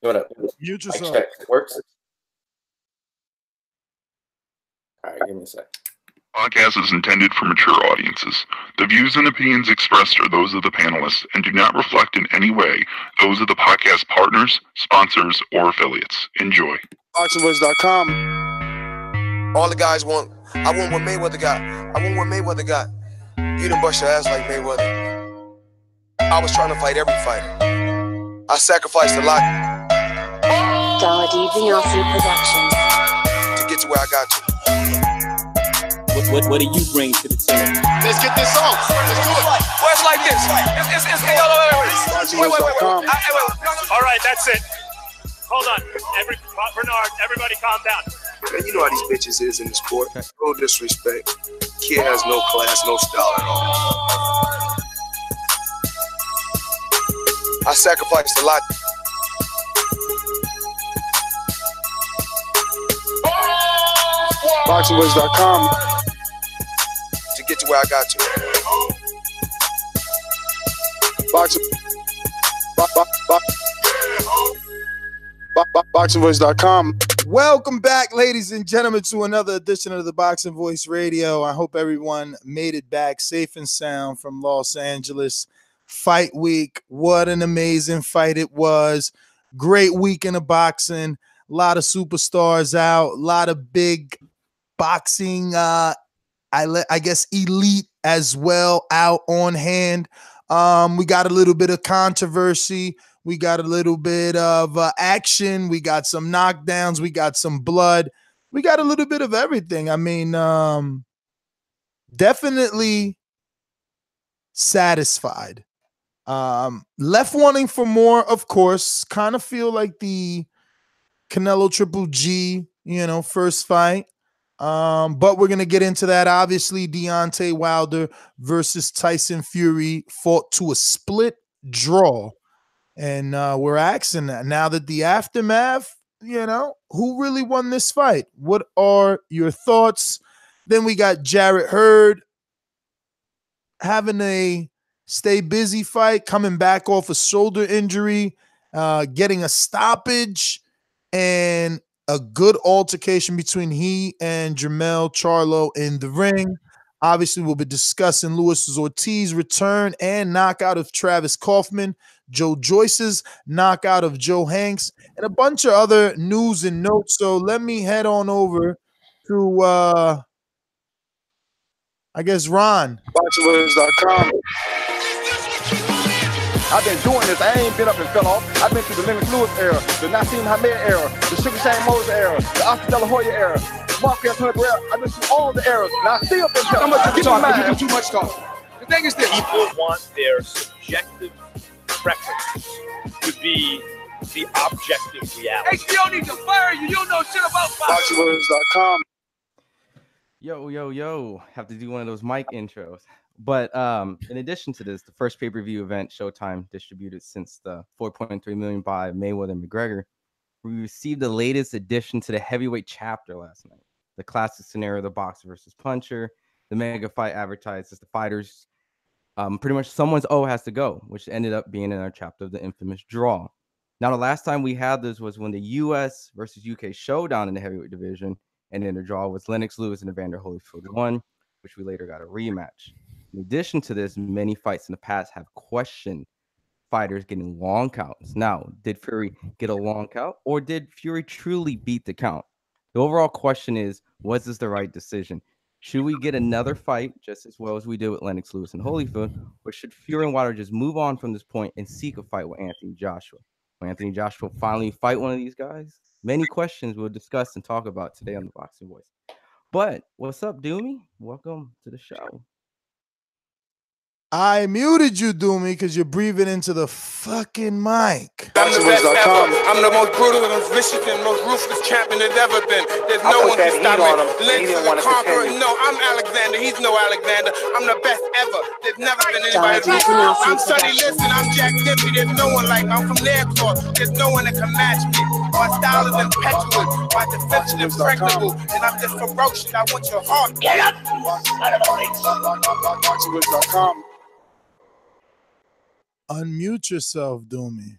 You want to mute yourself? Check works. All right, give me a sec. Podcast is intended for mature audiences. The views and opinions expressed are those of the panelists and do not reflect in any way those of the podcast partners, sponsors, or affiliates. Enjoy. Boxingvoice.com. All the guys want, I want what Mayweather got. I want what Mayweather got. You done bust your ass like Mayweather. I was trying to fight every fighter. I sacrificed a lot to get to where I got to. What do you bring to the table? Let's get this on. Let's do it. Well, it's like this. Wait. All right, that's it. Hold on. Bernard, everybody calm down. Man, you know how these bitches is in the sport. No disrespect. Kid has no class, no style at all. I sacrificed a lot. Boxingvoice.com to get to where I got to. Boxingvoice.com. Welcome back, ladies and gentlemen, to another edition of the Boxing Voice Radio. I hope everyone made it back safe and sound from Los Angeles. Fight week. What an amazing fight it was. Great weekend of boxing. A lot of superstars out. A lot of big boxing, I guess, elite as well out on hand. We got a little bit of controversy. We got a little bit of action. We got some knockdowns. We got some blood. We got a little bit of everything. I mean, definitely satisfied. Left wanting for more, of course. Kind of feel like the Canelo Triple G, first fight. But we're going to get into that. Obviously, Deontay Wilder versus Tyson Fury fought to a split draw. And we're asking that now that the aftermath, who really won this fight? What are your thoughts? Then we got Jarrett Hurd having a stay busy fight, coming back off a shoulder injury, getting a stoppage, and a good altercation between he and Jermell Charlo in the ring. Obviously, we'll be discussing Luis Ortiz's return and knockout of Travis Kauffman, Joyce's knockout of Joe Hanks, and a bunch of other news and notes. So let me head on over to, I guess, Ron. Boxingvoice.com. I've been doing this. I ain't been up and fell off. I've been through the Lennox Lewis era, the Nassim Hamed era, the Sugar Shane Moses era, the Oscar De La Hoya era, Marquez Hunt era. I've been through all the eras, and I still been telling you do too much talk. The thing is this. People want their subjective preferences to be the objective reality. HBO needs to fire you. You don't know shit about Boxingvoice.com. Yo. Have to do one of those mic intros. But in addition to this, the first pay-per-view event, Showtime, distributed since the $4.3 million by Mayweather and McGregor, we received the latest addition to the heavyweight chapter last night. The classic scenario, the boxer versus puncher, the mega fight advertised as the fighters. Pretty much someone's O has to go, which ended up being in our chapter of the infamous draw. Now, the last time we had this was when the U.S. versus UK showdown in the heavyweight division, and in the draw was Lennox Lewis and Evander Holyfield won, which we later got a rematch. In addition to this, many fights in the past have questioned fighters getting long counts. Now, did Fury get a long count, or did Fury truly beat the count? The overall question is, was this the right decision? Should we get another fight just as well as we did with Lennox Lewis and Holyfield, or should Fury and Wilder just move on from this point and seek a fight with Anthony Joshua? Will Anthony Joshua finally fight one of these guys? Many questions we'll discuss and talk about today on the Boxing Voice. But what's up, Doomy? Welcome to the show. I muted you, Doomy, because you're breathing into the fucking mic. I'm the best ever. I'm the most brutal and vicious and most ruthless champion there's ever been. There's no one can stop me. Lynch is a conqueror. No, I'm Alexander. He's no Alexander. I'm the best ever. There's never been anybody like me. I'm Sonny Liston. I'm Jack Dempsey. There's no one like me. I'm from Nairclaw. There's no one that can match me. My style is impetuous. My defense is impregnable. And I'm just ferocious. I want your heart. Get up! Unmute yourself, Doomy.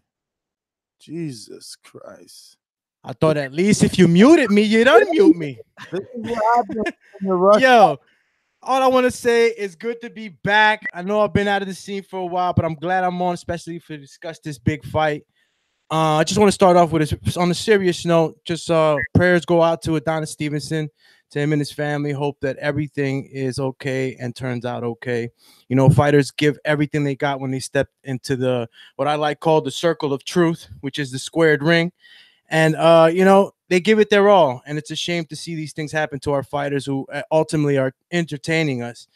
Jesus Christ. I thought at least if you muted me, you'd unmute me. This is what happened in the rush. Yo, all I want to say is good to be back. I know I've been out of the scene for a while, but I'm glad I'm on, especially to discuss this big fight. I just want to start off with this on a serious note. Just prayers go out to Adonis Stevenson, to him and his family. Hope that everything is okay and turns out okay. You know, fighters give everything they got when they step into the what I like call the circle of truth, which is the squared ring. And you know, they give it their all, and it's a shame to see these things happen to our fighters who ultimately are entertaining us.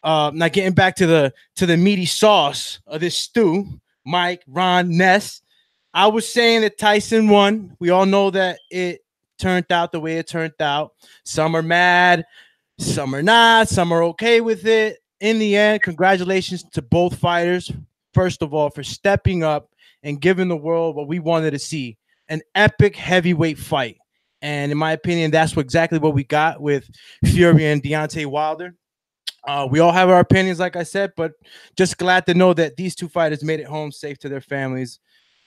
Now getting back to the meaty sauce of this stew, Mike, Ron, Ness. I was saying that Tyson won. We all know that it turned out the way it turned out. Some are mad, some are not, some are okay with it. In the end, congratulations to both fighters, first of all, for stepping up and giving the world what we wanted to see. An epic heavyweight fight. And in my opinion, that's exactly what we got with Fury and Deontay Wilder. We all have our opinions, like I said, but just glad to know that these two fighters made it home safe to their families.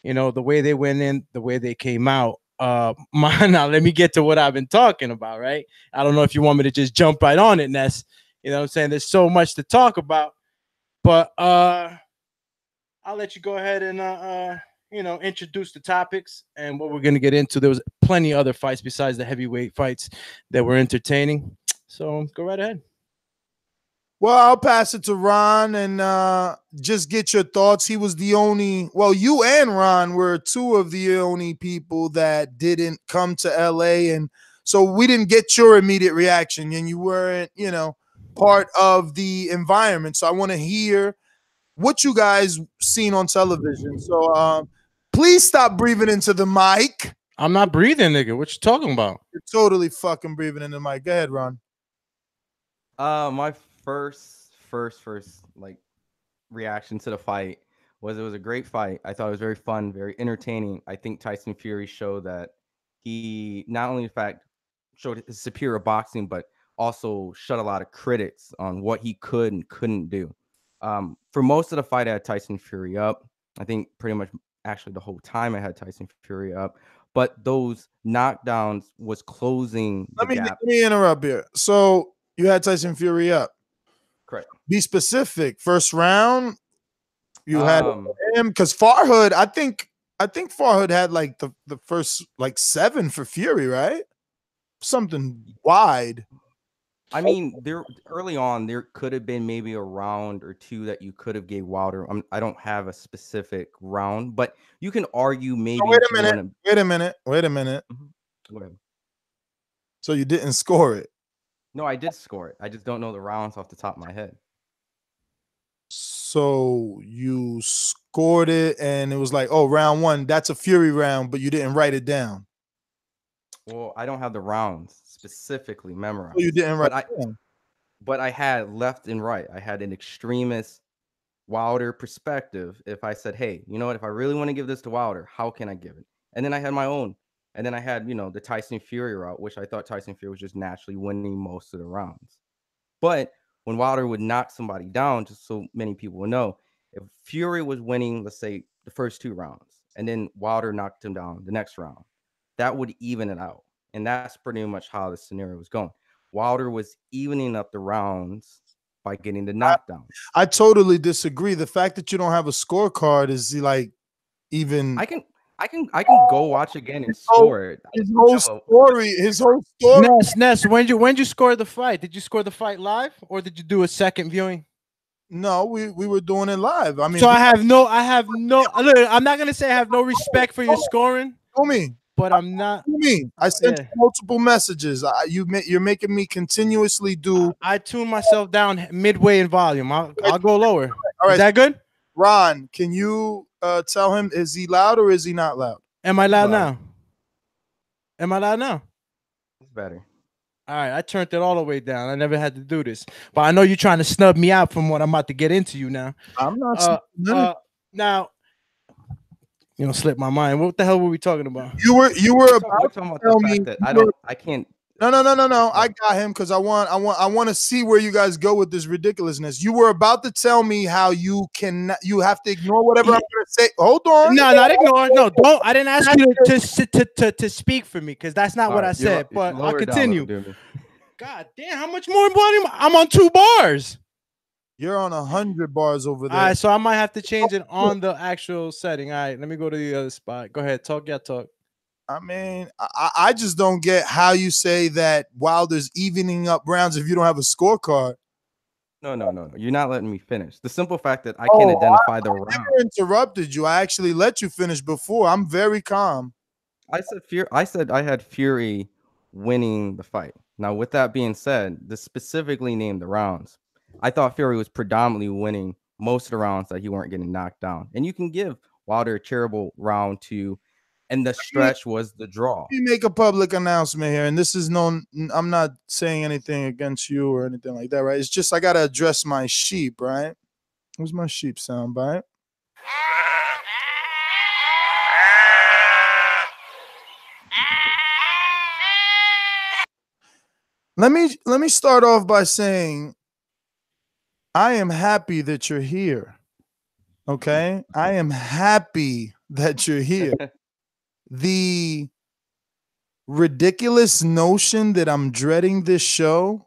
You know, the way they went in, the way they came out. Now, let me get to what I've been talking about, right? I don't know if you want me to just jump right on it, Ness. You know what I'm saying? There's so much to talk about. But I'll let you go ahead and you know, introduce the topics and what we're going to get into. There was plenty of other fights besides the heavyweight fights that were entertaining. So go right ahead. Well, I'll pass it to Ron and just get your thoughts. He was the only, well, you and Ron were two of the only people that didn't come to LA. And so we didn't get your immediate reaction, and you weren't, you know, part of the environment. So I want to hear what you guys seen on television. So please stop breathing into the mic. I'm not breathing, nigga. What you talking about? You're totally fucking breathing in the mic. Go ahead, Ron. My first like reaction to the fight was it was a great fight. I thought it was very fun, very entertaining. I think Tyson Fury showed that he not only in fact showed his superior boxing, but also shut a lot of critics on what he could and couldn't do. For most of the fight, I had Tyson Fury up. I think pretty much actually the whole time I had Tyson Fury up. But those knockdowns was closing the gap. Let me interrupt here. So you had Tyson Fury up. Correct. Be specific. First round, you had him because Farhood. I think Farhood had like the first like 7 for Fury, right? Something wide. I mean, there early on there could have been maybe a round or two that you could have gave Wilder. I don't have a specific round, but you can argue maybe. Oh, wait a minute. Mm-hmm. Go ahead. So you didn't score it? No, I did score it. I just don't know the rounds off the top of my head. So you scored it, and it was like, oh, round 1, that's a Fury round, but you didn't write it down. Well, I don't have the rounds specifically memorized. So you didn't write it down. But I had left and right. I had an extremist Wilder perspective. If I said, hey, you know what? If I really want to give this to Wilder, how can I give it? And then I had my own. And then I had, you know, the Tyson Fury route, which I thought Tyson Fury was just naturally winning most of the rounds. But when Wilder would knock somebody down, just so many people will know, if Fury was winning, let's say, the first 2 rounds, and then Wilder knocked him down the next round, that would even it out. And that's pretty much how the scenario was going. Wilder was evening up the rounds by getting the knockdown. I totally disagree. The fact that you don't have a scorecard is like even. I can go watch again and score it. His whole story. Ness, when you score the fight? Did you score the fight live or did you do a second viewing? No, we were doing it live. I mean, so I have no. I'm not gonna say I have no respect for your scoring. But I'm not. I sent you multiple messages. You're making me continuously do. I tune myself down midway in volume. I'll go lower. All right. Is that good? Ron, can you tell him, is he loud or is he not loud? Am I loud now? Am I loud now? It's better. All right, I turned it all the way down. I never had to do this, but I know you're trying to snub me out from what I'm about to get into. You now. I'm not. Now. You know, slip my mind. What the hell were we talking about? You were about to tell me that I can't No. I got him because I want to see where you guys go with this ridiculousness. You were about to tell me how you have to ignore whatever I'm going to say. Hold on. No, not ignore. No, don't. I didn't ask you to speak for me because that's not what I said. But I'll continue. God damn, how much more volume? I'm on 2 bars. You're on 100 bars over there. All right, so I might have to change it on the actual setting. All right, let me go to the other spot. Go ahead, talk. I mean, I just don't get how you say that Wilder's evening up rounds if you don't have a scorecard. No. You're not letting me finish. The simple fact that I can't identify the round. I never interrupted you. I actually let you finish before. I'm very calm. I said I had Fury winning the fight. Now, with that being said, this specifically named the rounds. I thought Fury was predominantly winning most of the rounds that he weren't getting knocked down. And you can give Wilder a terrible round 2, and the stretch was the draw. You make a public announcement here, and this is known. I'm not saying anything against you or anything like that, right? It's just I got to address my sheep, right? Where's my sheep sound bite? Let me start off by saying I am happy that you're here. Okay? I am happy that you're here. The ridiculous notion that I'm dreading this show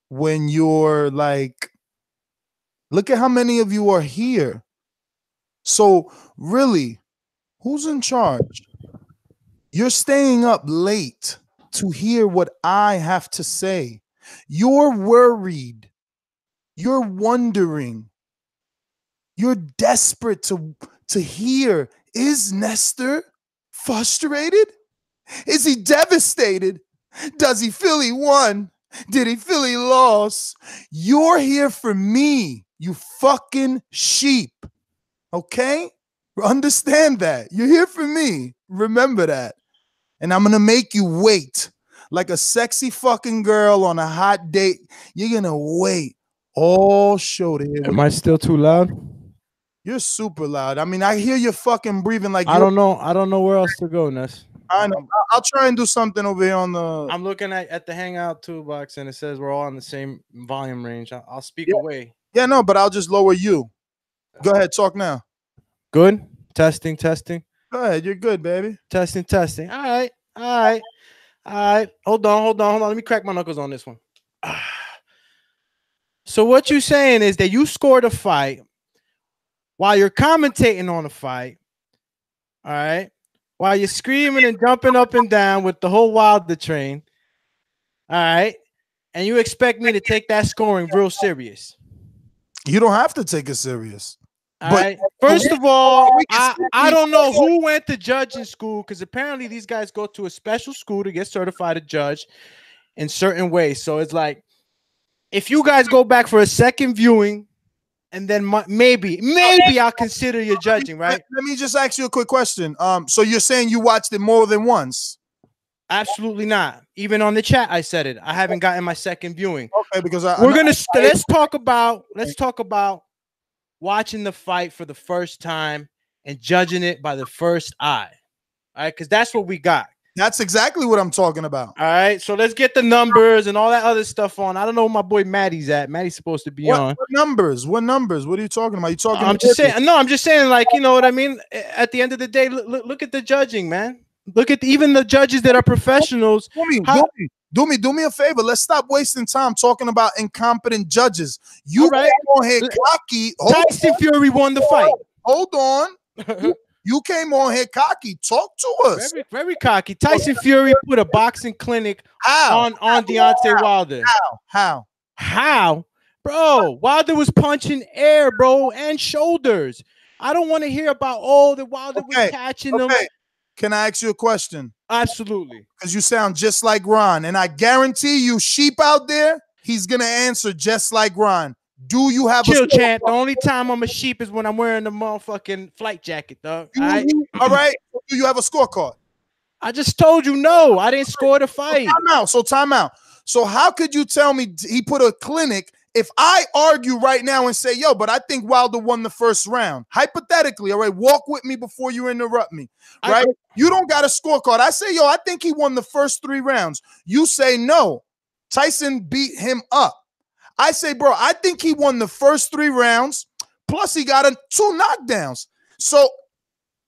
when you're like, look at how many of you are here. So really, who's in charge? You're staying up late to hear what I have to say. You're worried. You're wondering. You're desperate to hear. Is Nestor frustrated? Is he devastated? Does he feel he won? Did he feel he lost? You're here for me, you fucking sheep. Okay? Understand that. You're here for me. Remember that. And I'm going to make you wait like a sexy fucking girl on a hot date. You're going to wait all show to hear. Am I still too loud? You're super loud. I mean, I hear you fucking breathing like I don't know where else to go, Ness. I know. I'll try and do something over here on the. I'm looking at the Hangout toolbox and it says we're all in the same volume range. I'll speak away. Yeah, no, but I'll just lower you. Go ahead, talk now. Good. Testing. Go ahead, you're good, baby. Testing. All right. Hold on. Let me crack my knuckles on this one. So what you're saying is that you scored a fight while you're commentating on a fight. All right. While you're screaming and jumping up and down with the whole Wilder train. All right. And you expect me to take that scoring real serious. You don't have to take it serious. All right. First of all, I don't know who went to judging school because apparently these guys go to a special school to get certified to judge in certain ways. So it's like, if you guys go back for a second viewing, and then maybe I'll consider your judging, right? Let me just ask you a quick question. So you're saying you watched it more than once? Absolutely not. Even on the chat, I said it. I haven't gotten my second viewing. Okay, because let's talk about watching the fight for the first time and judging it by the first eye. All right, because that's what we got. That's exactly what I'm talking about. All right, so let's get the numbers and all that other stuff on. I don't know where my boy Maddie's at. Maddie's supposed to be on. What numbers? What numbers? What are you talking about? I'm just saying, like, you know what I mean? At the end of the day, look at the judging, man. Look at even the judges that are professionals. Do me a favor. Let's stop wasting time talking about incompetent judges. You came on here cocky. Tyson Fury won the fight. Hold on. You came on here cocky. Talk to us. Very, very cocky. Tyson Fury put a boxing clinic on Deontay Wilder. How? Bro, Wilder was punching air, bro, and shoulders. I don't want to hear about, that Wilder was catching them. Can I ask you a question? Absolutely. Because you sound just like Ron. And I guarantee you, sheep out there, he's going to answer just like Ron. Do you have a champ? The only time I'm a sheep is when I'm wearing the motherfucking flight jacket, dog. All right. Do you have a scorecard? I just told you no. I didn't score the fight. Time out. So how could you tell me he put a clinic If I argue right now and say, yo, but I think Wilder won the first round, hypothetically, all right, walk with me before you interrupt me, right? You don't got a scorecard. I say, yo, I think he won the first 3 rounds. You say, no, Tyson beat him up. I say, bro, I think he won the first 3 rounds, plus he got 2 knockdowns. So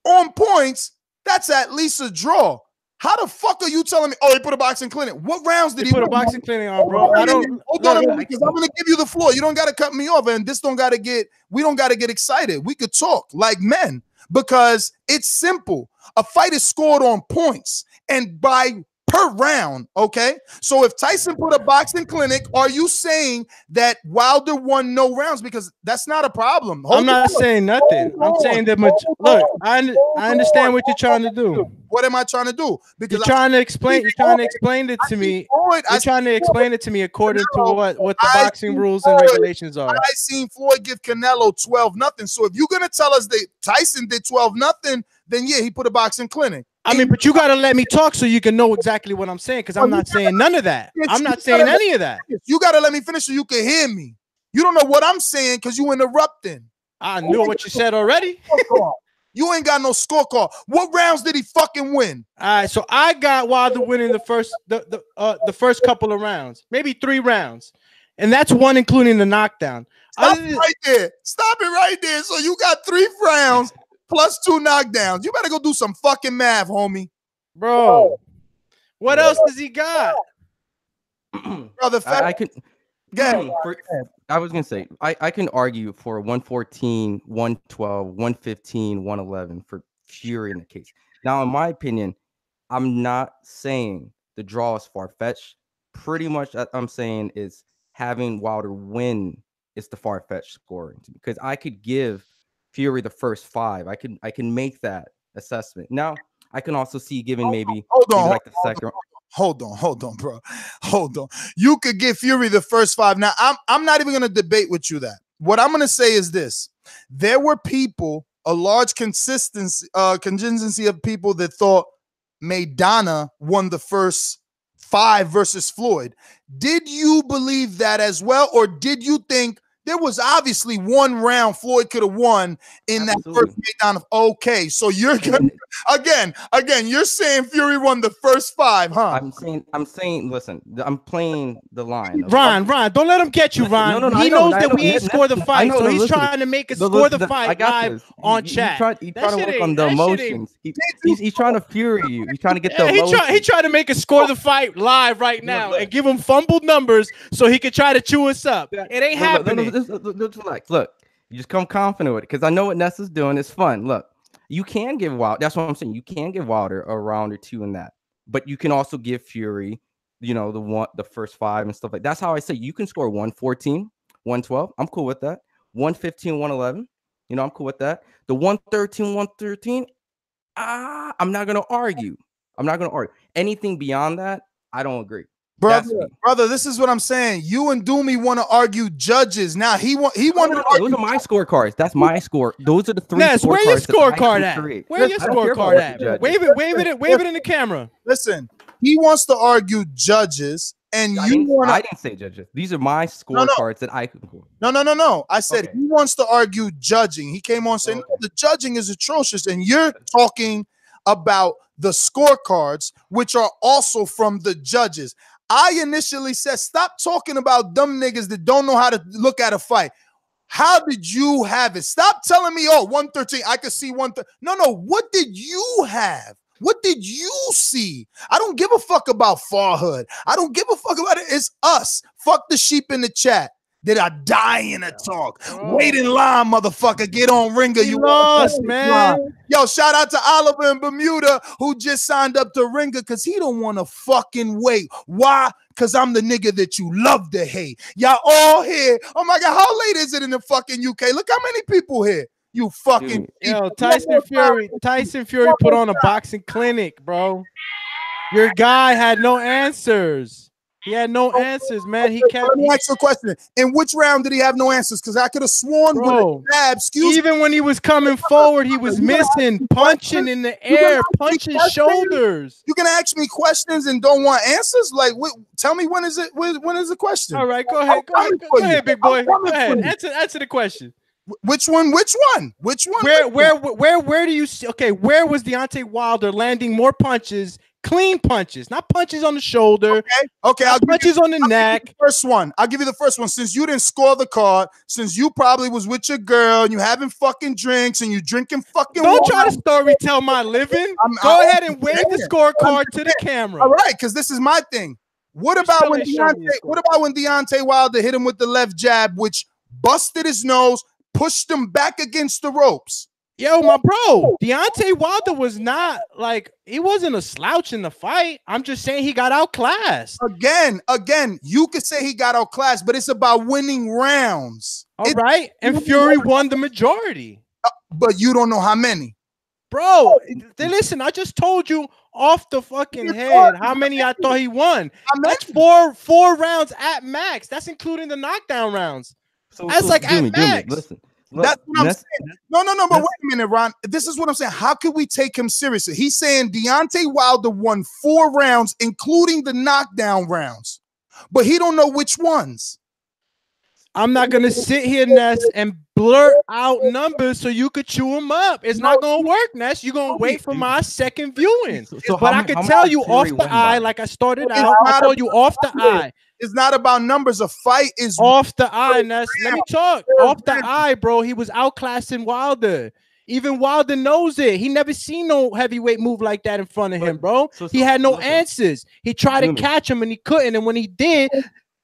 on points, that's at least a draw. How the fuck are you telling me? Oh, he put a boxing clinic. What rounds did he put a boxing clinic on, bro? Hold on, because I'm gonna give you the floor. You don't gotta cut me off, and we don't gotta get excited. We could talk like men because it's simple. A fight is scored on points and by per round. Okay, so if Tyson put a boxing clinic, are you saying that Wilder won no rounds? Because that's not a problem. I'm not saying nothing. I'm saying that look, I understand what you're trying to do. What am I trying to do? Because you're trying to explain it to me. You're trying to explain it to me according to what the boxing rules and regulations are. I seen Floyd give Canelo 12-0. So if you're gonna tell us that Tyson did 12-0, then yeah, he put a boxing clinic. I mean, but you gotta let me talk so you can know exactly what I'm saying, because I'm not saying none of that. I'm not saying any of that. You gotta let me finish so you can hear me. You don't know what I'm saying because you interrupting. I knew what you said already. You ain't got no scorecard. What rounds did he fucking win? All right, so I got Wilder winning the first couple of rounds, maybe 3 rounds, and that's 1 including the knockdown. Stop it right there. Stop it right there. So you got 3 rounds plus 2 knockdowns. You better go do some fucking math, homie. Bro, what else does he got? Brother, I could. I was gonna say I can argue for 114, 112, 115, 111 for Fury in the case. Now, in my opinion, I'm not saying the draw is far-fetched. Pretty much what I'm saying is having Wilder win is the far-fetched scoring, because I could give Fury the first 5. I can make that assessment. Now, I can also see giving maybe like the second. Hold on, bro. Hold on. You could give Fury the first 5. Now, I'm not even going to debate with you that. What I'm going to say is this. There were people, a large contingency of people that thought Maidana won the first 5 versus Floyd. Did you believe that as well? Or did you think there was obviously 1 round Floyd could have won in that first Maidana? Okay, so you're gonna again, you're saying Fury won the first 5, huh? I'm saying, listen, I'm playing the line. Ron, don't let him get you, Ron. No, he knows that we ain't score the fight, so he's trying to make us score the fight live on chat. He's trying to work on the emotions. He's trying to fury you. He's trying to get the emotions. He trying to make us score the fight live right now and give him fumbled numbers so he can try to chew us up. It ain't happening. Relax. Look, you just come confident with it, because I know what Nessa's doing. It's fun. Look, you can give Wilder. That's what I'm saying. You can give Wilder a round or 2 in that, but you can also give Fury, the first 5 and stuff like that. That's how I say you can score 114, 112. I'm cool with that. 115, 111. I'm cool with that. The 113, 113. I'm not gonna argue. Anything beyond that, I don't agree. Brother, this is what I'm saying. You and Doomy want to argue judges. Now he wanted to argue. Those are my scorecards. That's my score. Those are the 3 Ness, scorecards. Where your scorecard at? Where your scorecard at? Wave it in the camera. Listen, he wants to argue judges, and I didn't say judges. These are my scorecards that I can score. No. I said he wants to argue judging. He came on saying no, the judging is atrocious, and you're talking about the scorecards, which are also from the judges. I initially said, stop talking about dumb niggas that don't know how to look at a fight. How did you have it? Stop telling me, 113, I could see 113. No, what did you have? What did you see? I don't give a fuck about Farhood. I don't give a fuck about it. It's us. Fuck the sheep in the chat. Did I die in a talk? Wait in line, motherfucker. Get on Ringer. You lost, man. Yo, shout out to Oliver in Bermuda who just signed up to Ringer because he don't want to fucking wait. Why? Because I'm the nigga that you love to hate. Y'all all here. Oh my God, how late is it in the fucking UK? Look how many people here. You fucking Tyson Fury put on a boxing clinic, bro. Your guy had no answers. He had no answers, man. He kept. Let me ask you a question. In which round did he have no answers? Because I could have sworn with a jab. Even when he was coming forward, he was missing, punching in the air, punching shoulders. You can ask me questions and don't want answers. Like, tell me when is it? When is the question? All right, go ahead. Go ahead, big boy. Go ahead. Answer the question. Which one? Which one? Which one? Where do you see? Okay, where was Deontay Wilder landing more punches? Clean punches, not punches on the shoulder. Okay. I'll punches on the neck. First one. I'll give you the first one. Since you didn't score the card, since you probably was with your girl and you having fucking drinks and you drinking fucking. Don't try to story tell my living. Go ahead and wave the scorecard to the camera. All right, because this is my thing. What about when Deontay Wilder hit him with the left jab, which busted his nose, pushed him back against the ropes? Yo, my bro, Deontay Wilder was not like, he wasn't a slouch in the fight. I'm just saying he got outclassed. Again, you could say he got outclassed, but it's about winning rounds. All right, and Fury won the majority. But you don't know how many. Bro, listen, I just told you off the fucking head how many I thought he won. That's four rounds at max. That's including the knockdown rounds. That's like at max. Listen. That's what I'm saying. No, but wait a minute, Ron. This is what I'm saying. How could we take him seriously? He's saying Deontay Wilder won 4 rounds, including the knockdown rounds, but he don't know which ones. I'm not gonna sit here, Ness, and blurt out numbers so you could chew them up. It's not gonna work, Ness. You're gonna wait for my second viewing. But I can tell you off the eye, like I started out. I told you off the eye. It's not about numbers. A fight is off the eye, Ness. Let me talk. Off the eye, bro. He was outclassing Wilder. Even Wilder knows it. He never seen no heavyweight move like that in front of him, bro. He had no answers. He tried to catch him and he couldn't. And when he did,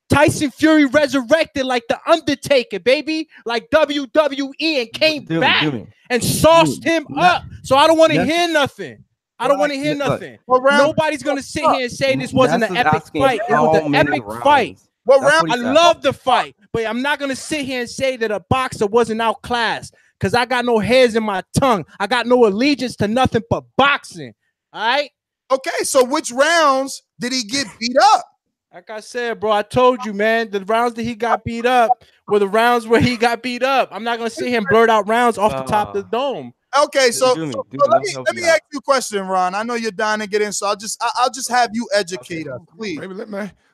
Tyson Fury resurrected like the Undertaker, baby, like WWE, and came back and sauced him up. So I don't want to hear nothing. I don't want to hear nothing. Nobody's going to sit here and say this wasn't an epic fight. It was an epic fight. I love the fight, but I'm not going to sit here and say that a boxer wasn't outclassed because I got no hairs in my tongue. I got no allegiance to nothing but boxing. All right? Okay, so which rounds did he get beat up? Like I said, bro, I told you, man, the rounds that he got beat up were the rounds where he got beat up. I'm not going to sit here and blurt out rounds off the top of the dome. Okay, so let me ask you a question, Ron. I know you're dying to get in, so I'll just have you educate us, please. Baby,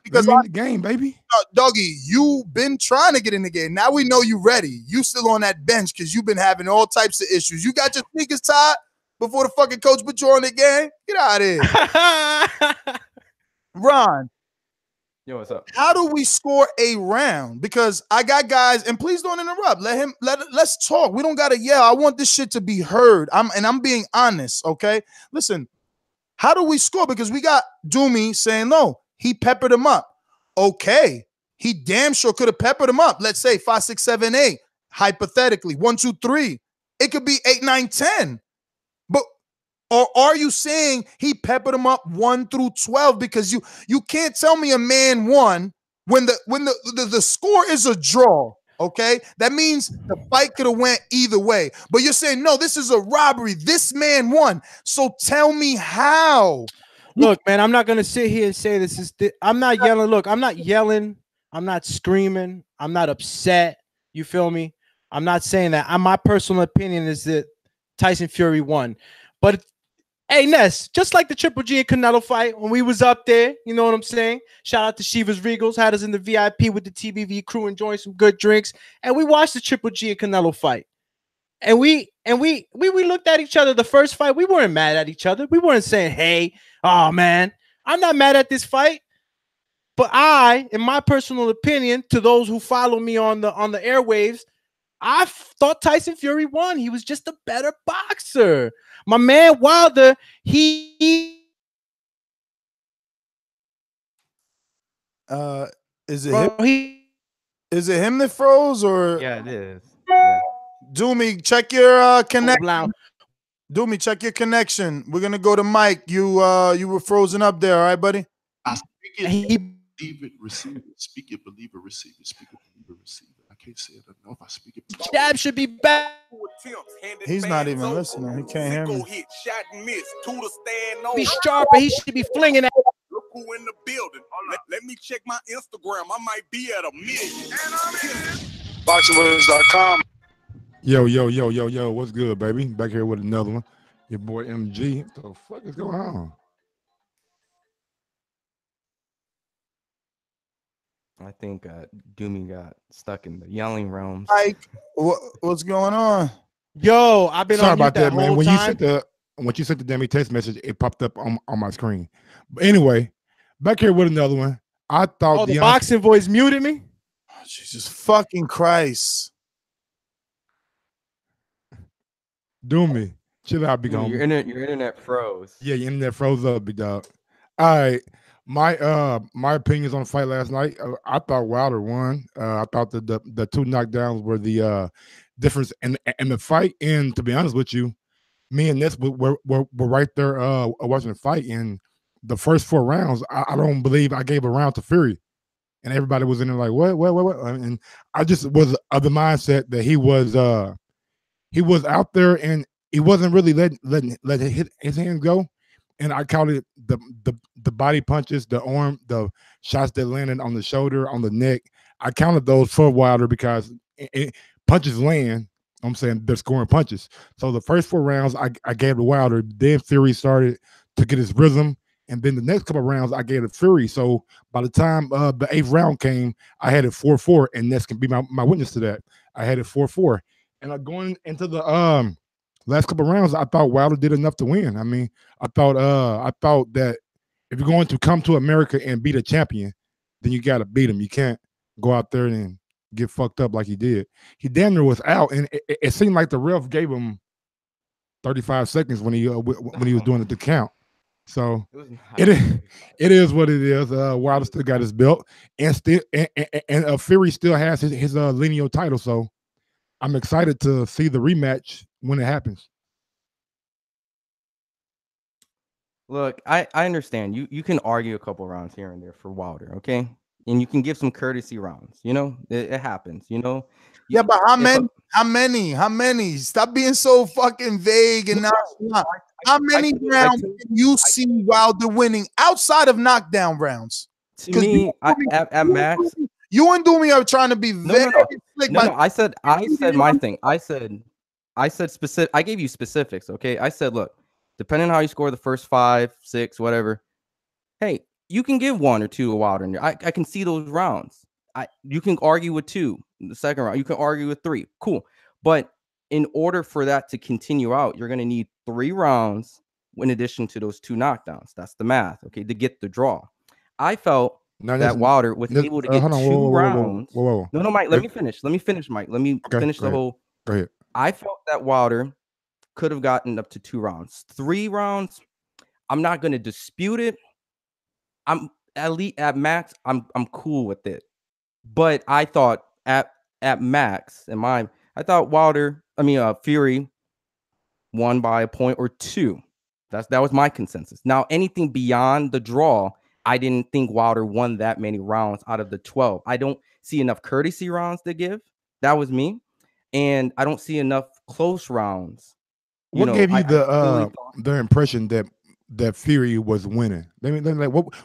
because I'm in the game, baby. Doggy, you've been trying to get in the game. Now we know you ready. You still on that bench because you've been having all types of issues. You got your sneakers tied before the fucking coach put you on the game. Get out of here, Ron. Yo, what's up? How do we score a round? Because I got guys, and please don't interrupt. Let's talk. We don't gotta yell. I want this shit to be heard. I'm being honest, okay? Listen, how do we score? Because we got Doomy saying no, he peppered him up. Okay, he damn sure could have peppered him up. Let's say 5, 6, 7, 8. Hypothetically, 1, 2, 3. It could be 8, 9, 10. But or are you saying he peppered him up 1 through 12? Because you can't tell me a man won when the score is a draw. Okay, that means the fight could have went either way. But you're saying no, this is a robbery. This man won. So tell me how. Look, man, I'm not gonna sit here and say this is. I'm not yelling. Look, I'm not yelling. I'm not screaming. I'm not upset. You feel me? I'm not saying that. My personal opinion is that Tyson Fury won. But hey, Ness, just like the Triple G and Canelo fight, when we was up there, you know what I'm saying? Shout out to Shiva's Regals, had us in the VIP with the TBV crew, enjoying some good drinks, and we watched the Triple G and Canelo fight. And we looked at each other the first fight. We weren't mad at each other. We weren't saying, hey, oh man, I'm not mad at this fight. But I, in my personal opinion, to those who follow me on the airwaves, I thought Tyson Fury won. He was just a better boxer. My man Wilder, is it him? Is it him that froze or? Yeah, it is. Yeah. Doomy, check your connection. Doomy, check your connection. We're gonna go to Mike. You were frozen up there, all right, buddy? I speak it, believe it, receive it. Speak it, believe it, receive it. Speak it, believe it, receive it. I can't say it enough. I speak it. Jab should be back. He's not even listening. He can't hear me. Be sharper. He should be flinging that. Who in the building? Let me check my Instagram. I might be at 1 million. Boxingvoice.com. Yo, what's good, baby? Back here with another one. Your boy MG. What the fuck is going on? I think Doomy got stuck in the yelling realms. Like, what's going on? Yo, I've been Sorry on about mute that, man. whole When time. you sent the Demi text message, it popped up on my screen. But anyway, back here with another one. I thought the boxing voice muted me. Oh, Jesus fucking Christ. Do me. Chill out, big homie. Your internet froze. Yeah, your internet froze up, big dog. All right. My opinions on the fight last night. I thought Wilder won. I thought the two knockdowns were the difference in the fight. And to be honest with you, me and this were right there watching the fight. And the first 4 rounds, I don't believe I gave a round to Fury. And everybody was in there like, what? And I just was of the mindset that he was out there and he wasn't really letting his hands go. And I counted the body punches, the arm, the shots that landed on the shoulder, on the neck. I counted those for Wilder because punches land. I'm saying they're scoring punches. So the first 4 rounds I gave to Wilder. Then Fury started to get his rhythm. And then the next couple of rounds I gave to Fury. So by the time the 8th round came, I had it 4-4. And Ness can be my witness to that. I had it 4-4. And going into the last couple of rounds, I thought Wilder did enough to win. I mean, I thought that if you're going to come to America and beat a champion, then you got to beat him. You can't go out there and get fucked up like he did. He damn near was out, and it seemed like the ref gave him 35 seconds when he was doing the count. So it is what it is. Wilder still got his belt, and Fury still has his Lineal title. So I'm excited to see the rematch when it happens. Look, I understand. You can argue a couple rounds here and there for Wilder, okay? And you can give some courtesy rounds. You know, it happens. You know. Yeah, but how many? Stop being so fucking vague and not. How many rounds can you see Wilder winning outside of knockdown rounds? To me, at max, you and Doomy are trying to be very slick. No, I said my thing. I said specific. I gave you specifics. Okay, I said, look, depending on how you score the first 5, 6, whatever. Hey, you can give 1 or 2 a Wilder. I can see those rounds. You can argue with 2 in the second round. You can argue with 3. Cool. But in order for that to continue out, you're going to need 3 rounds in addition to those 2 knockdowns. That's the math, okay, to get the draw. I felt that Wilder was able to get 2 rounds. Whoa. No, Mike, let me finish, Mike. Let me finish the whole. Go ahead. I felt that Wilder could have gotten up to 2 rounds. 3 rounds, I'm not going to dispute it. I'm at max, I'm cool with it. But I thought at max, I thought Fury won by a point or 2. That was my consensus. Now, anything beyond the draw, I didn't think Wilder won that many rounds out of the 12. I don't see enough courtesy rounds to give. That was me. And I don't see enough close rounds. What gave you the impression that Fury was winning?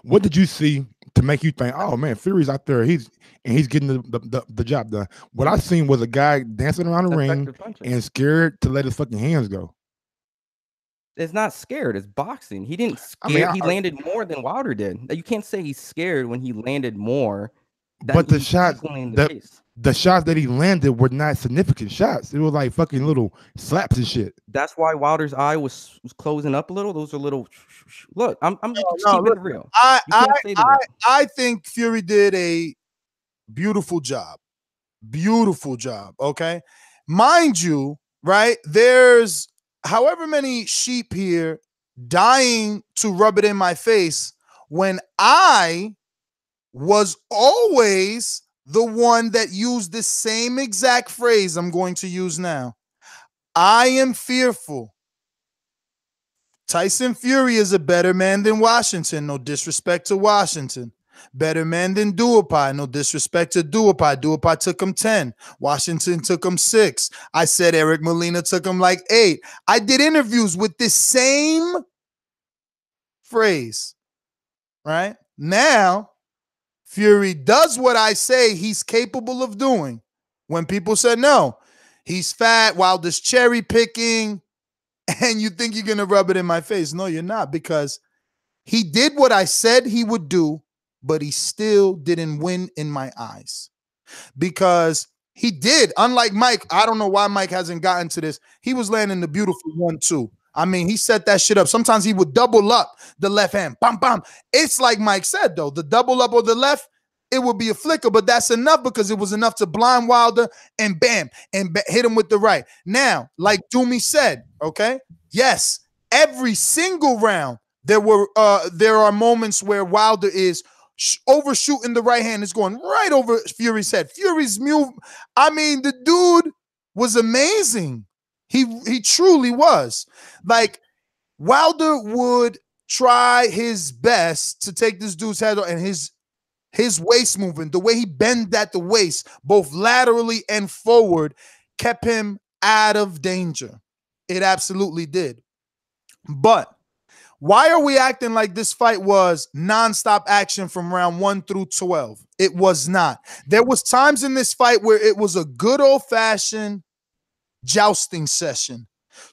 What did you see to make you think, oh man, Fury's out there, he's getting the job done? What I seen was a guy dancing around the ring and scared to let his fucking hands go. It's not scared, it's boxing. He didn't scare. He landed more than Wilder did. You can't say he's scared when he landed more. But the shots that he landed were not significant shots. It was like fucking little slaps and shit. That's why Wilder's eye was closing up a little. Those are little. Look, I'm keeping it real. I think Fury did a beautiful job. Beautiful job. Okay, mind you, right? There's however many sheep here dying to rub it in my face when I was always the one that used the same exact phrase I'm going to use now. I am fearful. Tyson Fury is a better man than Washington. No disrespect to Washington. Better man than Duhaupas. No disrespect to Duhaupas. Duhaupas took him 10. Washington took him 6. I said Eric Molina took him like 8. I did interviews with this same phrase. right? Now, Fury does what I say he's capable of doing. When people said no, he's fat, Wilder's cherry picking, and you think you're going to rub it in my face. No, you're not, because he did what I said he would do, but he still didn't win in my eyes. Because he did, unlike Mike, I don't know why Mike hasn't gotten to this. He was landing the beautiful 1-2. I mean, he set that shit up. Sometimes he would double up the left hand. Bam, bam. It's like Mike said, though. The double up or the left, it would be a flicker, but that's enough because it was enough to blind Wilder and bam, and hit him with the right. Now, like Doomy said, okay, yes, every single round, there are moments where Wilder is overshooting the right hand. It's going right over Fury's head. Fury's move, I mean, the dude was amazing. He truly was. Like, Wilder would try his best to take this dude's head off, and his waist movement, the way he bent at the waist, both laterally and forward, kept him out of danger. It absolutely did. But why are we acting like this fight was nonstop action from round 1 through 12? It was not. There was times in this fight where it was a good old-fashioned jousting session.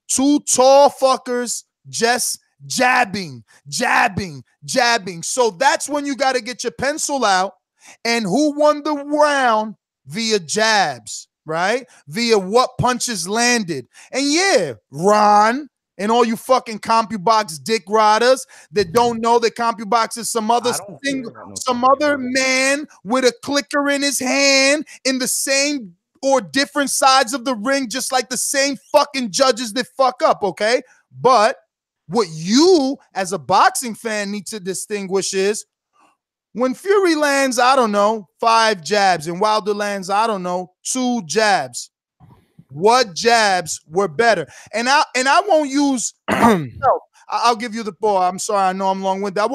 Two tall fuckers just jabbing. So that's when you got to get your pencil out. And who won the round? Via jabs, right? Via what punches landed. And yeah, Ron, and all you fucking CompuBox dick riders that don't know that CompuBox is some other man with a clicker in his hand in the same or different sides of the ring, just like the same fucking judges that fuck up, okay? But what you, as a boxing fan, need to distinguish is when Fury lands, I don't know, 5 jabs, and Wilder lands, I don't know, 2 jabs. What jabs were better? And I won't use myself. I'll give you the ball. I'm sorry, I know I'm long-winded. I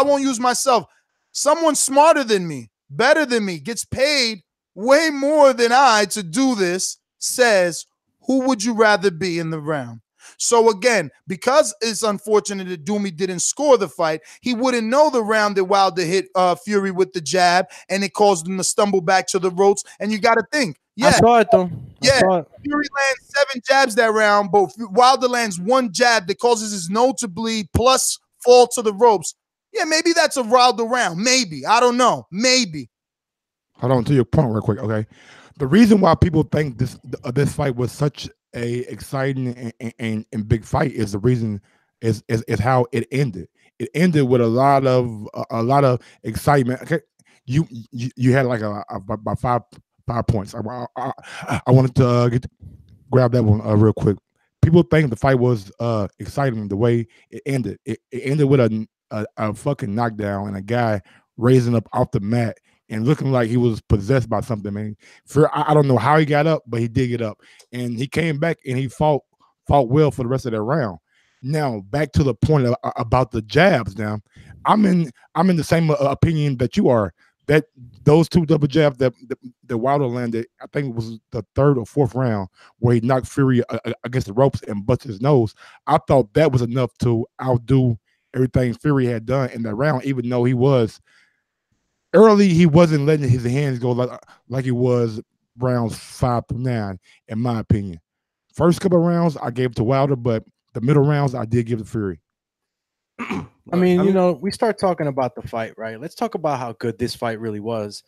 won't use myself. Someone smarter than me, better than me, gets paid way more than I to do this, says, who would you rather be in the round? So again, because it's unfortunate that Doomy didn't score the fight, he wouldn't know the round that Wilder hit Fury with the jab, and it caused him to stumble back to the ropes. And you got to think, yeah, I saw it though. Fury lands 7 jabs that round, but Wilder lands 1 jab that causes his nose to bleed plus fall to the ropes. Yeah, maybe that's a Wilder round. Maybe. I don't know. Maybe. Hold on to your point real quick, okay? The reason why people think this fight was such a exciting and big fight is the reason is how it ended. It ended with a lot of excitement. Okay, you had like about five points. I wanted to grab that one real quick. People think the fight was exciting the way it ended. It ended with a fucking knockdown and a guy raising up off the mat and looking like he was possessed by something, man. I don't know how he got up, but he did get up. And he came back and he fought well for the rest of that round. Now, back to the point about the jabs now. I'm in the same opinion that you are. That those 2 double jabs that Wilder landed, I think it was the 3rd or 4th round, where he knocked Fury against the ropes and busted his nose. I thought that was enough to outdo everything Fury had done in that round, even though he wasn't letting his hands go like he was rounds 5 through 9, in my opinion. First couple of rounds, I gave to Wilder, but the middle rounds, I did give to Fury. I mean, you know, we start talking about the fight, right? Let's talk about how good this fight really was.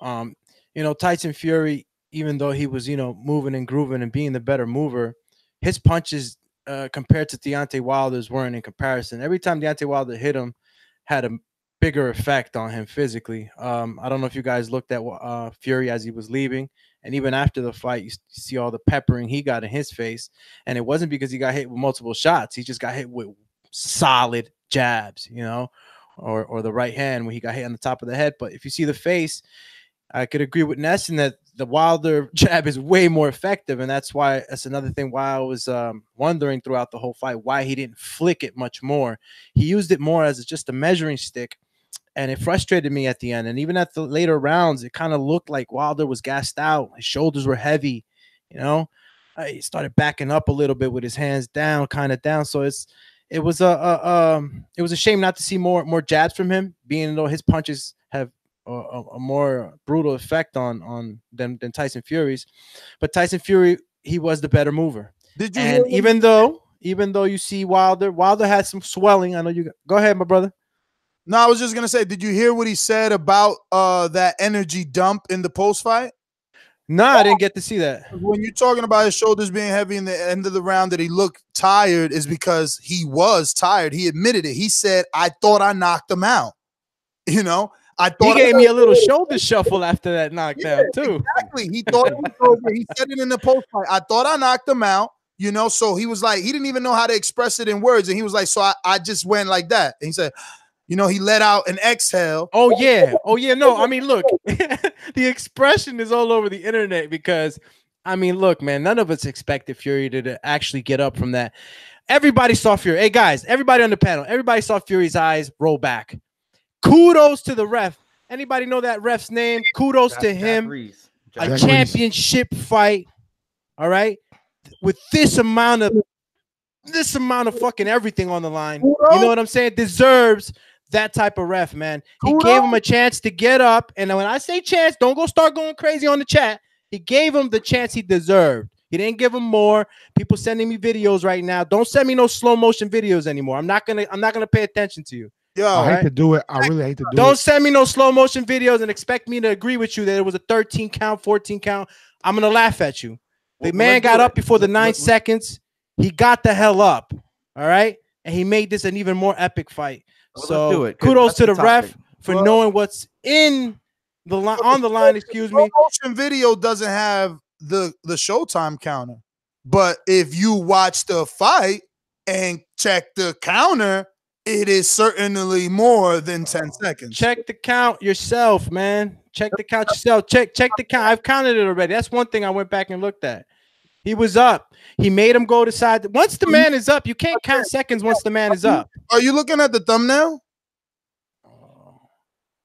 You know, Tyson Fury, even though he was, you know, moving and grooving and being the better mover, his punches compared to Deontay Wilder's weren't in comparison. Every time Deontay Wilder hit him, had a bigger effect on him physically. I don't know if you guys looked at Fury as he was leaving, and even after the fight, you see all the peppering he got in his face, and it wasn't because he got hit with multiple shots. He just got hit with solid jabs, you know, or the right hand when he got hit on the top of the head. But if you see the face, I could agree with Ness in that the Wilder jab is way more effective, and that's another thing why I was wondering throughout the whole fight why he didn't flick it much more. He used it more as just a measuring stick, and it frustrated me at the end. And even at the later rounds, it kind of looked like Wilder was gassed out. His shoulders were heavy, you know. He started backing up a little bit with his hands down, kind of down. So it it was a shame not to see more jabs from him, being though his punches have a more brutal effect on than Tyson Fury's. But Tyson Fury, he was the better mover. Did you? And even though you see Wilder had some swelling. I know you. Go ahead, my brother. No, I was just gonna say, did you hear what he said about that energy dump in the post fight? No, I didn't get to see that. When you're talking about his shoulders being heavy in the end of the round, that he looked tired, is because he was tired. He admitted it. He said, "I thought I knocked him out." You know, I thought he gave me a little shoulder shuffle after that knockdown too. Exactly. He thought it was over. He said it in the post fight. I thought I knocked him out. You know, so he was like, he didn't even know how to express it in words, and he was like, so I just went like that. And he said, you know, he let out an exhale. Oh yeah. No, I mean, look, the expression is all over the internet because, I mean, look, man, none of us expected Fury to actually get up from that. Everybody saw Fury. Hey guys, everybody on the panel, everybody saw Fury's eyes roll back. Kudos to the ref. Anybody know that ref's name? Kudos to him. A championship fight. All right, with this amount of fucking everything on the line. You know what I'm saying? Deserves that type of ref, man. He gave him a chance to get up. And when I say chance, don't start going crazy on the chat. He gave him the chance he deserved. He didn't give him more. People sending me videos right now. Don't send me no slow motion videos anymore. I'm not gonna pay attention to you. Yo, I hate to do it. I really hate to do it. Don't send me no slow motion videos and expect me to agree with you that it was a 13 count, 14 count. I'm gonna laugh at you. The man got up before the 9 seconds. He got the hell up. All right. And he made this an even more epic fight. So kudos to the ref for knowing what's in the line on the line. Excuse me. Motion video doesn't have the Showtime counter, but if you watch the fight and check the counter, it is certainly more than 10 seconds. Check the count yourself, man. Check the count yourself. Check the count. I've counted it already. That's one thing I went back and looked at. He was up. He made him go to side. Once the man is up, you can't count seconds once the man is up. Are you looking at the thumbnail?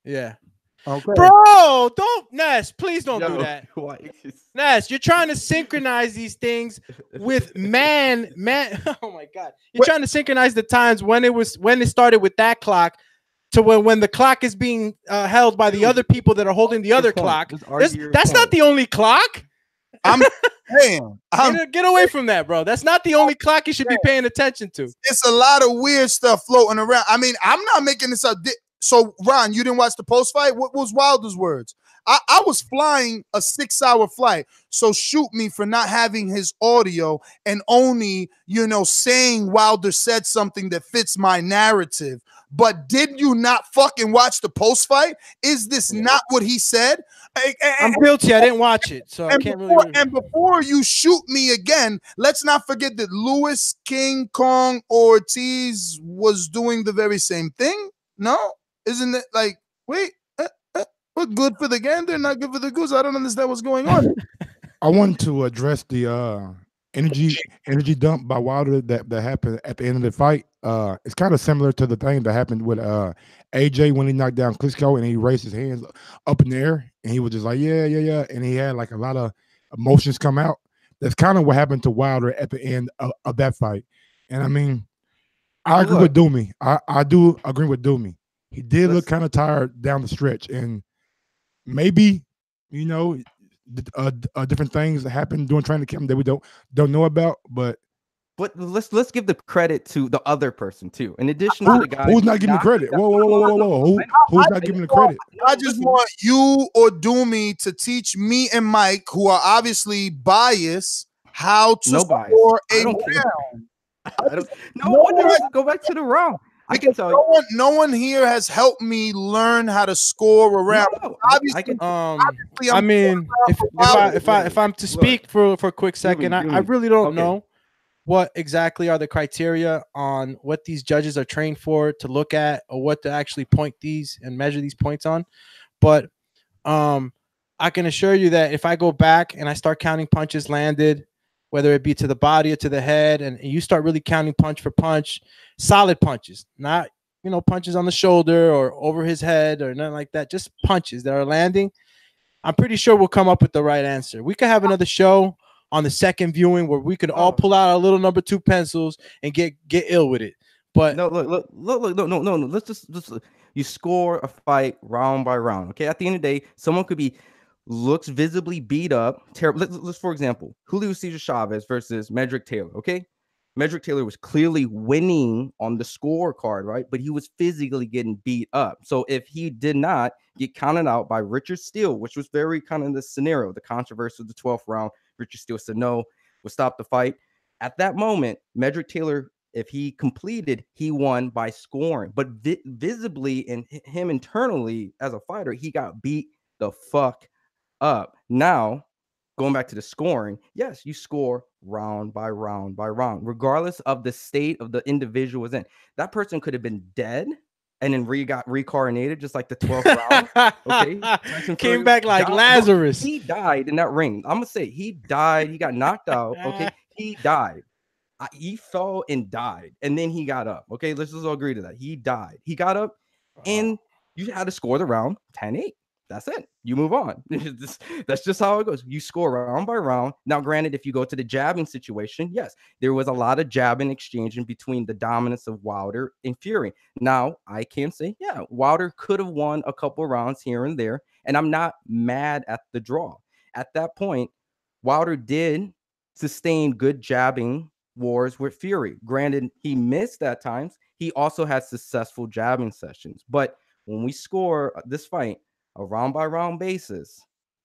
Yeah. Okay. Bro, don't, Ness, please don't do that. Ness, you're trying to synchronize these things with man. Oh my God. You're trying to synchronize the times when it started with that clock to when the clock is being held by the other people that are holding the other clock. That's not the only clock. I'm saying, get away from that, bro. That's not the only clock you should be paying attention to. It's a lot of weird stuff floating around. I mean, I'm not making this up. So, Ron, you didn't watch the post fight? What was Wilder's words? I was flying a 6-hour flight, so shoot me for not having his audio and only, saying Wilder said something that fits my narrative. But did you not fucking watch the post fight? Is this not what he said? I'm guilty. I didn't watch it, so I can't really. And before you shoot me again, let's not forget that Lewis King Kong Ortiz was doing the very same thing. No, isn't it like wait? We're good for the gander, not good for the goose. I don't understand what's going on. I wanted to address the energy dump by Wilder that happened at the end of the fight. It's kind of similar to the thing that happened with AJ when he knocked down Klitschko and he raised his hands up in the air and he was just like, yeah, and he had like a lot of emotions come out. That's kind of what happened to Wilder at the end of that fight. And I mean, I agree with Doomy. I do agree with Doomy. He did look kind of tired down the stretch, and maybe different things that happened during training camp that we don't know about, but let's give the credit to the other person too. In addition to the guy who's not giving credit. Whoa. Who's not giving the credit? I just want you or Doomy to teach me and Mike, who are obviously biased, how to score a round. Go back to the round. I can tell you. No one here has helped me learn how to score a round. No, obviously, I mean, if I'm to speak for a quick second, I really don't know what exactly are the criteria on what these judges are trained for to look at or what to actually point these and measure these points on. But I can assure you that if I go back and I start counting punches landed, whether it be to the body or to the head, and you start really counting punch for punch, solid punches, not, punches on the shoulder or over his head or nothing like that, just punches that are landing, I'm pretty sure we'll come up with the right answer. We could have another show on the second viewing where we could all pull out our little number 2 pencils and get ill with it. But no, look, no. Let's just you score a fight round by round. Okay, at the end of the day, someone could be looks visibly beat up. Terrible. Let's for example, Julio Cesar Chavez versus Medrick Taylor. Okay, Medrick Taylor was clearly winning on the scorecard, right? But he was physically getting beat up. So if he did not get counted out by Richard Steele, which was very kind of the scenario, the controversy of the 12th round, Richard Steele said no, would stop the fight. At that moment, Medrick Taylor, if he completed, he won by scoring. But visibly and him internally as a fighter, he got beat the fuck up. Now, going back to the scoring, yes, you score round by round by round, regardless of the state of the individual was in. That person could have been dead and then got reincarnated, just like the 12th round. Okay, came back like Lazarus. He died in that ring. I'm gonna say he died. He got knocked out. Okay, he died. He fell and died, and then he got up. Okay, let's just all agree to that. He died. He got up, and you had to score the round 10-8. That's it. You move on. That's just how it goes. You score round by round. Now, granted, if you go to the jabbing situation, yes, there was a lot of jabbing exchanging between the dominance of Wilder and Fury. Now, I can say, yeah, Wilder could have won a couple rounds here and there, and I'm not mad at the draw. At that point, Wilder did sustain good jabbing wars with Fury. Granted, he missed at times. He also had successful jabbing sessions. But when we score this fight, a round by round basis,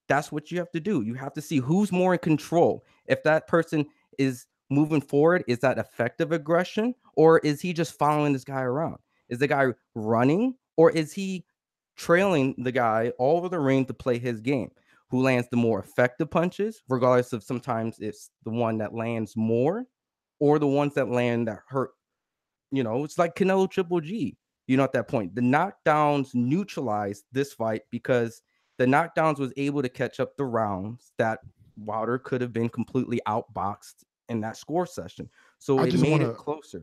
that's what you have to do. You have to see who's more in control. If that person is moving forward, is that effective aggression, or is he just following this guy around? Is the guy running, or is he trailing the guy all over the ring to play his game? Who lands the more effective punches, regardless of sometimes it's the one that lands more or the ones that land that hurt. You know, it's like Canelo Triple G. You know, at that point, the knockdowns neutralized this fight because the knockdowns was able to catch up the rounds that Wilder could have been completely outboxed in that score session. So it made it closer.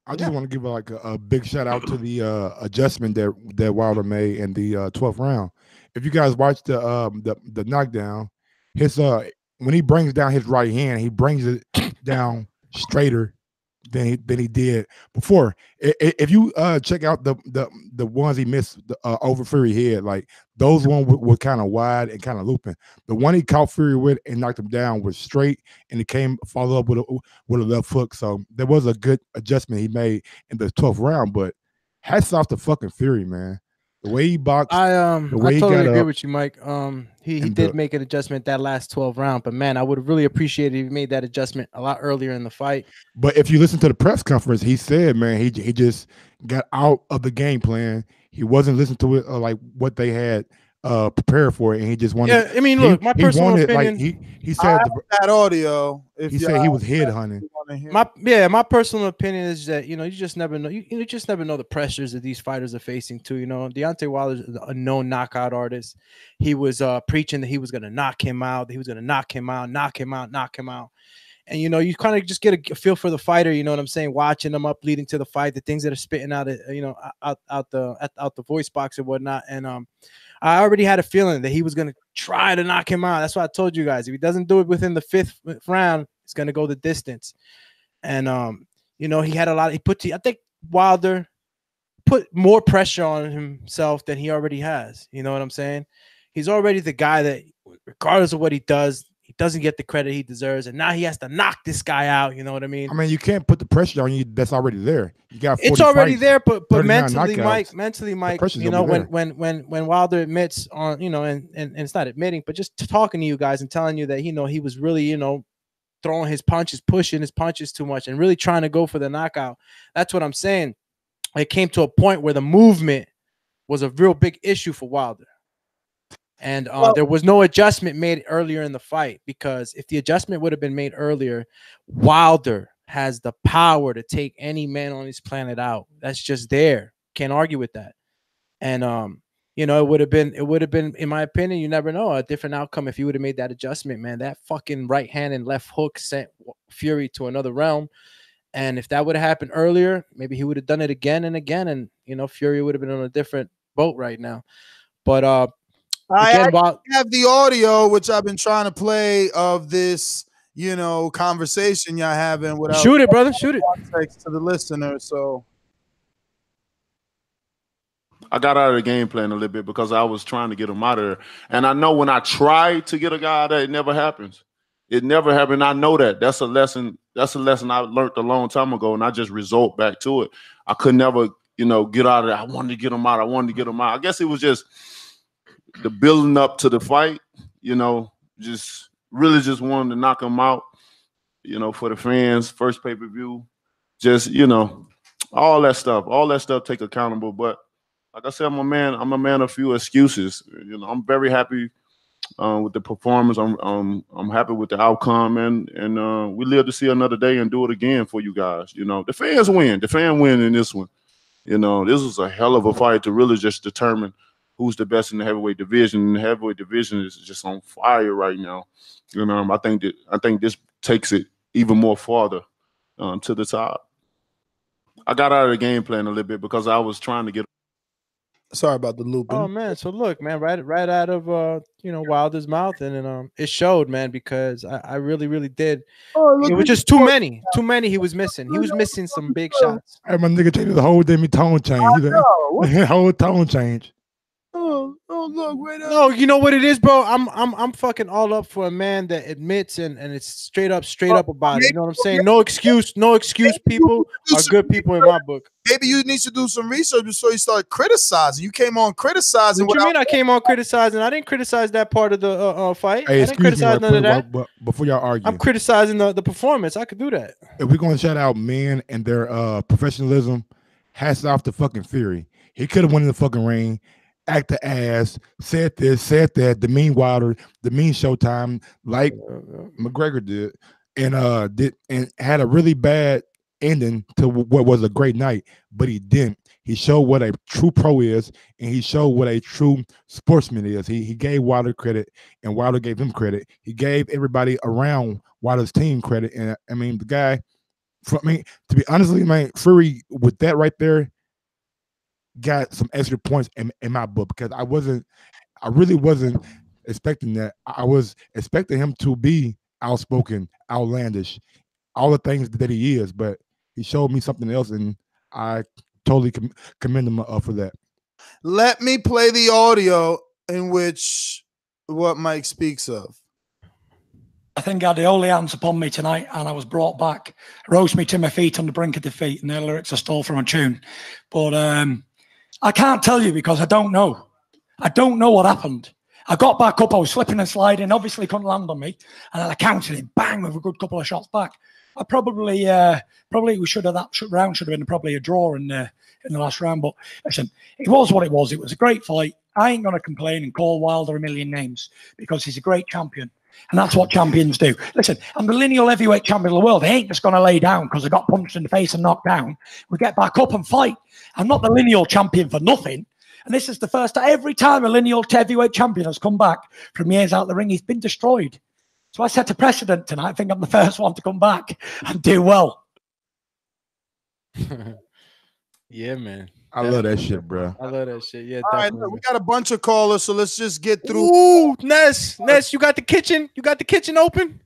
I just want to give like a big shout out to the adjustment that Wilder made in the 12th round. If you guys watch the knockdown, his when he brings down his right hand, he brings it down straighter than he did before. If you check out the ones he missed over Fury head, like those ones were kind of wide and kind of looping. The one he caught Fury with and knocked him down was straight, and he followed up with a left hook. So there was a good adjustment he made in the 12th round. But hats off to fucking Fury, man. The way he boxed, I totally agree with you, Mike. He did make an adjustment that last 12 round, but man, I would have really appreciated if he made that adjustment a lot earlier in the fight. But if you listen to the press conference, he said, man, he just got out of the game plan. He wasn't listening to it like what they had prepared for it, and he just wanted. Yeah, I mean, look, my personal opinion. Like he said that audio. He said he was head hunting. My personal opinion is that you just never know. You just never know the pressures that these fighters are facing too. You know, Deontay Wilder is a known knockout artist. He was preaching that he was going to knock him out. That he was going to knock him out. And you know, you kind of just get a feel for the fighter. You know what I'm saying? Watching them up leading to the fight, the things that are spitting out, out the voice box and whatnot. And I already had a feeling that he was going to try to knock him out. That's why I told you guys, if he doesn't do it within the 5th round, it's going to go the distance. And you know, he had a lot. I think Wilder put more pressure on himself than he already has. You know what I'm saying? He's already the guy that, regardless of what he does, he doesn't get the credit he deserves, and now he has to knock this guy out. You know what I mean? I mean, you can't put the pressure on you that's already there. You got 40 it's already fights, there, but mentally, knockouts. Mike, you know, when Wilder admits on, you know, and it's not admitting, but just talking to you guys and telling you that, you know, he was really, you know, throwing his punches, pushing his punches too much, and really trying to go for the knockout. That's what I'm saying. It came to a point where the movement was a real big issue for Wilder. And there was no adjustment made earlier in the fight, because if the adjustment would have been made earlier, Wilder has the power to take any man on this planet out. That's just there. Can't argue with that. And you know, it would have been, in my opinion, you never know, a different outcome if you would have made that adjustment, man. That fucking right hand and left hook sent Fury to another realm. And if that would have happened earlier, maybe he would have done it again and again, and you know, Fury would have been on a different boat right now. But I have the audio, which I've been trying to play, of this conversation y'all having without shoot it, brother. Shoot it. context to the listener. So I got out of the game plan a little bit because I was trying to get him out of there. And I know when I try to get a guy out of there, it never happens. It never happened. I know that. That's a lesson. That's a lesson I learned a long time ago, and I just resort back to it. I could never, get out of there. I wanted to get him out. I guess it was just the building up to the fight, just really just wanted to knock him out, for the fans, first pay-per-view, just, all that stuff take accountable. But like I said, I'm a man of few excuses. I'm very happy with the performance. I'm happy with the outcome, and we live to see another day and do it again for you guys. The fans win. The fan win in this one. This was a hell of a fight to really just determine who's the best in the heavyweight division. And the heavyweight division is just on fire right now. I think this takes it even more farther to the top. I got out of the game plan a little bit because I was trying to get. Sorry about the looping. Oh man, so look, man, right out of Wilder's mouth, and it showed, man, because I really did. It was just too many. He was missing. He was missing some big shots. Hey, my nigga changed the whole damn tone change. Whole tone change. Oh, look, wait up. No, you know what it is, bro. I'm fucking all up for a man that admits and it's straight up about it. You know what I'm saying? No excuse. People are good people in my book. Maybe you need to do some research before you start criticizing. You came on criticizing. What you mean I came on criticizing? I didn't criticize that part of the fight. Hey, I didn't criticize none of that. But before y'all argue, I'm criticizing the performance. I could do that. If we're going to shout out men and their professionalism, hats off to fucking Fury. He could have won in the fucking ring. Act the ass, said this, said that, the mean Wilder, the mean Showtime, like McGregor did, and had a really bad ending to what was a great night, but he didn't. He showed what a true pro is, and he showed what a true sportsman is. He gave Wilder credit, and Wilder gave him credit. He gave everybody around Wilder's team credit, and I mean the guy. To be honestly, man, Fury with that right there got some extra points in my book because I really wasn't expecting that. I was expecting him to be outspoken, outlandish, all the things that he is, but he showed me something else, and I totally commend him for that. Let me play the audio in which what Mike speaks of. I think I had the holy hands upon me tonight, and I was brought back, rose me to my feet on the brink of defeat, and their lyrics are stole from a tune. But I can't tell you because I don't know. I don't know what happened. I got back up, I was slipping and sliding, obviously couldn't land on me, and then I countered him, bang, with a good couple of shots back. I probably we should have, that round should have been probably a draw in the last round, but listen, it was what it was. It was a great fight. I ain't going to complain and call Wilder a million names because he's a great champion. And that's what champions do. Listen, I'm the lineal heavyweight champion of the world. I ain't just going to lay down because I got punched in the face and knocked down. We get back up and fight. I'm not the lineal champion for nothing. And this is the first time. Every time a lineal heavyweight champion has come back from years out the ring, he's been destroyed. So I set a precedent tonight. I think I'm the first one to come back and do well. Yeah, man. I love that shit, bro. I love that shit. Yeah, all right, we got a bunch of callers, so let's just get through. Ooh, Ness, you got the kitchen. You got the kitchen open?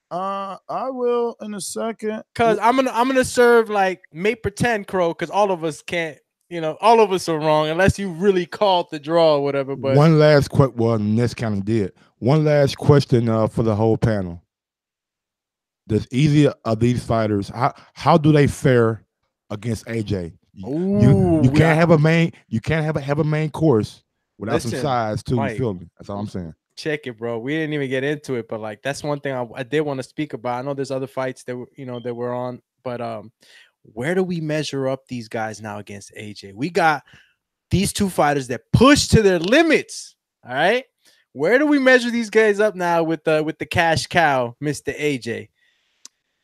I will in a second. Cause I'm gonna serve like make pretend crow, cause all of us can't. All of us are wrong unless you really called the draw or whatever. But one last question. Well, Ness kind of did. One last question for the whole panel. Does either of these fighters how do they fare against AJ? Ooh, you can't have a main. You can't have a main course without some size too. Mike, you feel me? That's all I'm saying. Check it, bro. We didn't even get into it, but like that's one thing I did want to speak about. I know there's other fights that that we're on, but where do we measure up these guys now against AJ? We got these two fighters that push to their limits. All right, where do we measure these guys up now with the cash cow, Mr. AJ?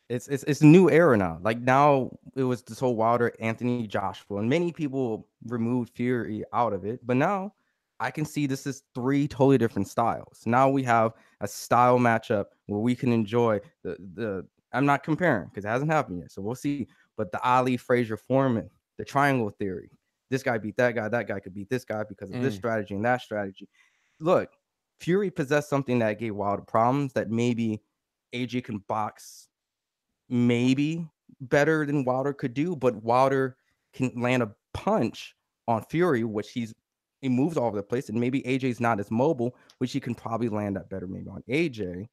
It's a new era now. Like now it was this whole Wilder, Anthony Joshua, and many people removed Fury out of it. But now I can see this is three totally different styles. Now we have a style matchup where we can enjoy the I'm not comparing because it hasn't happened yet. So we'll see. But the Ali Frazier Foreman, the triangle theory. This guy beat that guy could beat this guy because of this strategy and that strategy. Look, Fury possessed something that gave Wilder problems that maybe AJ can box maybe better than Wilder could do, but Wilder can land a punch on Fury, which he moves all over the place, and maybe AJ's not as mobile, which he can probably land that better maybe on AJ.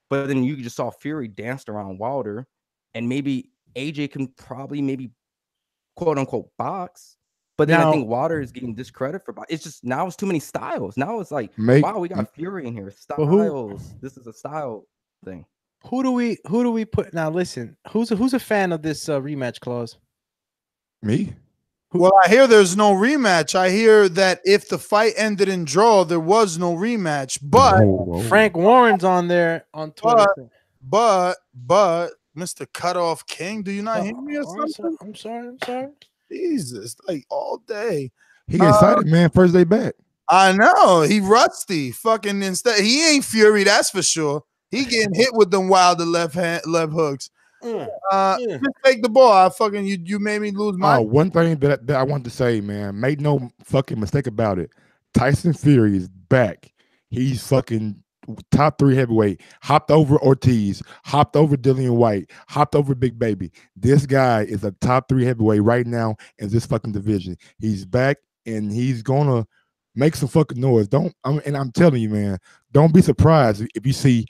But then you just saw Fury danced around Wilder, and maybe AJ can probably maybe quote unquote box. But then I think Wilder is getting discredit for box. It's just now it's too many styles. Now it's like, wow, we got Fury in here. Styles. This is a style thing. Who do we put now? Listen, who's a fan of this rematch clause? Me. Well, I hear there's no rematch. I hear that if the fight ended in draw, there was no rematch. But Frank Warren's on there on Twitter. But Mr. Cutoff King, do you not hear me or something? I'm sorry. Jesus, like all day. He excited, man. First day back. I know. He rusty. Fucking instead. He ain't Fury, that's for sure. He getting hit with them Wilder left hooks. Just take the ball. I fucking you made me lose my one thing that I want to say, man. Make no fucking mistake about it. Tyson Fury is back. He's fucking top 3 heavyweight. Hopped over Ortiz, hopped over Dillian White, hopped over Big Baby. This guy is a top 3 heavyweight right now in this fucking division. He's back and he's gonna make some fucking noise. And I'm telling you, man, don't be surprised if you see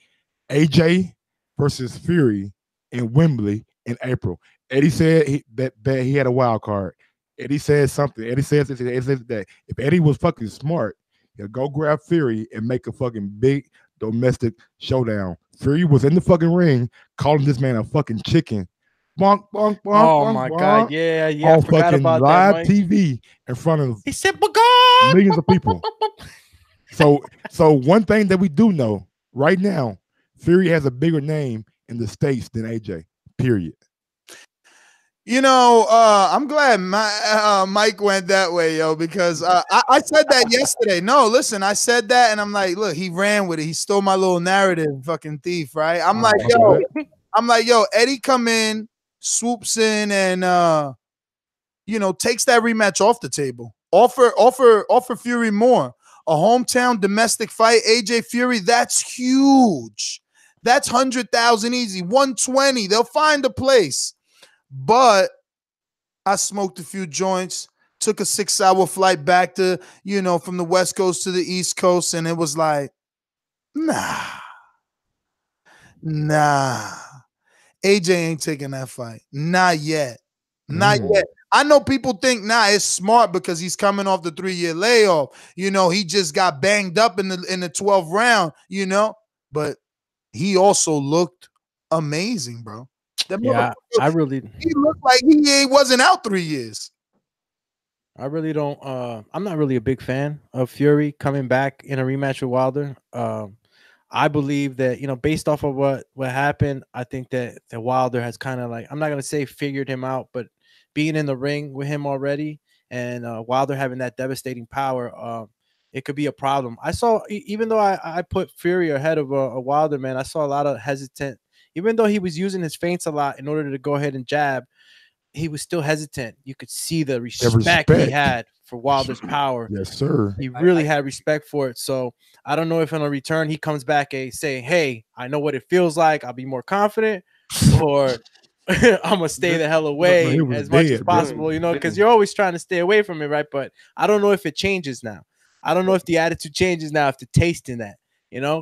AJ versus Fury in Wembley in April. Eddie said that he had a wild card. Eddie said something. Eddie says that if Eddie was fucking smart, he'll go grab Fury and make a fucking big domestic showdown. Fury was in the fucking ring calling this man a fucking chicken. Bonk, bonk, bonk. Oh bonk, my bonk, God. Yeah. on I forgot fucking about live that, Mike. TV in front of He said, millions of people. So one thing that we do know right now, Fury has a bigger name in the States than AJ, period. You know, I'm glad Mike went that way, yo, because I said that yesterday. No, listen, I said that, and I'm like, look, he ran with it. He stole my little narrative, fucking thief, right? I'm like, yo, Eddie come in, swoops in, and takes that rematch off the table. Offer Fury more. A hometown domestic fight, AJ Fury, that's huge. That's 100,000 easy, 120. They'll find a place. But I smoked a few joints, took a 6-hour flight back to, from the West Coast to the East Coast, and it was like, nah. AJ ain't taking that fight. Not yet. Not yet. I know people think, it's smart because he's coming off the 3-year layoff. He just got banged up in the 12th round, but he also looked amazing, bro. Yeah, he looked like he wasn't out 3 years. I really don't. I'm not really a big fan of Fury coming back in a rematch with Wilder. I believe that based off of what happened, I think that Wilder has kind of like, I'm not gonna say figured him out, but being in the ring with him already and Wilder having that devastating power, it could be a problem. I saw, even though I put Fury ahead of a Wilder, man, I saw a lot of hesitant. Even though he was using his feints a lot in order to go ahead and jab, he was still hesitant. You could see the respect he had for Wilder's power. Yes, sir. He really had respect for it. So I don't know if in a return he comes back saying, hey, I know what it feels like. I'll be more confident, or I'm going to stay the hell away as much as possible, because you're always trying to stay away from it, right? But I don't know if it changes now. I don't know if the attitude changes now, if the taste in that.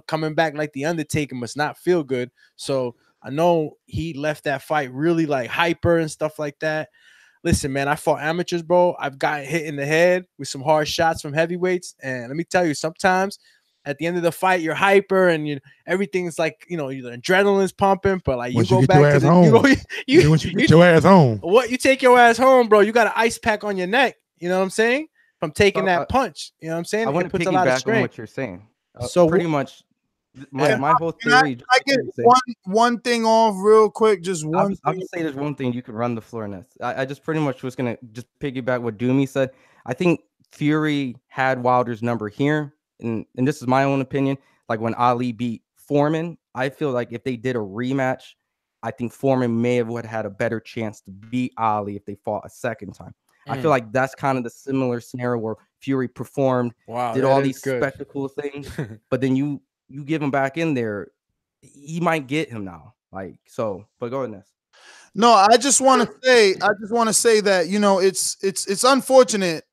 Coming back like the Undertaker must not feel good. So I know he left that fight really like hyper and stuff like that. Listen, man, I fought amateurs, bro. I've gotten hit in the head with some hard shots from heavyweights. And let me tell you, sometimes at the end of the fight, you're hyper and everything's like, your adrenaline's pumping, but like once you go back to once you get your ass home. What? You take your ass home, bro. You got an ice pack on your neck. You know what I'm saying? From taking that punch. You know what I'm saying? I want to piggyback on what you're saying. So pretty much my whole theory. I get one thing off real quick. Just one. I'll just say there's one thing you could run the floor next. I just pretty much was gonna just piggyback what Doomy said. I think Fury had Wilder's number here, and this is my own opinion. Like when Ali beat Foreman, I feel like if they did a rematch, I think Foreman may have had a better chance to beat Ali if they fought a second time. I feel like that's kind of the similar scenario where Fury performed, did all these spectacle things, but then you give him back in there, he might get him now. Like so, but go ahead, Ness. No, I just want to say that, you know, it's unfortunate,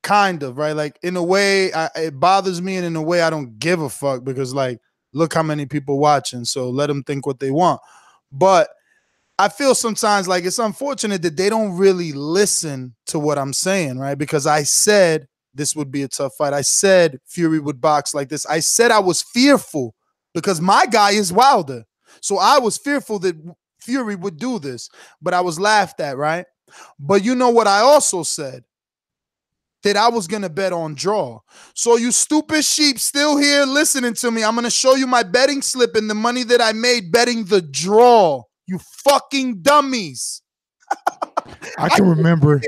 kind of, right? Like in a way, it bothers me, and in a way, I don't give a fuck because, like, look how many people watching. So let them think what they want. But I feel sometimes like it's unfortunate that they don't really listen to what I'm saying, right? Because I said this would be a tough fight. I said Fury would box like this. I said I was fearful because my guy is Wilder. So I was fearful that Fury would do this, but I was laughed at, right? But you know what I also said? That I was going to bet on draw. So you stupid sheep still here listening to me, I'm going to show you my betting slip and the money that I made betting the draw. You fucking dummies. I can remember.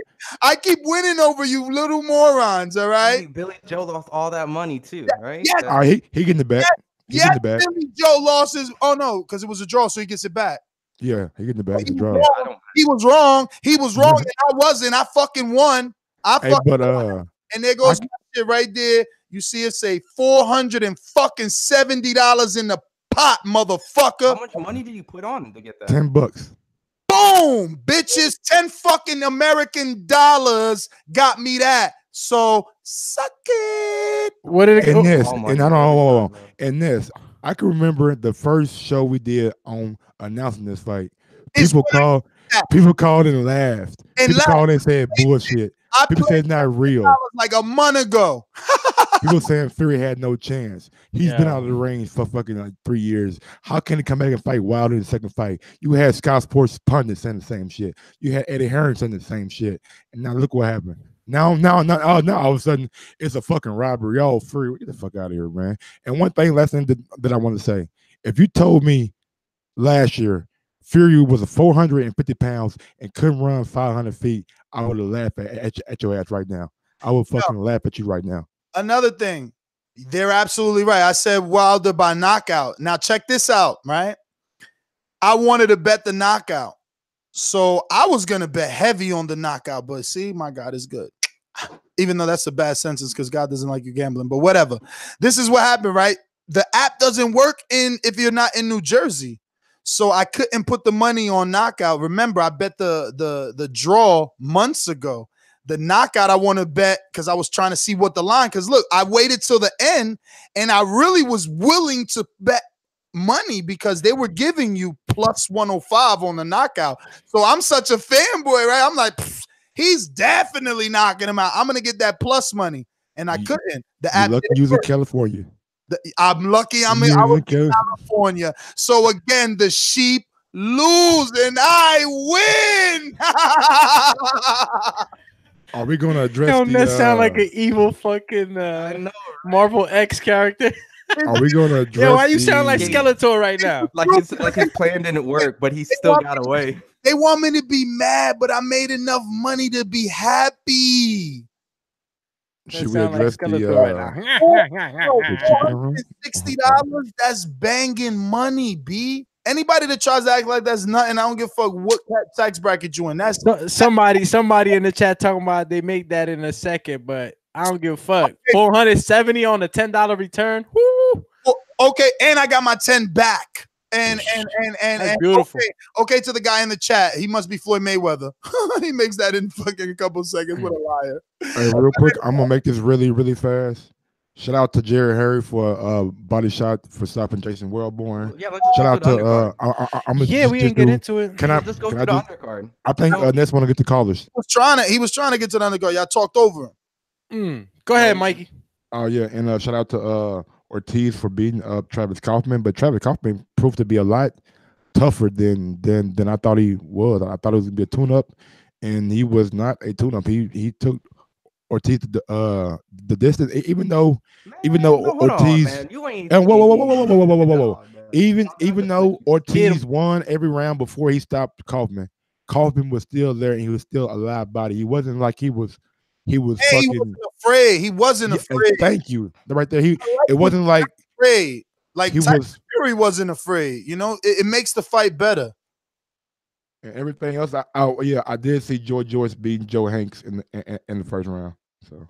I keep winning over you little morons, all right? Billy Joe lost all that money too, right? Yes. All right, he getting the back. Yeah, Billy Joe lost his. Oh no, because it was a draw, so he gets it back. Yeah, he getting the back. The draw. He was wrong. He was wrong, and I wasn't. I fucking won. And there goes my shit right there. You see it say $470 in the pot, motherfucker. How much money did you put on to get that? $10. Boom, bitches. 10 fucking American dollars got me that. So suck it. What did it and this? And I don't. And this, I can remember the first show we did on announcing this fight. People called and laughed. People called and said bullshit. People said it's not real. Like a month ago. People saying Fury had no chance. He's been out of the range for fucking like 3 years. How can he come back and fight Wilder in the second fight? You had Scott Sports pundits saying the same shit. You had Eddie Hearn saying the same shit. And now look what happened. Now all of a sudden it's a fucking robbery. Yo, Fury, get the fuck out of here, man. And one thing, last thing that I want to say, if you told me last year Fury was a 450 pounds and couldn't run 500 feet, I would have laughed at your ass right now. I would fucking laugh at you right now. Another thing, they're absolutely right. I said Wilder by knockout. Now check this out, right? I wanted to bet the knockout. So I was going to bet heavy on the knockout, but see, my God is good. Even though that's a bad sentence because God doesn't like you gambling, but whatever. This is what happened, right? The app doesn't work if you're not in New Jersey. So I couldn't put the money on knockout. Remember, I bet the draw months ago. The knockout I want to bet because I was trying to see what the line, because look, I waited till the end and I really was willing to bet money because they were giving you plus 105 on the knockout. So I'm such a fanboy, right? I'm like, he's definitely knocking him out. I'm going to get that plus money. And I couldn't. The app lucky you was in California. I'm lucky I was in California. So again, the sheep lose and I win. Are we going to address Don't that sound like an evil fucking Marvel X character? Are we going to address why you sound like Skeletor right now? Like his plan didn't work, but he still got away. They want me to be mad, but I made enough money to be happy. Should we address $60? That's banging money, B. Anybody that tries to act like that's nothing, I don't give a fuck what tax bracket you in. That's somebody in the chat talking about they make that in a second, but I don't give a fuck. Okay. 470 on a $10 return. Woo. Okay, and I got my 10 back. And beautiful. Okay, to the guy in the chat, he must be Floyd Mayweather. He makes that in fucking a couple seconds. What a liar! Hey, real quick, I'm gonna make this really, really fast. Shout out to Jarrett Hurd for a body shot for stopping Jason Welborn. Yeah, shout out to we didn't get into it. Let's go to the undercard. I think Ness want to get the callers. He was trying to get to the undercard. Y'all talked over him. Go ahead, Mikey. Oh yeah, and shout out to Ortiz for beating up Travis Kauffman, but Travis Kauffman proved to be a lot tougher than I thought he was. I thought it was gonna be a tune-up, and he was not a tune-up. He took Ortiz the distance, even though Ortiz and whoa. Even though Ortiz won every round before he stopped Kauffman was still there and he was still a live body. He wasn't like he was fucking afraid. He wasn't afraid. Thank you. Right there. It wasn't like afraid. Like Tyson Fury wasn't afraid. You know, it makes the fight better. And everything else, I did see Joyce beating Joe Hanks in the first round. So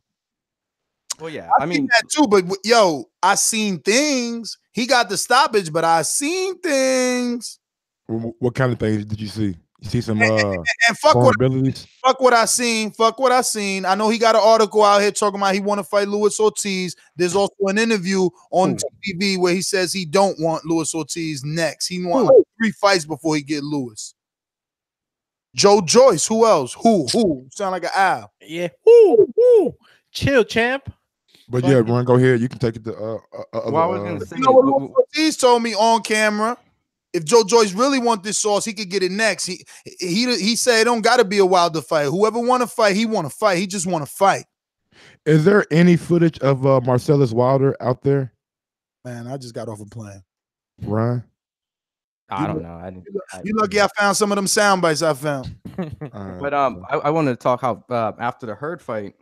Well, yeah, I mean that too. But yo, I seen things. He got the stoppage, but I seen things. What kind of things did you see? You see some and fuck vulnerabilities? Fuck what I seen. Fuck what I seen. I know he got an article out here talking about he want to fight Luis Ortiz. There's also an interview on TV where he says he don't want Luis Ortiz next. He wants 3 fights before he get Luis. Joyce. Who else? Who? Sound like an owl. Yeah. Woo. Chill, champ. But yeah, Ron, go ahead. You can take it to well, I was gonna say, you know what Luis Ortiz told me on camera? If Joyce really want this sauce, he could get it next. He said it don't got to be a Wilder fight. Whoever want to fight, he want to fight. He just want to fight. Is there any footage of Marsellos Wilder out there? Man, I just got off a plane. Ryan? I don't know. You lucky I found some of them sound bites I found. But I wanted to talk how after the Hurd fight,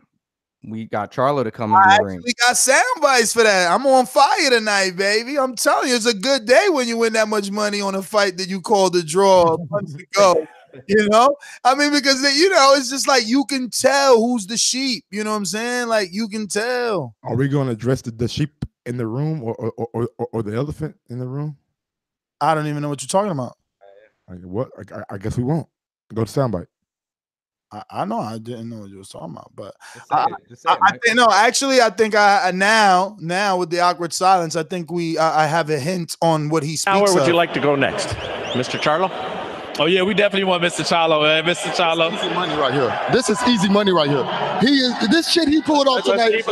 we got Charlo to come in the ring. We got sound bites for that. I'm on fire tonight, baby. I'm telling you, it's a good day when you win that much money on a fight that you called a draw months ago. You know, I mean, because it's just like you can tell who's the sheep. You know what I'm saying? Like you can tell. Are we going to address the sheep in the room or the elephant in the room? I don't even know what you're talking about. Like what? I guess we won't go to soundbite. I know I didn't know what you was talking about, but I think now with the awkward silence, I think I have a hint on what he speaks. Where would you like to go next, Mr. Charlo? Oh yeah, we definitely want Mr. Charlo, man. Mr. Charlo. Easy money right here. This is easy money right here. This shit he pulled off tonight.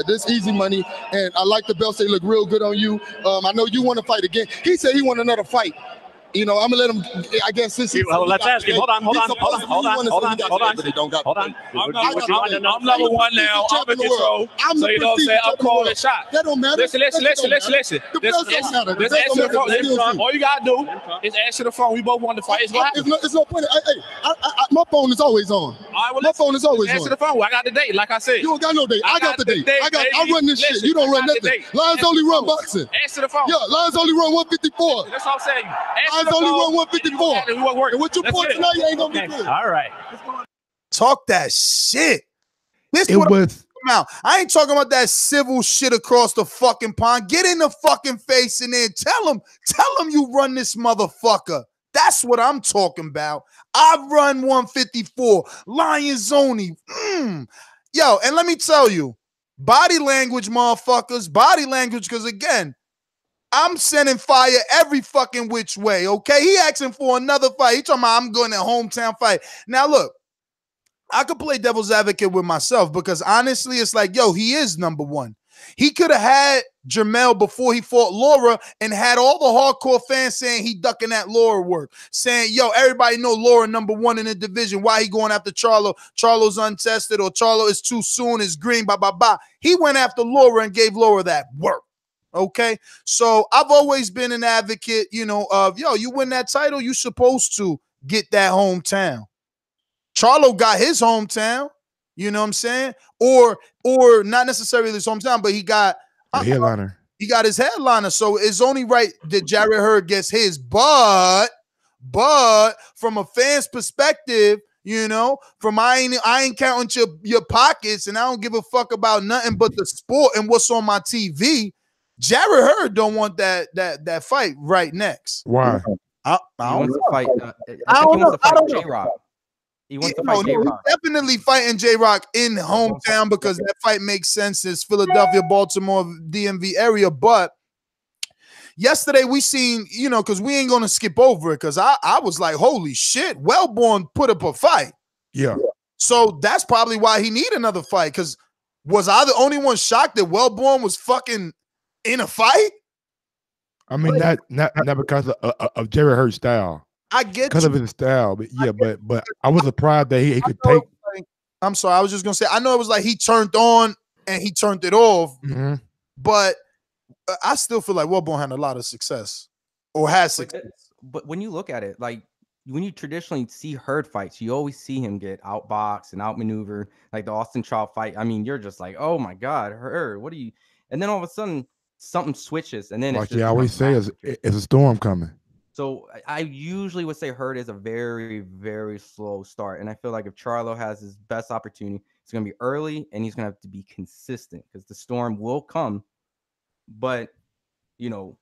This easy money, and I like the belts. They look real good on you. I know you want to fight again. He said he want another fight. I'm gonna let him. I guess this. Let's ask him. Hold on. I'm number one now. I'm in control. So you know what I'm saying? I'm calling the shot. That don't matter. Listen. All you gotta do is answer the phone. We both want to fight. It's no point. Hey, my phone is always on. My phone is always on. Answer the phone. I got the date. Like I said. You don't got no date. I got the date. I run this shit. You don't run nothing. Lions only run boxing. Answer the phone. Yeah, Lions only run 154. That's what I'm saying. Lions only run 154. And with your point tonight, you ain't gonna be good. All right. Talk that shit. I ain't talking about that civil shit across the fucking pond. Get in the fucking face and then tell him you run this motherfucker. That's what I'm talking about. I run 154. Lions only. Yo, and let me tell you, body language, motherfuckers, body language, because again, I'm sending fire every fucking which way, okay? He asking for another fight. He talking about I'm going to hometown fight. Now, look, I could play devil's advocate with myself because honestly, it's like, yo, he is number one. He could have had Jermell before he fought Laura and had all the hardcore fans saying he ducking that Laura work, saying, yo, everybody know Laura number one in the division. Why he going after Charlo? Charlo's untested or Charlo is too soon, is green, blah, blah, blah. He went after Laura and gave Laura that work. Okay, so I've always been an advocate, of, yo, you win that title, you supposed to get that hometown. Charlo got his hometown, you know what I'm saying? Or not necessarily his hometown, but he got a headliner. He got his headliner, so it's only right that Jarrett Hurd gets his. But from a fan's perspective, from I ain't counting your pockets, and I don't give a fuck about nothing but the sport and what's on my TV. Jarrett Hurd don't want that fight right next. Why? I don't know. I don't know. J-Rock. He wants to fight J-Rock. He's definitely fighting J-Rock in hometown because that fight makes sense. It's Philadelphia, Baltimore, DMV area. But yesterday we seen, because we ain't gonna skip over it because I was like, holy shit, Welborn put up a fight. Yeah. So that's probably why he need another fight. Because was I the only one shocked that Welborn was fucking in a fight? I mean, not because of Jarrett Hurd's style. I get because of his style, but yeah, but I was surprised that he could take. I'm sorry, I was just gonna say I know it was like he turned on and he turned it off, but I still feel like Welborn had a lot of success or has success. But when you look at it, like when you traditionally see Hurd fights, you always see him get outboxed and outmaneuvered, like the Austin Trout fight. I mean, you're just like, oh my God, Hurd, what are you? And then all of a sudden something switches, and then like you always say, it's a storm coming. So I usually would say Hurd is a very, very slow start. And I feel like if Charlo has his best opportunity, It's going to be early, and he's going to have to be consistent because the storm will come. But, you know,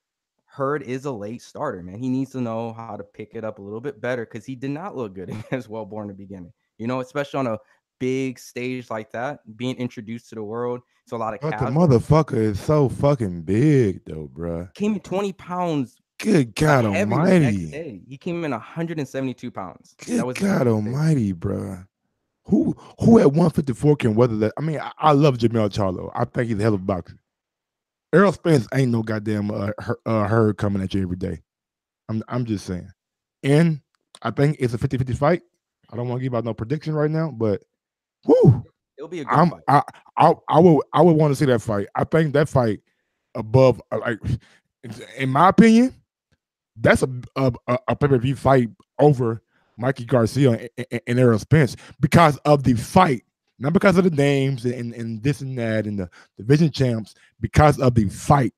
Hurd is a late starter, man. He needs to know how to pick it up a little bit better because he did not look good against Welborn in the beginning. You know, especially on a big stage like that, being introduced to the world. It's a lot of But the casual. motherfucker is so fucking big, though, bruh. Came in 20 pounds. Good God Almighty! He came in 172 pounds. Good God Almighty, bruh. Who at 154 can weather that? I mean, I love Jamel Charlo. I think he's a hell of a boxer. Errol Spence ain't no goddamn Hurd coming at you every day. I'm just saying. And I think it's a 50-50 fight. I don't want to give out no prediction right now, but whoo, it'll be a good fight. I would want to see that fight. I think that fight above, like, in my opinion, that's a pay-per-view fight over Mikey Garcia and Errol Spence because of the fight, not because of the names and this and that and the division champs, because of the fight.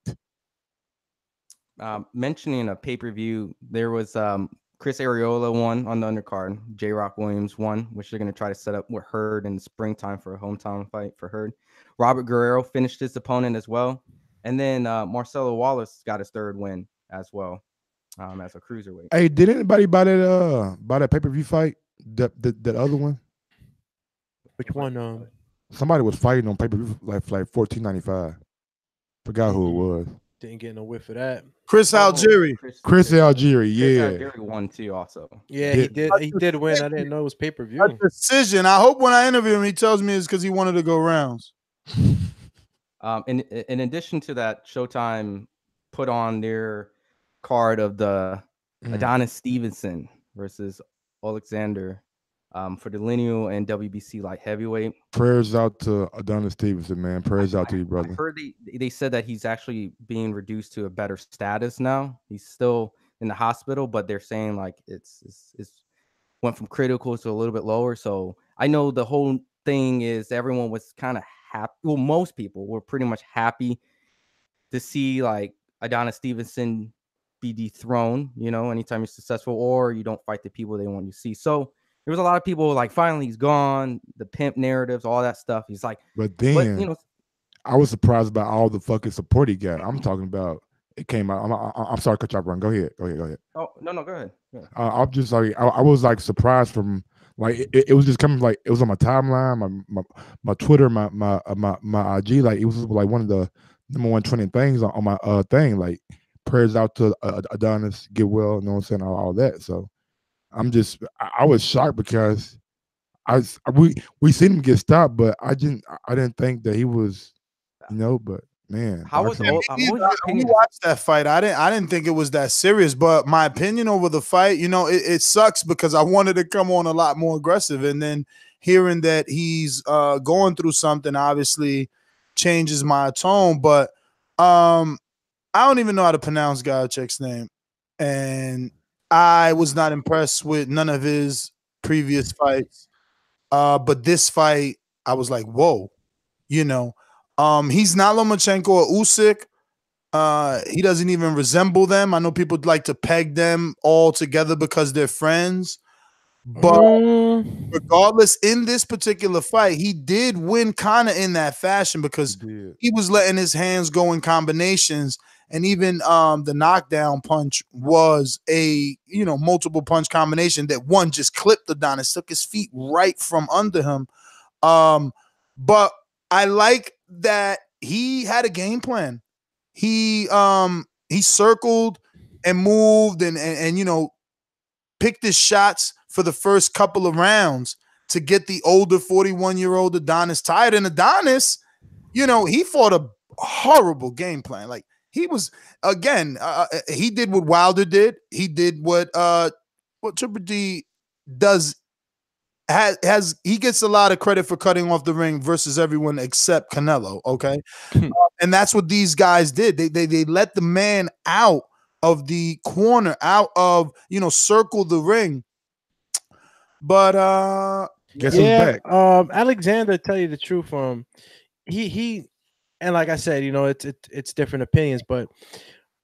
Mentioning a pay-per-view, there was Chris Arreola won on the undercard. J-Rock Williams won, which they're going to try to set up with Hurd in the springtime for a hometown fight for Hurd. Robert Guerrero finished his opponent as well. And then Marcelo Wallace got his third win as well as a cruiserweight. Hey, did anybody buy that pay-per-view fight? That other one? Which one? Somebody was fighting on pay-per-view like $14.95. Forgot who it was. Didn't get no whiff of that. Chris Algieri. Chris Algieri, yeah. Chris Algieri won too, also. Yeah, he did. He did win. I didn't know it was pay-per-view. A decision. I hope when I interview him, he tells me it's because he wanted to go rounds. In addition to that, Showtime put on their card of the Adonis Stevenson versus Oleksandr for the Lineal and WBC light heavyweight. Prayers out to Adonis Stevenson, man. Prayers out to you, brother. I heard they said that he's actually being reduced to a better status now. He's still in the hospital, but they're saying like it's went from critical to a little bit lower. So I know the whole thing is everyone was kind of happy. Well, most people were pretty much happy to see like Adonis Stevenson be dethroned, you know, anytime you're successful or you don't fight the people they want you to see. So there was a lot of people like, finally he's gone, the pimp narratives, all that stuff. He's like, but then, you know, I was surprised by all the fucking support he got. I'm talking about it came out. I'm sorry, cut you off, Run. Go ahead. Oh, no, go ahead. Yeah. I'm just like, I was like surprised from like, it was just coming like, it was on my timeline, my Twitter, my IG, like it was like one of the #1 trending things on my thing, like prayers out to Adonis, get well, you know what I'm saying, all that. So I was shocked because we seen him get stopped, but I didn't think that he was, you know, but man, when you watched that fight, I didn't think it was that serious, but my opinion over the fight, you know, it sucks because I wanted to come on a lot more aggressive, and then hearing that he's going through something obviously changes my tone. But I don't even know how to pronounce Gvozdy's name, and I was not impressed with none of his previous fights. But this fight, I was like, whoa, you know. He's not Lomachenko or Usyk. He doesn't even resemble them. I know people like to peg them all together because they're friends. But regardless, in this particular fight, he did win kind of in that fashion because he was letting his hands go in combinations. And even the knockdown punch was a, you know, multiple punch combination that one just clipped Adonis, took his feet right from under him. But I like that he had a game plan. He circled and moved and you know, picked his shots for the first couple of rounds to get the older 41-year-old Adonis tired. And Adonis, you know, he fought a horrible game plan. Like he was, again, he did what Wilder did. He did what Triple D does. He gets a lot of credit for cutting off the ring versus everyone except Canelo, okay? And that's what these guys did. They let the man out of the corner, out of, you know, circle the ring. But guess who's back? Alexander, tell you the truth, he and like I said, you know, it's different opinions, but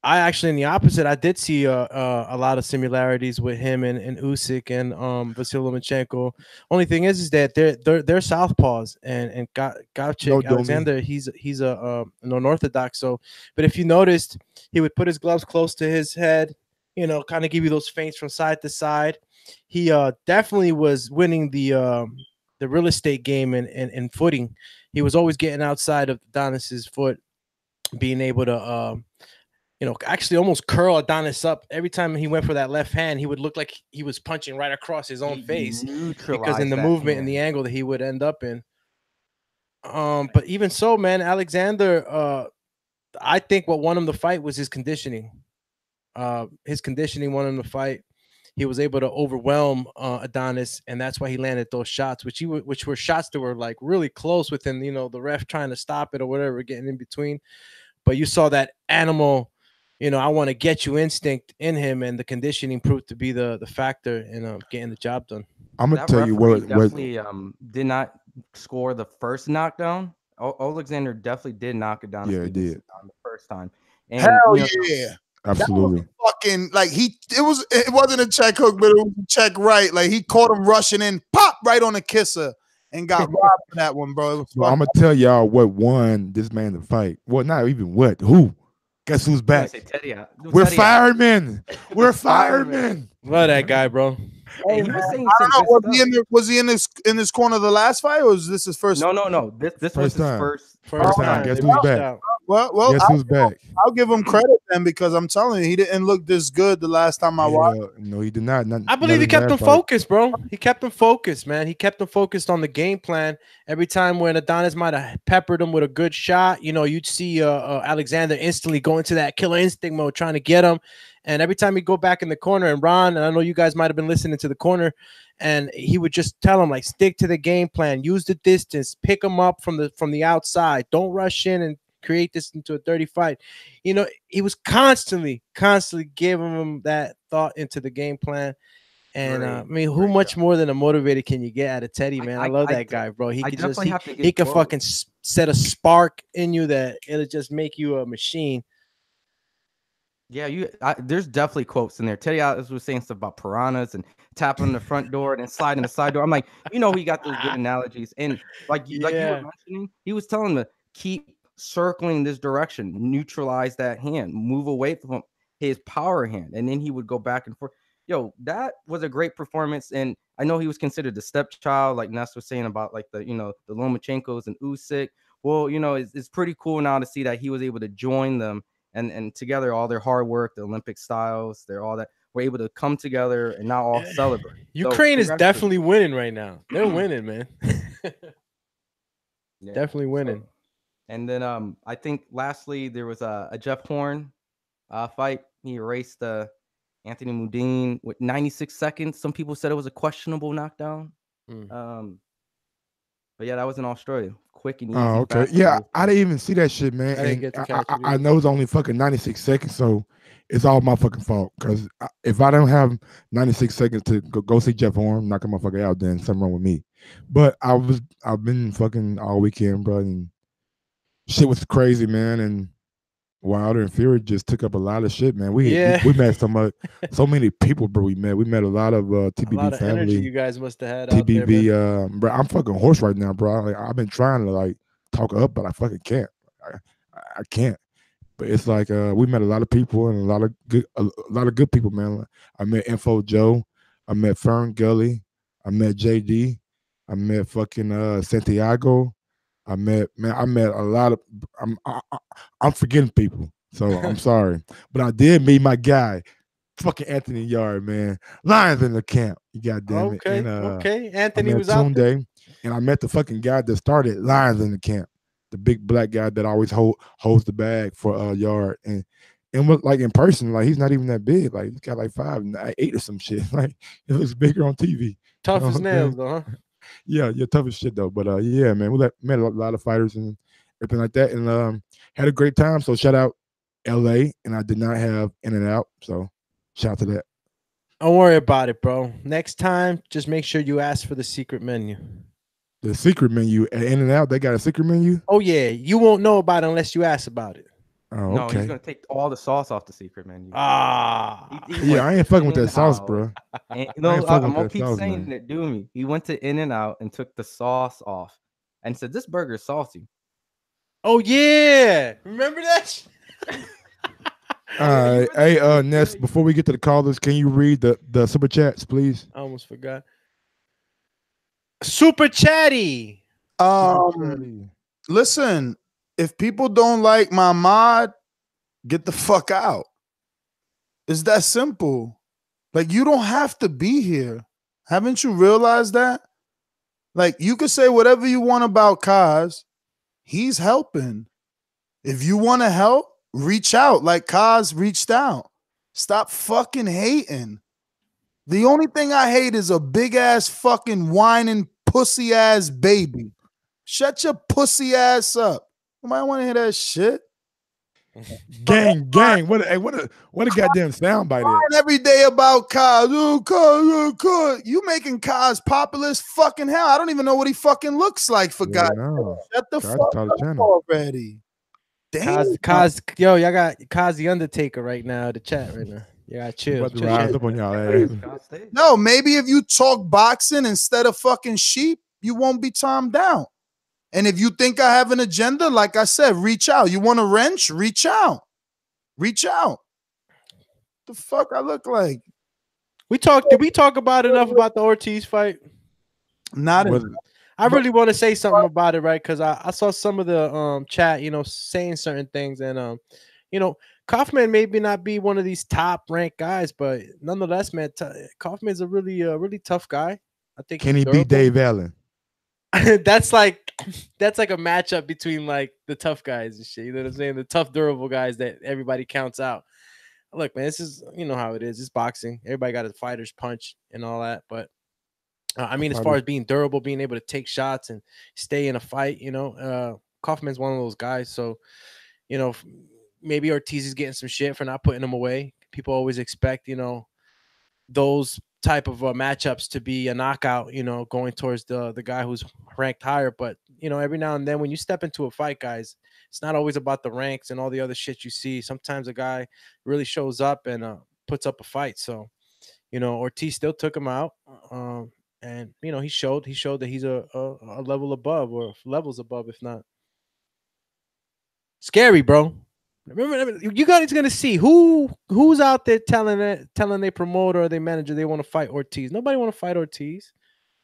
I actually, in the opposite, I did see a lot of similarities with him and Usyk and Vasyl Lomachenko. Only thing is that they're southpaws, and Gavchik Alexander, he's a non-orthodox. So, but if you noticed, he would put his gloves close to his head, you know, kind of give you those feints from side to side. He definitely was winning the real estate game in footing. He was always getting outside of Adonis's foot, being able to you know, actually almost curl Adonis up. Every time he went for that left hand, he would look like he was punching right across his own face, because in the movement and the angle that he would end up in. But even so, man, Alexander, I think what won him the fight was his conditioning. His conditioning won him the fight. He was able to overwhelm Adonis, and that's why he landed those shots, which were shots that were like really close within, you know, the ref trying to stop it or whatever, getting in between. But you saw that animal, you know, I want to get you instinct in him, and the conditioning proved to be the factor in getting the job done. I'm gonna tell you what definitely did not score the first knockdown. Alexander definitely did knock it down. Yeah, he did on the first time. And, hell you know, yeah, absolutely. Fucking like it wasn't a check hook, but it was a check right. Like he caught him rushing in, pop right on the kisser, and got robbed for that one, bro. It was so I'm gonna tell y'all what won this man the fight. Well, not even what, who. Guess who's back? We're firemen. We're firemen. Love that guy, bro. Hey, man, I don't know. Was he in this corner the last fight, or is this his first? No. This was his first time. Guess who's back? Well, guess who's back? I'll give him credit then, because I'm telling you, he didn't look this good the last time I watched. No, he did not. I believe he kept him focused, bro. He kept him focused, man. He kept him focused on the game plan. Every time when Adonis might have peppered him with a good shot, you know, you'd see Alexander instantly go into that killer instinct mode, trying to get him. And every time he'd go back in the corner, and Ron, and I know you guys might have been listening to the corner, and he would just tell him, like, stick to the game plan, use the distance, pick him up from the outside, don't rush in and create this into a dirty fight. You know, he was constantly giving him that thought into the game plan. And I mean, who much more than a motivator can you get out of Teddy, man? I love that guy, bro. He can fucking set a spark in you that it'll just make you a machine. Yeah, there's definitely quotes in there. Teddy was saying stuff about piranhas and tapping the front door and then sliding the side door. I'm like, you know, he got those good analogies. And like you were mentioning, he was telling him to keep circling this direction, neutralize that hand, move away from his power hand, and then he would go back and forth. Yo, that was a great performance. And I know he was considered the stepchild, like Ness was saying about like the Lomachenkos and Usyk. Well, you know, it's pretty cool now to see that he was able to join them. And together, all their hard work, the Olympic styles, they're all that were able to come together and now all celebrate. Ukraine is definitely winning right now. They're winning, man. Definitely winning. And then I think lastly there was a Jeff Horn fight. He erased Anthony Mundine with 96 seconds. Some people said it was a questionable knockdown. But yeah, that was in Australia. Quick and easy. Oh, okay. Yeah, I didn't even see that shit, man. I know it's only fucking 96 seconds, so it's all my fucking fault. Because if I don't have 96 seconds to go see Jeff Horn, knock a motherfucker out, then something wrong with me. But I've been fucking all weekend, bro, and shit was crazy, man. And Wilder and Fury just took up a lot of shit, man. We met so many people, bro. We met a lot of TBV a lot of family. energy you guys must have had. TBV, out there, bro. I'm fucking hoarse right now, bro. Like, I've been trying to like talk up, but I fucking can't. I can't. But it's like we met a lot of people and a lot of good people, man. I met Info Joe. I met Fern Gully. I met JD. I met fucking Santiago. I met a lot of. I'm forgetting people, so I'm sorry. But I did meet my guy, fucking Anthony Yard, man. Lions in the camp. You goddamn it. Okay, And, okay. Anthony was out there. And I met the fucking guy that started Lions in the camp, the big black guy that always holds the bag for Yard. And like in person, like he's not even that big. Like he's got like 5'8" or some shit. Like it looks bigger on TV. Tough as nails, though, huh? Yeah, you're tough as shit though. But yeah, man, we met a lot of fighters and everything like that, and had a great time. So shout out LA, and I did not have In-N-Out, so shout out to that. Don't worry about it, bro. Next time, just make sure you ask for the secret menu. The secret menu at In-N-Out, they got a secret menu? Oh yeah, you won't know about it unless you ask about it. Oh, No, okay. he's gonna take all the sauce off the secret menu. Yeah, I ain't fucking with that sauce, bro. And, I ain't fucking I'm with gonna that keep sauce, saying man. it, do me. He went to In-N-Out and took the sauce off, and said, "This burger is salty." Oh yeah, remember that? All right. Hey, Ness, before we get to the callers, can you read the super chats, please? I almost forgot. Super chatty. Listen, if people don't like my mod, get the fuck out. It's that simple. Like, you don't have to be here. Haven't you realized that? Like, you could say whatever you want about Kaz. He's helping. If you want to help, reach out like Kaz reached out. Stop fucking hating. The only thing I hate is a big ass fucking whining pussy ass baby. Shut your pussy ass up. Nobody want to hear that shit. Gang. What a goddamn soundbite is. Every day about Kaz. Oh, Kaz. You making Kaz populist? Fucking hell. I don't even know what he fucking looks like, for God. Shut the fuck up already. Damn. Kaz, yo, y'all got Kaz the Undertaker right now. The chat right now. You gotta chill. About to rise up on y'all ass. No, maybe if you talk boxing instead of fucking sheep, you won't be timed down. And if you think I have an agenda, like I said, reach out. You want a wrench? Reach out. Reach out. The fuck I look like? Did we talk about enough about the Ortiz fight? Not enough. I really want to say something about it, right? Because I saw some of the chat, saying certain things, and Kauffman maybe not be one of these top ranked guys, but nonetheless, man, Kauffman's a really tough guy. I think. Can he beat Dave Allen? That's like a matchup between like the tough guys and shit. You know what I'm saying? The tough, durable guys that everybody counts out. Look, man, this is how it is. It's boxing. Everybody got a fighter's punch and all that, but I mean, as far as being durable, being able to take shots and stay in a fight, Kauffman's one of those guys. So, maybe Ortiz is getting some shit for not putting him away. People always expect, those type of matchups to be a knockout, going towards the guy who's ranked higher. But, every now and then when you step into a fight, guys, it's not always about the ranks and all the other shit you see. Sometimes a guy really shows up and puts up a fight. So, Ortiz still took him out. And he showed that he's a level above, or levels above, if not. Scary, bro. Remember, you guys gonna see who's out there telling their promoter or their manager they want to fight Ortiz. Nobody want to fight Ortiz.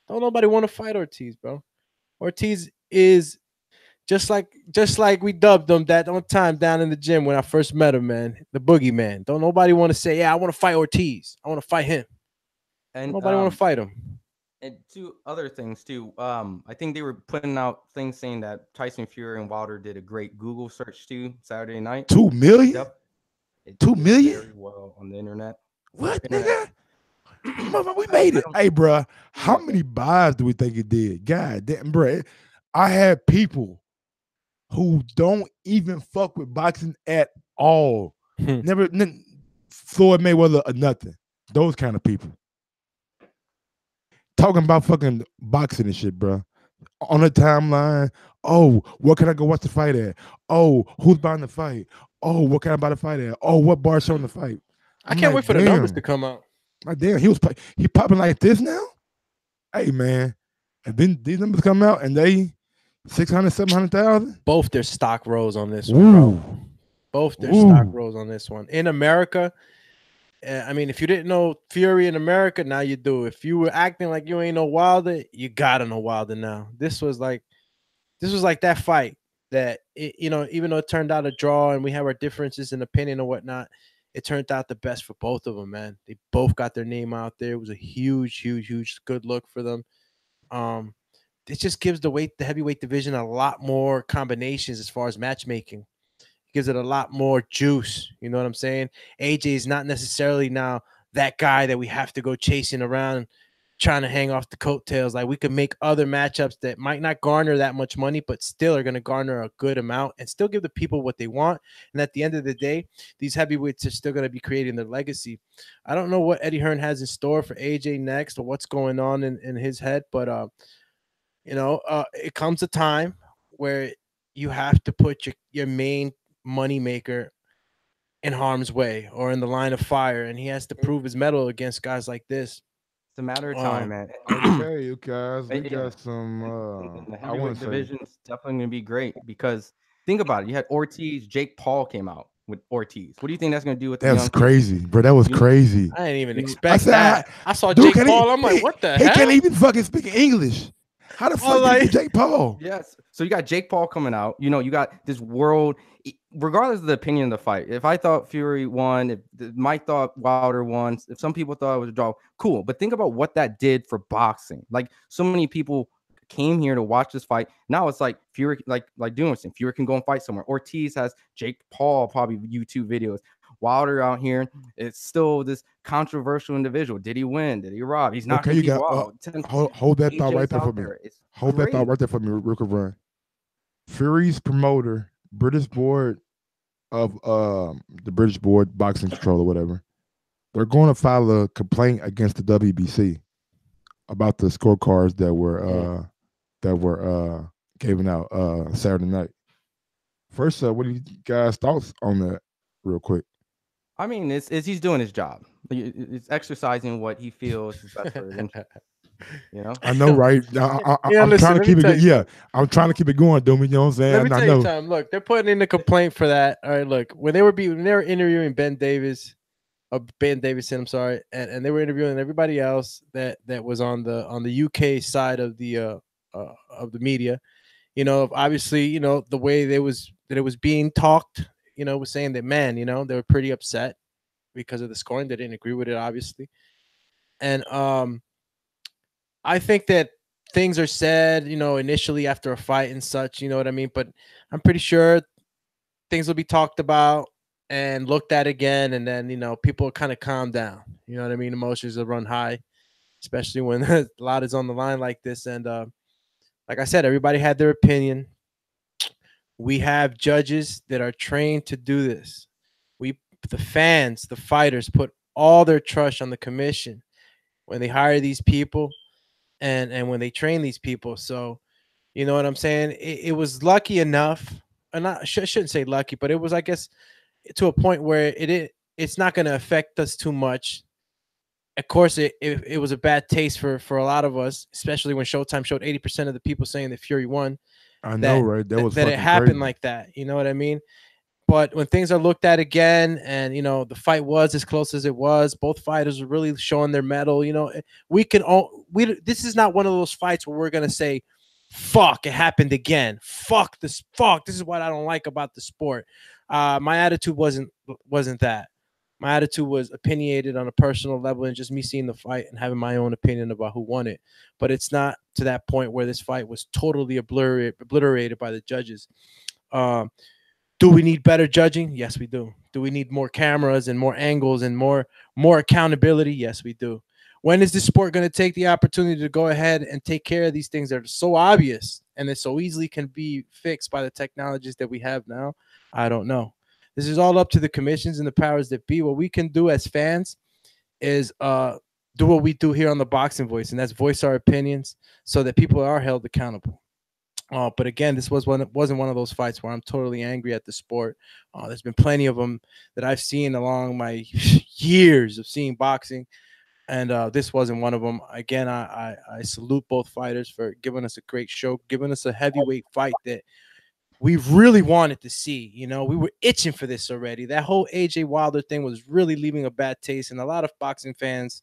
Don't nobody want to fight Ortiz, bro. Ortiz is just like we dubbed him that one time down in the gym when I first met him, man. The Boogie Man. Don't nobody want to say, yeah, I want to fight Ortiz. I want to fight him. And nobody want to fight him. And two other things too. I think they were putting out things saying that Tyson Fury and Wilder did a great Google search too Saturday night. 2 million? Yep. 2 million? Very well on the internet. What, nigga? We made it. Hey, bro, how many buys do we think it did? God damn, bro. I had people who don't even fuck with boxing at all. Never Floyd Mayweather or nothing. Those kind of people. Talking about fucking boxing and shit, bro. On the timeline. Oh, where can I go watch the fight at? Oh, who's buying the fight? Oh, what can I buy the fight at? Oh, what bar showing the fight? I can't wait for the numbers to come out. My damn, he popping like this now? Hey, man. And then these numbers come out and they 600, 700,000? Both their stock rose on this one, bro. Both their stock rose on this one. In America, I mean, if you didn't know Fury in America, now you do. If you were acting like you ain't know Wilder, you gotta know Wilder now. This was like that fight that even though it turned out a draw and we have our differences in opinion and whatnot, it turned out the best for both of them, man. They both got their name out there. It was a huge good look for them. It just gives the heavyweight division a lot more combinations as far as matchmaking. Gives it a lot more juice. You know what I'm saying? AJ is not necessarily now that guy that we have to go chasing around trying to hang off the coattails. Like, we could make other matchups that might not garner that much money, but still are going to garner a good amount and still give the people what they want. And at the end of the day, these heavyweights are still going to be creating their legacy. I don't know what Eddie Hearn has in store for AJ next or what's going on in his head, but it comes a time where you have to put your main moneymaker in harm's way or in the line of fire, and he has to prove his mettle against guys like this. It's a matter of time, man. Okay, you guys, we Yeah. got some. The I want heavyweight to say, division is definitely going to be great because think about it. You had Ortiz, Jake Paul came out with Ortiz. What do you think that's going to do with the that was young crazy, bro. That was crazy. I didn't even I expect said, that. I saw dude, Jake Paul. I'm like, what the he hell? can't even fucking speak English. How the fuck did he get Jake Paul? Yes. So you got Jake Paul coming out. You know, you got this world, regardless of the opinion of the fight. If I thought Fury won, if Mike thought Wilder won, if some people thought it was a draw, cool. But think about what that did for boxing. Like so many people came here to watch this fight. Now it's like Fury, like doing something. Fury can go and fight somewhere. Ortiz has Jake Paul, probably YouTube videos. Wilder out here, it's still this controversial individual. Did he win? Did he rob? He's not. Okay, you got hold that thought right there for me. Hold that thought right there for me, real quick, Ryan. Fury's promoter, British board of the British board boxing control or whatever, they're going to file a complaint against the WBC about the scorecards that were given out Saturday night. First, what do you guys' thoughts on that, real quick? I mean, it's he's doing his job. It's exercising what he feels is best for his interest. You know, I know, right? I'm trying to keep it. Yeah, I'm trying to keep it going, Doomy. You know what I'm saying? Let me tell you something. Look, they're putting in a complaint for that. All right, look, when they were interviewing Ben Davison, I'm sorry, and they were interviewing everybody else that was on the UK side of the media. You know, obviously, you know the way it was being talked. You know, was saying that, man, you know, they were pretty upset because of the scoring. They didn't agree with it, obviously. And I think that things are said, you know, initially after a fight and such, you know what I mean? But I'm pretty sure things will be talked about and looked at again. And then, you know, people kind of calm down. You know what I mean? Emotions will run high, especially when a lot is on the line like this. And like I said, everybody had their opinion. We have judges that are trained to do this. The fans, the fighters, put all their trust on the commission when they hire these people and when they train these people. So, you know what I'm saying? It was lucky enough, and I shouldn't say lucky, but it was, I guess, to a point where it's not going to affect us too much. Of course, it was a bad taste for a lot of us, especially when Showtime showed 80% of the people saying that Fury won. I know, right? That it happened like that. You know what I mean? But when things are looked at again, and you know the fight was as close as it was, both fighters were really showing their mettle. You know, this is not one of those fights where we're gonna say, "Fuck, it happened again." Fuck this. Fuck, this is what I don't like about the sport. My attitude wasn't that. My attitude was opinionated on a personal level and just me seeing the fight and having my own opinion about who won it. But it's not to that point where this fight was totally obliterated by the judges. Do we need better judging? Yes, we do. Do we need more cameras and more angles and more accountability? Yes, we do. When is this sport going to take the opportunity to go ahead and take care of these things that are so obvious and that so easily can be fixed by the technologies that we have now? I don't know. This is all up to the commissions and the powers that be. What we can do as fans is do what we do here on the Boxing Voice, and that's voice our opinions so that people are held accountable. But again, this wasn't one of those fights where I'm totally angry at the sport. There's been plenty of them that I've seen along my years of seeing boxing, and this wasn't one of them. Again, I salute both fighters for giving us a great show, giving us a heavyweight fight that we really wanted to see. You know, we were itching for this already. That whole AJ Wilder thing was really leaving a bad taste in a lot of boxing fans'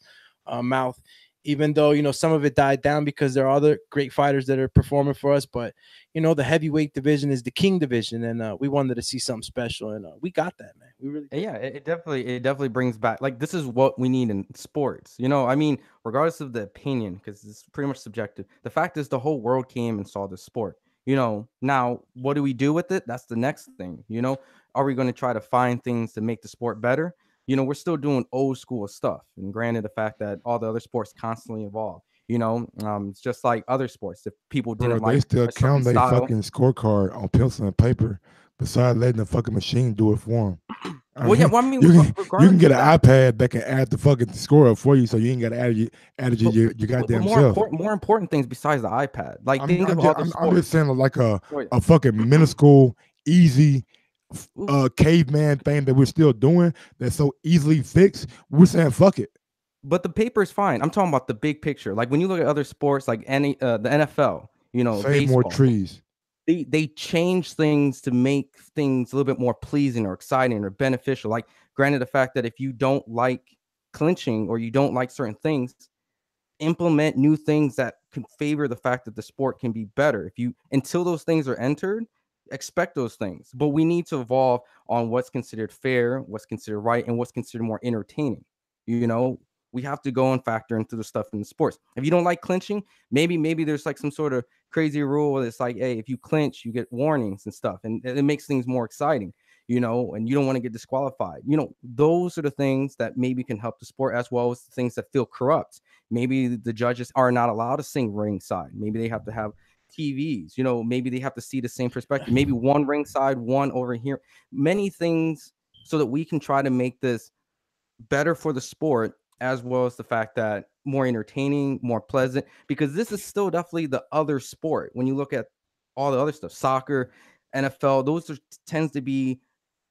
mouth, even though, you know, some of it died down because there are other great fighters that are performing for us. But, you know, the heavyweight division is the king division, and we wanted to see something special, and we got that, man. We really did. Yeah, it definitely brings back, like, this is what we need in sports. You know, I mean, regardless of the opinion, because it's pretty much subjective. The fact is the whole world came and saw the sport. You know, now what do we do with it? That's the next thing. You know, are we going to try to find things to make the sport better? You know, we're still doing old school stuff. And granted, the fact that all the other sports constantly evolve. You know, it's just like other sports. If people didn't like, they still count their fucking scorecard on pencil and paper, besides letting the fucking machine do it for them. Well, yeah, well, I mean, you can get an iPad that can add the fucking score up for you, so you ain't got to add your goddamn self. More important things besides the iPad. Like, I'm just saying, like a fucking minuscule, easy caveman thing that we're still doing that's so easily fixed, we're saying fuck it. But the paper is fine. I'm talking about the big picture. Like when you look at other sports, like the NFL, you know, Save baseball, more trees. They change things to make things a little bit more pleasing or exciting or beneficial. Like, granted, the fact that if you don't like clinching or you don't like certain things, implement new things that can favor the fact that the sport can be better. If you, until those things are entered, expect those things. But we need to evolve on what's considered fair, what's considered right, and what's considered more entertaining. You know, we have to go and factor into the stuff in the sports. If you don't like clinching, maybe there's like some sort of crazy rule that's like, hey, if you clinch, you get warnings and stuff, and it makes things more exciting, you know, and you don't want to get disqualified. You know, those are the things that maybe can help the sport, as well as the things that feel corrupt. Maybe the judges are not allowed to sing ringside. Maybe they have to have TVs, you know, maybe they have to see the same perspective, maybe one ringside, one over here, many things, so that we can try to make this better for the sport, as well as the fact that more entertaining, more pleasant, because this is still definitely the other sport. When you look at all the other stuff, soccer, NFL, those tends to be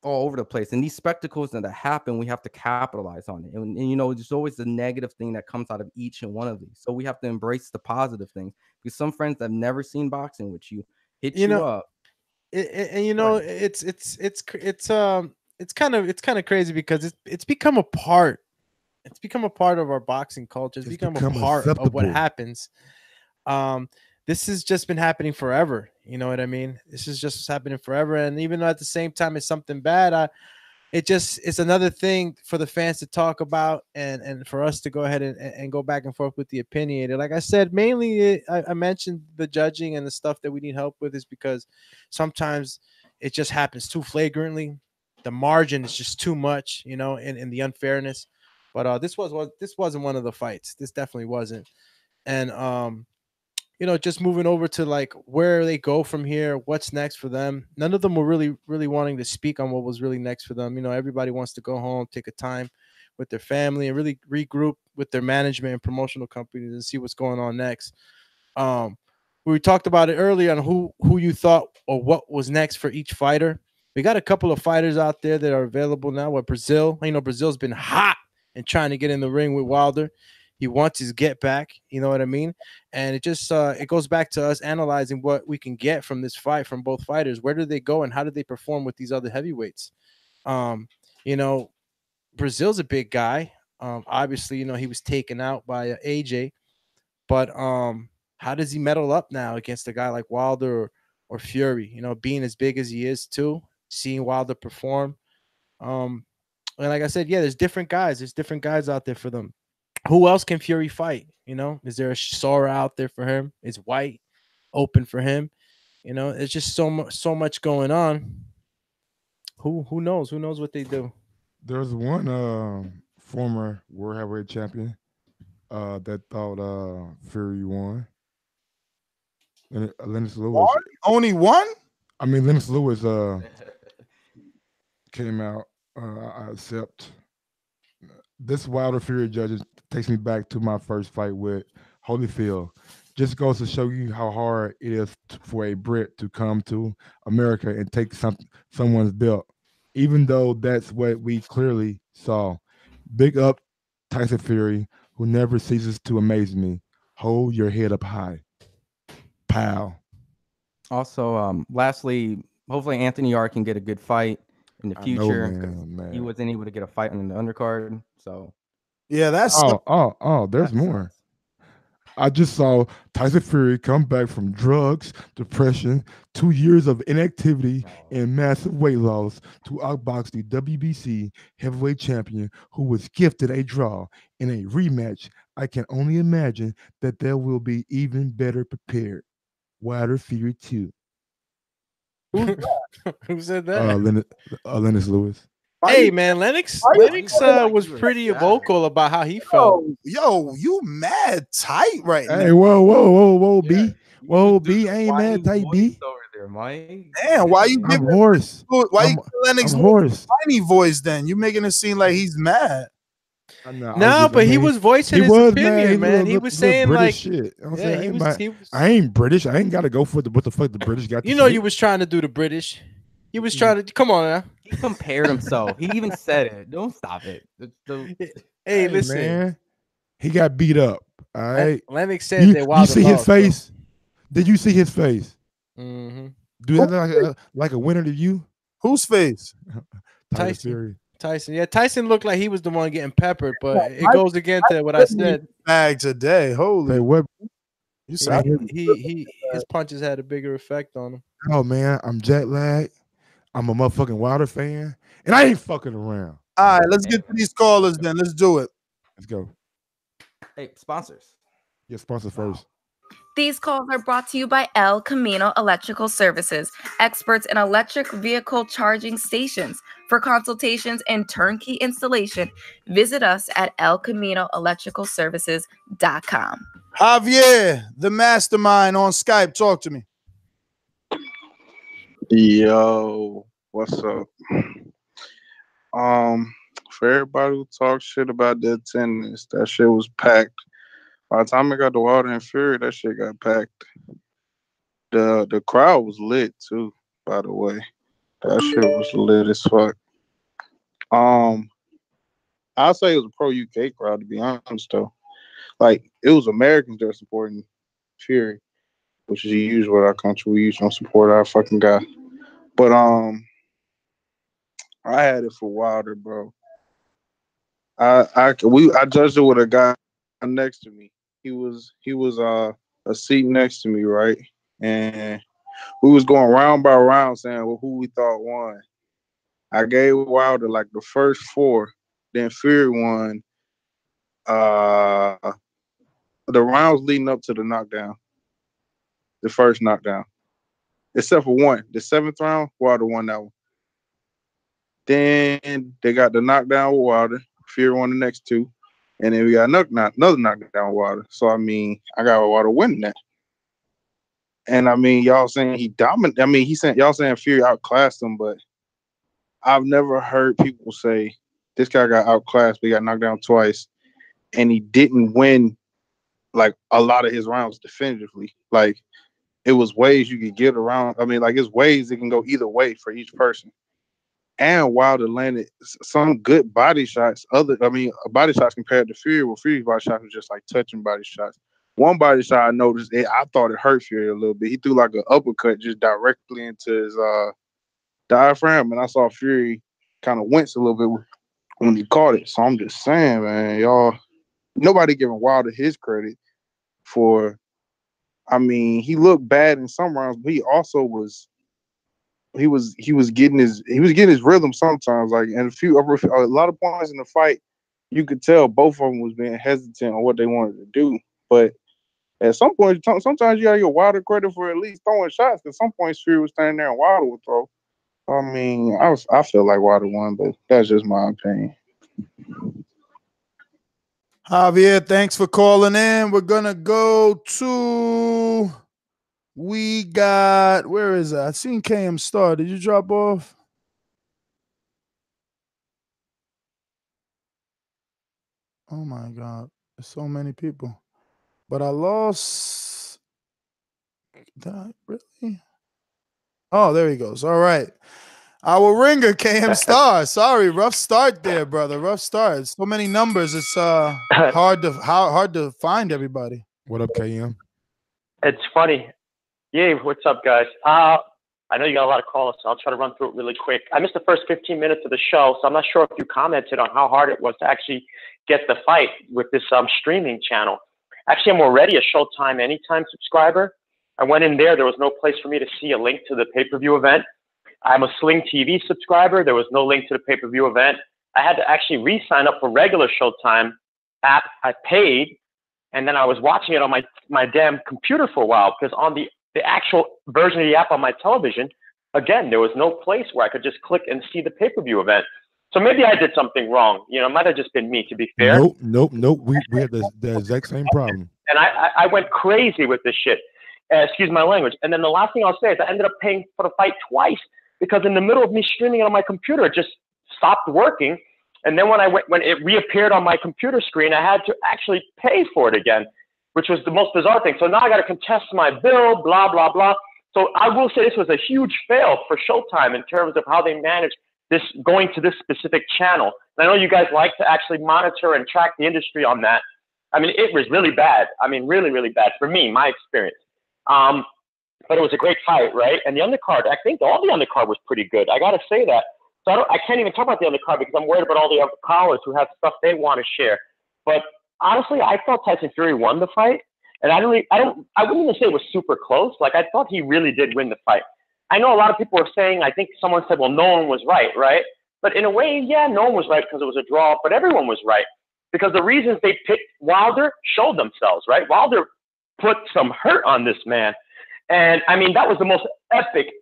all over the place. And these spectacles that happen, we have to capitalize on it. And you know, there's always the negative thing that comes out of each and one of these. So we have to embrace the positive things, because some friends that have never seen boxing with you hit you up. And you know, it's kind of crazy, because it's become a part. It's become a part of our boxing culture. It's become a part of what happens. This has just been happening forever. You know what I mean? This is just happening forever. And even though at the same time it's something bad, it's another thing for the fans to talk about, and for us to go ahead and go back and forth with the opinionated. Like I said, mainly I mentioned the judging and the stuff that we need help with is because sometimes it just happens too flagrantly. The margin is just too much, you know, in the unfairness. But this wasn't one of the fights. This definitely wasn't. And you know, just moving over to like where they go from here, what's next for them. None of them were really wanting to speak on what was really next for them. You know, everybody wants to go home, take a time with their family, and really regroup with their management and promotional companies and see what's going on next. We talked about it earlier on who you thought or what was next for each fighter. We got a couple of fighters out there that are available now. With Brazil, you know, Brazil's been hot and trying to get in the ring with Wilder. He wants his get back, you know what I mean? And it just it goes back to us analyzing what we can get from this fight from both fighters. Where do they go and how do they perform with these other heavyweights? You know, Brazil's a big guy. Obviously, you know, he was taken out by AJ, but how does he medal up now against a guy like Wilder or Fury? You know, being as big as he is too, seeing Wilder perform. And like I said, yeah, there's different guys. There's different guys out there for them. Who else can Fury fight? You know, is there a Sora out there for him? Is White open for him? You know, it's just so much going on. Who knows? Who knows what they do? There's one former world heavyweight champion that thought Fury won. Lennox Lewis. Only one? I mean, Lennox Lewis came out. I accept this Wilder Fury judges takes me back to my first fight with Holyfield. Just goes to show you how hard it is for a Brit to come to America and take someone's belt, even though that's what we clearly saw. Big up Tyson Fury, who never ceases to amaze me. Hold your head up high. Pow. Also, lastly, hopefully Anthony Yarde can get a good fight in the future. Man. He wasn't able to get a fight on the undercard, so yeah, that's there's more. I just saw Tyson Fury come back from drugs, depression, 2 years of inactivity, and massive weight loss to outbox the WBC heavyweight champion, who was gifted a draw in a rematch. I can only imagine that there will be even better prepared. Wilder Fury 2. Who said that? Lennox Lewis. Hey man, Lennox was pretty vocal about how he felt. Yo, you mad tight right now. Hey, whoa, B. Whoa, B. I ain't mad tight, B. Over there, Mike. Damn, why you giving hoarse? Why you giving Lennox hoarse? Tiny voice then? You making it seem like he's mad. No, but he was voicing his opinion, man. He was saying like, shit. I ain't British. I ain't got to go for what the fuck the British got. You know, you was trying to do the British. He was trying to come on now. He compared himself. He even said it. Don't stop it. Hey, listen, man. He got beat up. All right. Lennox said that Wilder you see his lost, face? Did you see his face? Mm-hmm. Do that look like a winner to you? Whose face? Tyson. Tyson. Yeah, Tyson looked like he was the one getting peppered, but it goes again to what I said. Bags a day. Holy. Hey, what? You said his punches had a bigger effect on him. Oh man, I'm jet lagged. I'm a motherfucking Wilder fan, and I ain't fucking around. All right, let's get to these callers then. Let's do it. Let's go. Hey, sponsors. Your sponsor first. These calls are brought to you by El Camino Electrical Services, experts in electric vehicle charging stations. For consultations and turnkey installation, visit us at elcaminoelectricalservices.com. Javier, the mastermind on Skype. Talk to me. Yo, what's up? For everybody who talks shit about the attendance, that shit was packed. By the time I got to Wilder and Fury, that shit got packed. The crowd was lit too, by the way. That shit was lit as fuck. I'll say it was a pro UK crowd, to be honest though. Like, it was Americans that were supporting Fury, which is usually what our country, we usually don't support our fucking guy. But I had it for Wilder, bro. I judged it with a guy next to me. He was a seat next to me, right? And we was going round by round saying who we thought won. I gave Wilder like the first 4, then Fury won the rounds leading up to the knockdown. The first knockdown. Except for one. The 7th round, Wilder won that one. Then they got the knockdown with Wilder. Fury won the next 2. And then we got another knockdown with Wilder. So, I mean, I got Wilder winning that. And, I mean, y'all saying he dominated. I mean, y'all saying Fury outclassed him, but I've never heard people say this guy got outclassed, but he got knocked down twice, and he didn't win, like, a lot of his rounds definitively. Like, it was ways you could get around. I mean, like, it's ways it can go either way for each person. And Wilder landed some good body shots. Body shots compared to Fury. Well, Fury's body shots was just like touching body shots. One body shot I noticed, I thought it hurt Fury a little bit. He threw like an uppercut just directly into his diaphragm, and I saw Fury kind of wince a little bit when he caught it. So I'm just saying, man, y'all, nobody giving Wilder his credit for. I mean, he looked bad in some rounds, but he also was. He was getting his rhythm sometimes. Like, and a lot of points in the fight, you could tell both of them was being hesitant on what they wanted to do. But at some point, sometimes you gotta give Wilder credit for at least throwing shots. Because some points Fury was standing there and Wilder would throw. I mean, I feel like Wilder won, but that's just my opinion. Javier, thanks for calling in. We're gonna go to. We got, where is that? I seen KM Star. Did you drop off? Oh my God. There's so many people. But I lost. Did I really? Oh, there he goes. All right. Our ringer, KM Star. Sorry, rough start there, brother. Rough start. So many numbers. It's hard to find everybody. What up, KM? It's funny. Yeah, what's up, guys? I know you got a lot of callers, so I'll try to run through it really quick. I missed the first 15 minutes of the show, so I'm not sure if you commented on how hard it was to actually get the fight with this streaming channel. Actually, I'm already a Showtime Anytime subscriber. I went in there. There was no place for me to see a link to the pay-per-view event. I'm a Sling TV subscriber. There was no link to the pay-per-view event. I had to actually re-sign up for regular Showtime app. I paid, and then I was watching it on my damn computer for a while because on the actual version of the app on my television, again, there was no place where I could just click and see the pay-per-view event. So maybe I did something wrong. You know, it might have just been me, to be fair. Nope. We had the exact same problem. And I went crazy with this shit. Excuse my language. And then the last thing I'll say is I ended up paying for the fight twice because in the middle of me streaming it on my computer, it just stopped working. And then when it reappeared on my computer screen, I had to actually pay for it again, which was the most bizarre thing. So now I got to contest my bill, blah, blah, blah. So I will say this was a huge fail for Showtime in terms of how they managed this going to this specific channel. And I know you guys like to actually monitor and track the industry on that. I mean, it was really bad. I mean, really, really bad for me, my experience. But it was a great fight, right? And the undercard, I think all the undercard was pretty good. I got to say that. So I can't even talk about the undercard because I'm worried about all the other callers who have stuff they want to share. But honestly, I thought Tyson Fury won the fight. And I wouldn't even say it was super close. Like, I thought he really did win the fight. I know a lot of people are saying, I think someone said, well, no one was right? But in a way, yeah, no one was right because it was a draw, but everyone was right. Because the reasons they picked Wilder showed themselves, right? Wilder put some hurt on this man. And I mean, that was the most epic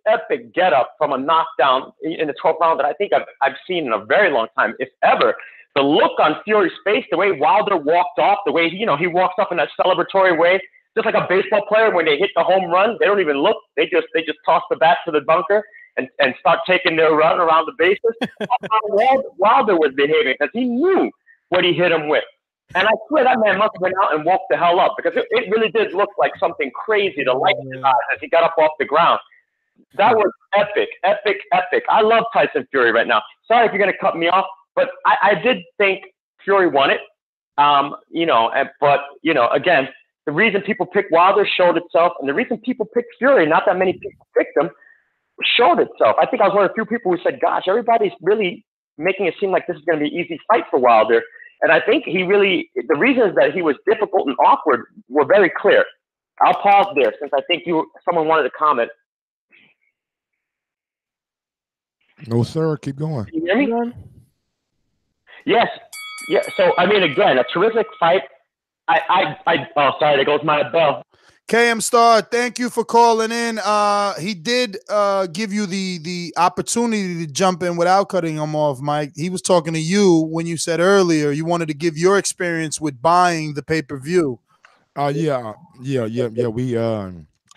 get up from a knockdown in the 12th round that I think I've seen in a very long time, if ever. The look on Fury's face, the way Wilder walked off, the way he walks off in that celebratory way, just like a baseball player when they hit the home run, they don't even look. They just toss the bat to the bunker and start taking their run around the bases. That's how Wilder was behaving because he knew what he hit him with. And I swear that man must have went out and woke the hell up because it really did look like something crazy. The light in his eyes as he got up off the ground. That was epic. I love Tyson Fury right now. Sorry if you're going to cut me off, but I did think Fury won it. But again, the reason people picked Wilder showed itself, and the reason people picked Fury, not that many people picked him, showed itself. I think I was one of the few people who said, gosh, everybody's really making it seem like this is going to be an easy fight for Wilder. And I think the reasons that he was difficult and awkward were very clear. I'll pause there since I think someone wanted to comment. No, sir. Keep going. Can you hear me? Yes. Yeah. So, I mean, again, a terrific fight. Oh, sorry, there goes my bell. KM Star, thank you for calling in. He did give you the opportunity to jump in without cutting him off, Mike. He was talking to you when you said earlier you wanted to give your experience with buying the pay-per-view. Yeah. We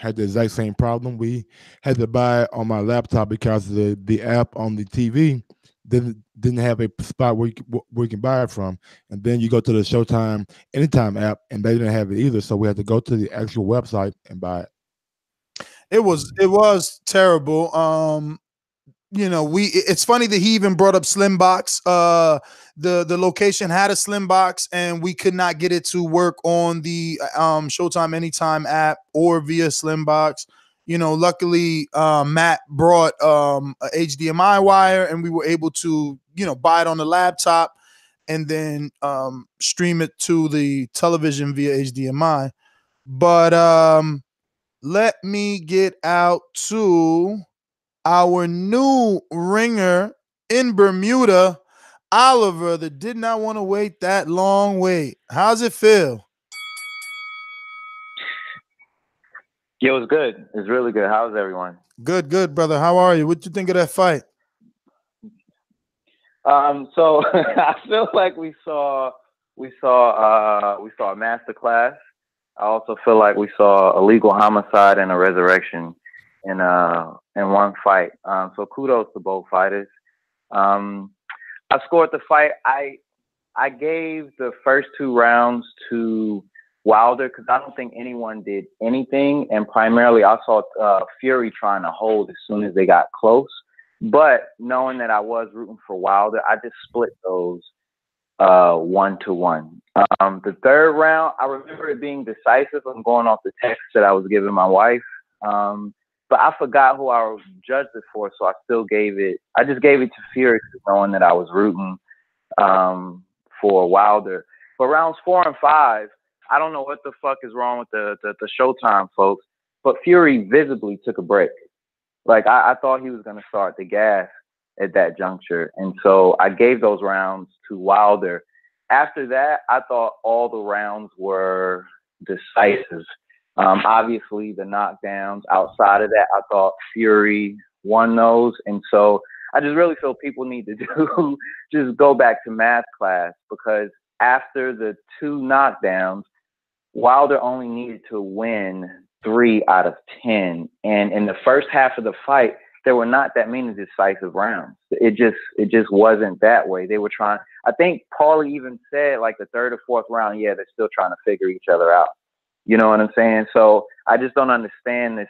had the exact same problem. We had to buy it on my laptop because the app on the TV didn't have a spot where you can buy it from, and then you go to the Showtime Anytime app, and they didn't have it either. So we had to go to the actual website and buy it. It was terrible. It's funny that he even brought up Slim Box. The location had a Slim Box, and we could not get it to work on the Showtime Anytime app or via Slim Box. Luckily, Matt brought a HDMI wire, and we were able to, buy it on the laptop and then stream it to the television via HDMI. But let me get out to our new ringer in Bermuda, Oliver, that did not want to wait that long wait. How's it feel? Yeah, it was good. It was really good. How's everyone? Good, brother. How are you? What you think of that fight? So I feel like we saw a masterclass. I also feel like we saw a legal homicide and a resurrection in one fight. So kudos to both fighters. I scored the fight. I gave the first 2 rounds to Wilder because I don't think anyone did anything, and primarily I saw Fury trying to hold as soon as they got close. But knowing that I was rooting for Wilder, I just split those 1-1. The third round, I remember it being decisive. I'm going off the text that I was giving my wife, but I forgot who I judged it for, so I still gave it. I just gave it to Fury, knowing that I was rooting for Wilder. For rounds 4 and 5. I don't know what the fuck is wrong with the Showtime folks, but Fury visibly took a break. Like, I thought he was going to start the gas at that juncture. And so I gave those rounds to Wilder. After that, I thought all the rounds were decisive. Obviously, the knockdowns. Outside of that, I thought Fury won those. And so I just really feel people need to just go back to math class, because after the 2 knockdowns, Wilder only needed to win 3 out of 10. And in the first half of the fight, there were not that many decisive rounds. It just wasn't that way. They were trying. I think Paulie even said, like, the 3rd or 4th round, yeah, they're still trying to figure each other out. You know what I'm saying? So I just don't understand this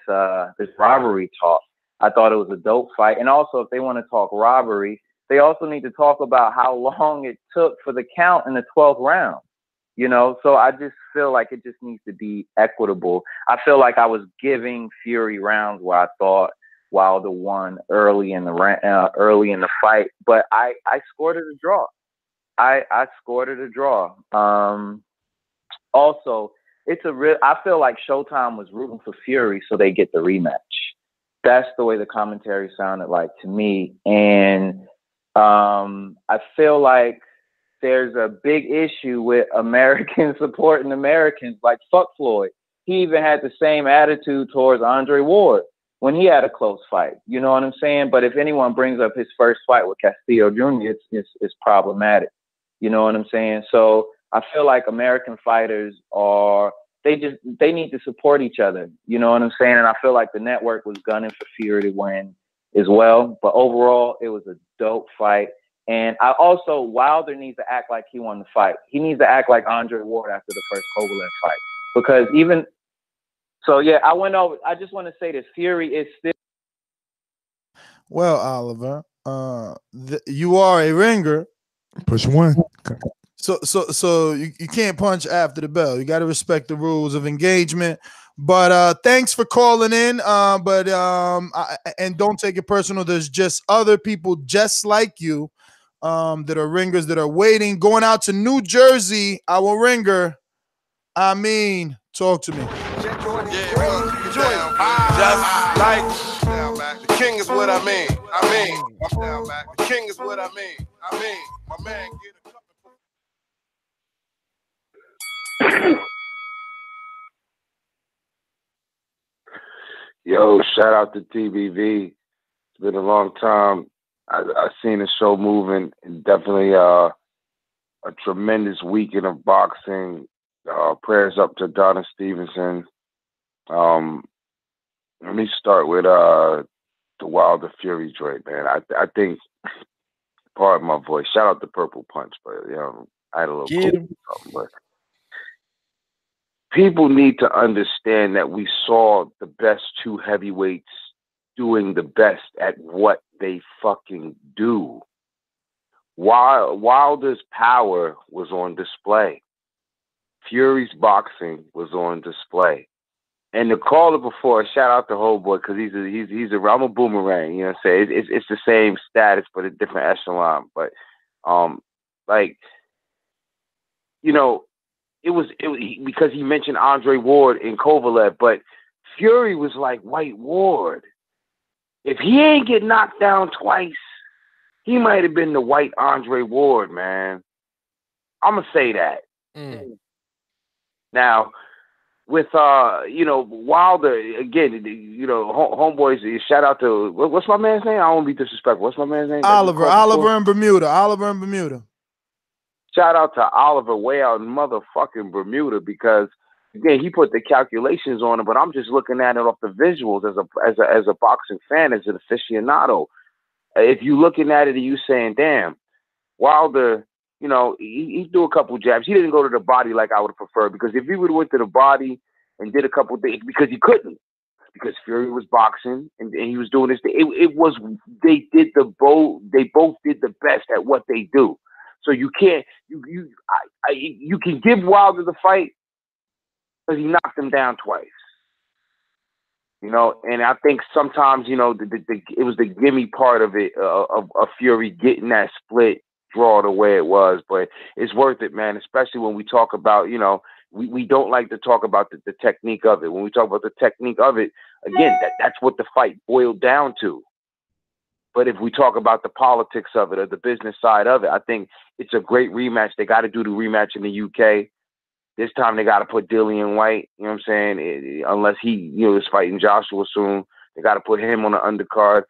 this robbery talk. I thought it was a dope fight. And also, if they want to talk robbery, they also need to talk about how long it took for the count in the 12th round. You know, so I just feel like it just needs to be equitable. I feel like I was giving Fury rounds where I thought Wilder won early in the fight, but I scored it a draw. I scored it a draw. Also, it's a real. I feel like Showtime was rooting for Fury so they get the rematch. That's the way the commentary sounded like to me, and I feel like there's a big issue with Americans supporting Americans. Like, fuck Floyd. He even had the same attitude towards Andre Ward when he had a close fight. You know what I'm saying? But if anyone brings up his first fight with Castillo Jr., it's problematic. You know what I'm saying? So I feel like American fighters they need to support each other. You know what I'm saying? And I feel like the network was gunning for Fury to win as well. But overall, it was a dope fight. And Wilder needs to act like he won the fight. He needs to act like Andre Ward after the first Kovalev fight. Because I went over. I just want to say this: Fury is still. Well, Oliver, you are a ringer. Push one. Okay. So you can't punch after the bell. You got to respect the rules of engagement. But thanks for calling in. And don't take it personal. There's just other people just like you that are ringers that are waiting. Going out to New Jersey, our ringer. I mean, talk to me. Just like the king is what I mean. The king is what I mean. My man get a Yo, shout out to TBV. It's been a long time. I've seen the show moving. Definitely a tremendous weekend of boxing. Prayers up to Adonis Stevenson. Let me start with the Wilder Fury joint, man. I think, pardon my voice, shout out to Purple Punch, but I had a little cold or something, but people need to understand that we saw the best two heavyweights doing the best at what they fucking do. Wilder's power was on display. Fury's boxing was on display. And the caller before, shout out to Homeboy, because I'm a boomerang, you know what I'm saying? It's the same status, but a different echelon. But it was because he mentioned Andre Ward and Kovalev, but Fury was like White Ward. If he ain't get knocked down twice, he might have been the white Andre Ward, man. I'm gonna say that. Now, with Wilder again, homeboys. Shout out to what's my man's name? I don't want to be disrespectful. What's my man's name? Oliver in Bermuda. Shout out to Oliver way out in motherfucking Bermuda, because again, he put the calculations on it, but I'm just looking at it off the visuals as a boxing fan, as an aficionado. If you looking at it and you saying, damn, Wilder, he threw a couple jabs. He didn't go to the body like I would have preferred, because if he would have went to the body and did a couple things, because he couldn't, because Fury was boxing and he was doing this thing. They both did the best at what they do. So you can't, you can give Wilder the fight because he knocked him down twice. And I think sometimes, it was the gimme part of it, of Fury getting that split draw the way it was, but it's worth it, man, especially when we talk about, we don't like to talk about the technique of it. When we talk about the technique of it, again, that's what the fight boiled down to. But if we talk about the politics of it or the business side of it, I think it's a great rematch. They got to do the rematch in the UK. This time they got to put Dillian White, you know what I'm saying? Unless he, is fighting Joshua soon. They got to put him on the undercard.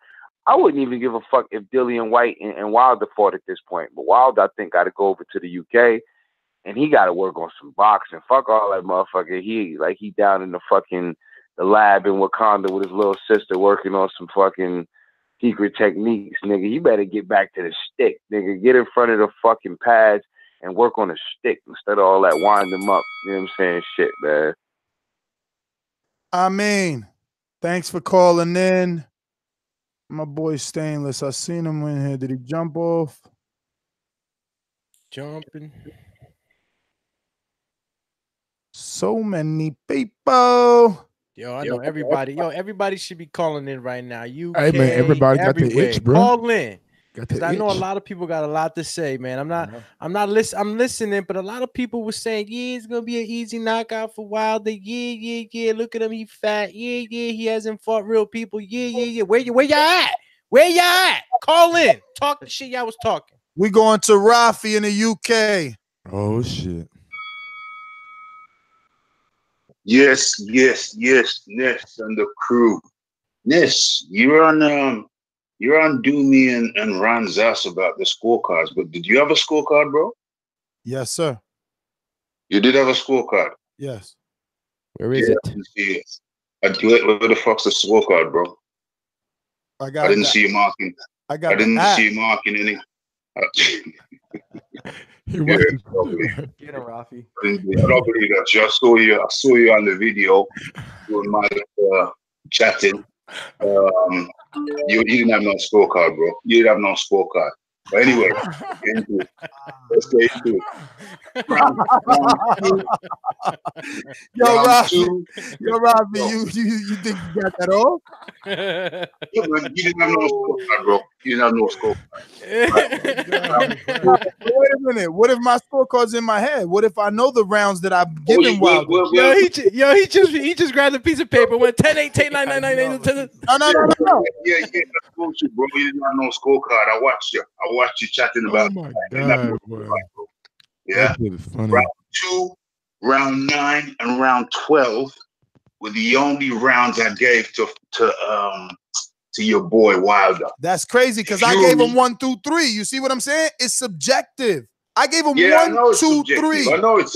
I wouldn't even give a fuck if Dillian White and Wilder fought at this point. But Wilder, I think, got to go over to the UK, and he got to work on some boxing. Fuck all that motherfucker. He down in the lab in Wakanda with his little sister working on some fucking secret techniques, nigga. You better get back to the stick, nigga. Get in front of the fucking pads and work on the stick instead of all that wind them up. You know what I'm saying? Shit, man. I mean, thanks for calling in. My boy Stainless. I seen him in here. Did he jump off? Jumping. So many people. Yo, I know everybody. Yo, everybody should be calling in right now. You, Hey, man, everybody got the itch, bro. Call in. Got Because the I know a itch. lot of people got a lot to say, man. I'm listening, but a lot of people were saying, yeah, it's gonna be an easy knockout for Wilder. Yeah. Look at him, he fat. Yeah, he hasn't fought real people. Yeah. Where y'all at? Where y'all at? Call in. Talk the shit y'all was talking. We going to Rafi in the UK. Oh shit. Yes, Ness and the crew. Ness, you're on Doomy and Ron's ass about the scorecards, but did you have a scorecard, bro? Yes, sir. You did have a scorecard. Yes. Where is it? I didn't see it. Where the fuck's the scorecard, bro? I didn't see you marking. I didn't see you marking any. Get him, Rafi. I don't believe that. I saw you on the video doing my chatting. You didn't have no scorecard, bro. You didn't have no scorecard. But anyway, let's get into it. Yo, Rafi, you think you got that off? Yeah, man, you didn't have no scorecard, bro. You didn't have no scorecard. Wait a minute. What if my scorecard's in my head? What if I know the rounds that I've given Wilder? He just grabbed a piece of paper, went 10-8, 10-9, 9-9, 10. No. Yeah, that's bullshit, bro. You didn't have no scorecard. I watched you chatting about. Oh my god, bro. Yeah. Funny. Round 2, round 9, and round 12 were the only rounds I gave to your boy Wilder. That's crazy because I gave him 1, 2, 3. You see what I'm saying? It's subjective. I gave him 1, 2, 3. I know it's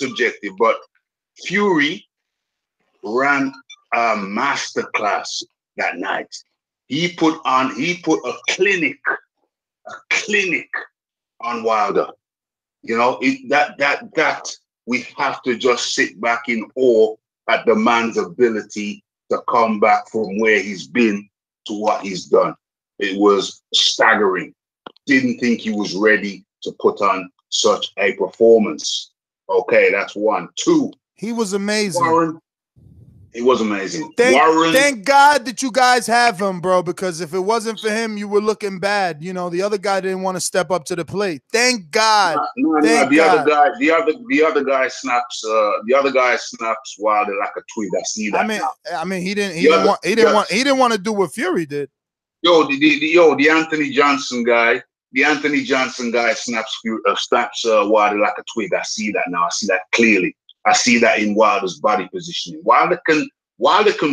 subjective, but Fury ran a masterclass that night. He put a clinic on Wilder. You know, that we have to just sit back in awe at the man's ability to come back from where he's been to what he's done. It was staggering. Didn't think he was ready to put on such a performance. Okay, that's 1. 2. He was amazing. Warren, he was amazing. Thank God that you guys have him, bro, because if it wasn't for him, you were looking bad. You know, the other guy didn't want to step up to the plate. Thank God. The other guy snaps Wilder like a twig. I see that. I mean, he didn't want to do what Fury did. The Anthony Johnson guy. The Anthony Johnson guy snaps Wilder like a twig. I see that now. I see that clearly. I see that in Wilder's body positioning. Wilder can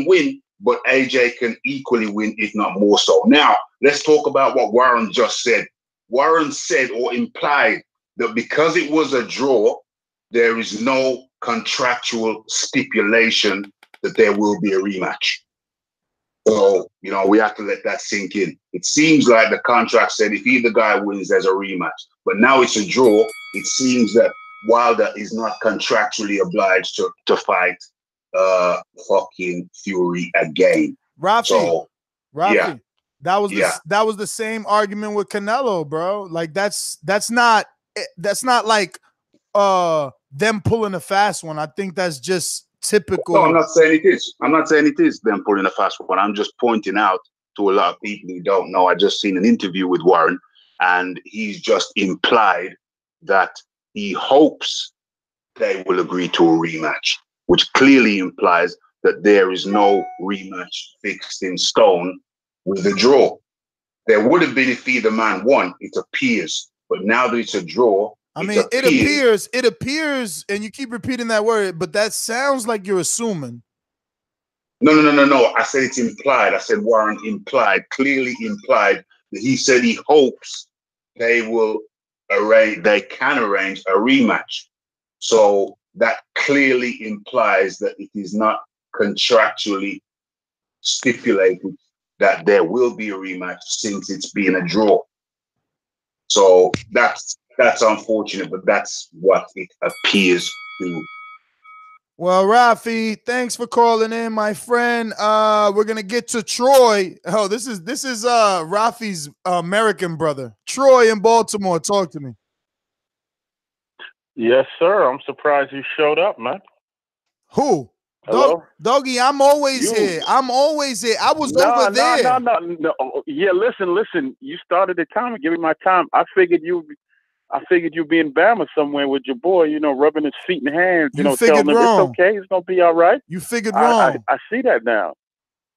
win, but AJ can equally win, if not more so. Now, let's talk about what Warren just said. Warren said or implied that because it was a draw, there is no contractual stipulation that there will be a rematch. So, you know, we have to let that sink in. It seems like the contract said if either guy wins, there's a rematch. But now it's a draw. It seems that Wilder is not contractually obliged to fight fucking Fury again. Rafi, yeah. that was the same argument with Canelo, bro. Like that's not like them pulling a fast one. I think that's just typical. No, I'm not saying it is them pulling a fast one. I'm just pointing out to a lot of people who don't know. I just seen an interview with Warren, and he's just implied that he hopes they will agree to a rematch, which clearly implies that there is no rematch fixed in stone with the draw. There would have been if either man won, it appears. But now that it's a draw, it appears, and you keep repeating that word, but that sounds like you're assuming. No. I said it's implied. I said Warren clearly implied that he said he hopes they can arrange a rematch. So that clearly implies that it is not contractually stipulated that there will be a rematch since it's been a draw. So that's unfortunate, but that's what it appears to Well, Rafi, thanks for calling in, my friend. We're gonna get to Troy. Oh, this is Rafi's American brother, Troy in Baltimore. Talk to me. Yes, sir. I'm surprised you showed up, man. Who? Hello? Doggy, I'm always here. I'm always here. I was over there. No. Yeah, listen. You started the time and give me my time. I figured you be in Bama somewhere with your boy, rubbing his feet and hands, telling him wrong. it's okay, it's gonna be all right. You figured wrong. I see that now.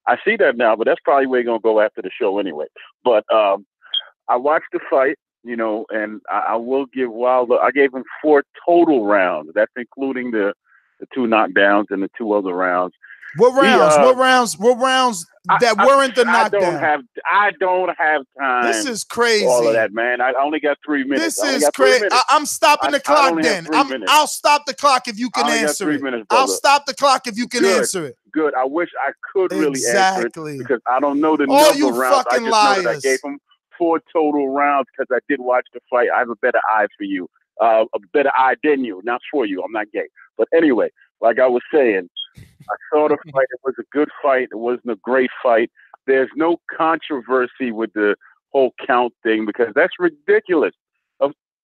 But that's probably where you're gonna go after the show anyway. But I watched the fight, and I will give Wilder. I gave him 4 total rounds. That's including the 2 knockdowns and the 2 other rounds. What rounds? What rounds that weren't the knockdown? I don't have time. This is crazy. For all of that, man. I only got 3 minutes. This is crazy. I'm stopping the clock then. I'll stop the clock if you can answer it. I'll stop the clock if you can answer it. Good. I wish I could really answer it because I don't know the All number you of rounds. I fucking just know that I liars. gave him 4 total rounds because I did watch the fight. I have a better eye for you. A better eye than you. Not for you. I'm not gay. But anyway, like I was saying, I saw the fight. It was a good fight. It wasn't a great fight. There's no controversy with the whole count thing because that's ridiculous.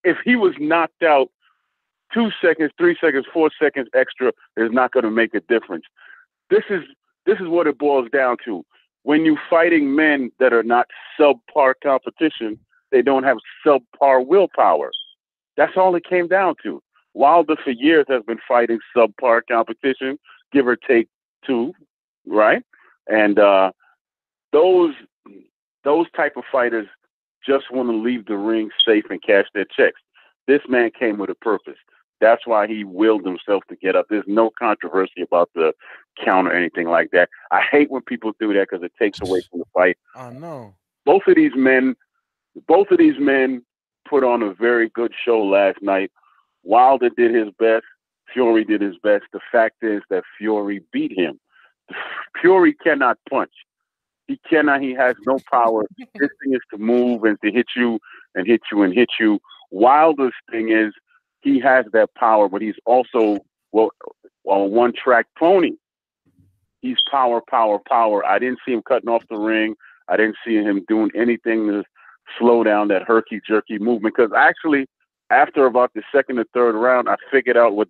If he was knocked out 2 seconds, 3 seconds, 4 seconds extra, it's not going to make a difference. This is what it boils down to. When you're fighting men that are not subpar competition, they don't have subpar willpower. That's all it came down to. Wilder for years has been fighting subpar competition, give or take 2, right? And those type of fighters just want to leave the ring safe and cash their checks. This man came with a purpose. That's why he willed himself to get up. There's no controversy about the count or anything like that. I hate when people do that because it takes away from the fight. I know. Both of these men put on a very good show last night. Wilder did his best. Fury did his best. The fact is that Fury beat him. Fury cannot punch. He cannot. He has no power. His thing is to move and to hit you and hit you and hit you. Wilder's thing is he has that power, but he's also a one-track pony. He's power. I didn't see him cutting off the ring. I didn't see him doing anything to slow down that herky-jerky movement. Because actually, after about the 2nd or 3rd round, I figured out what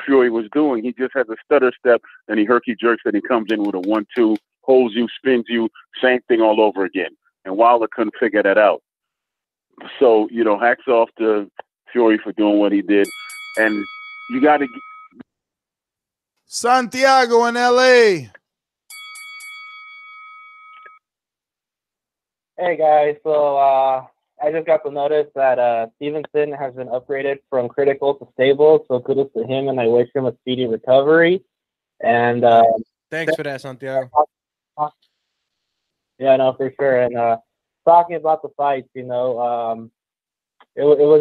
Fury was doing. He just has a stutter step, and he herky-jerks, and he comes in with a 1-2, holds you, spins you, same thing all over again. And Wilder couldn't figure that out. So, hats off to Fury for doing what he did. And you got to... Santiago in L.A. Hey, guys. So, I just got the notice that Stevenson has been upgraded from critical to stable. So, kudos to him, and I wish him a speedy recovery. And thanks for that, Santiago. Yeah, no, for sure. And talking about the fights, it was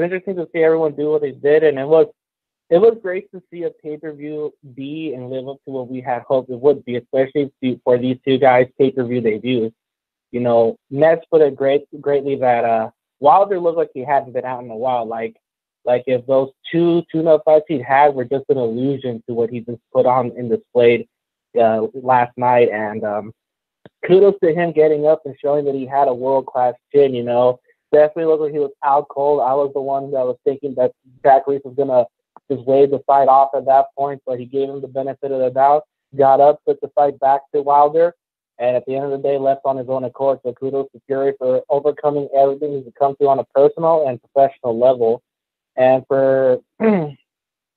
interesting to see everyone do what they did, and it was great to see a pay-per-view be and live up to what we had hoped it would be, especially for these 2 guys' pay-per-view debuts. Nets put it greatly that Wilder looked like he hadn't been out in a while. Like if those 2 tune-up fights he had were just an illusion to what he just put on and displayed last night. And kudos to him getting up and showing that he had a world-class chin, Definitely looked like he was out cold. I was the one that was thinking that Jack Reese was going to just wave the fight off at that point, but he gave him the benefit of the doubt, got up, took the fight back to Wilder, and at the end of the day left on his own accord. So kudos to Fury for overcoming everything he's come to on a personal and professional level. And for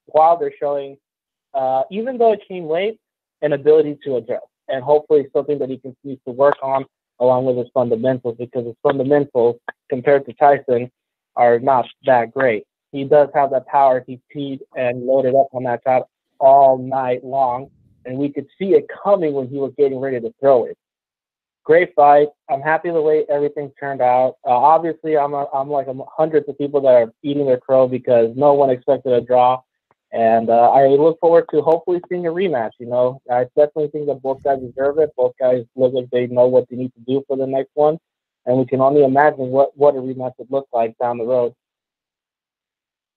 Wilder showing, even though it came late, an ability to adjust. And hopefully something that he continues to work on along with his fundamentals, because his fundamentals compared to Tyson are not that great. He does have that power. He teed and loaded up on that shot all night long, and we could see it coming when he was getting ready to throw it. Great fight. I'm happy the way everything turned out. Obviously, I'm like hundreds of people that are eating their crow because no one expected a draw. And I look forward to hopefully seeing a rematch. I definitely think that both guys deserve it. Both guys look like they know what they need to do for the next one. And we can only imagine what a rematch would look like down the road.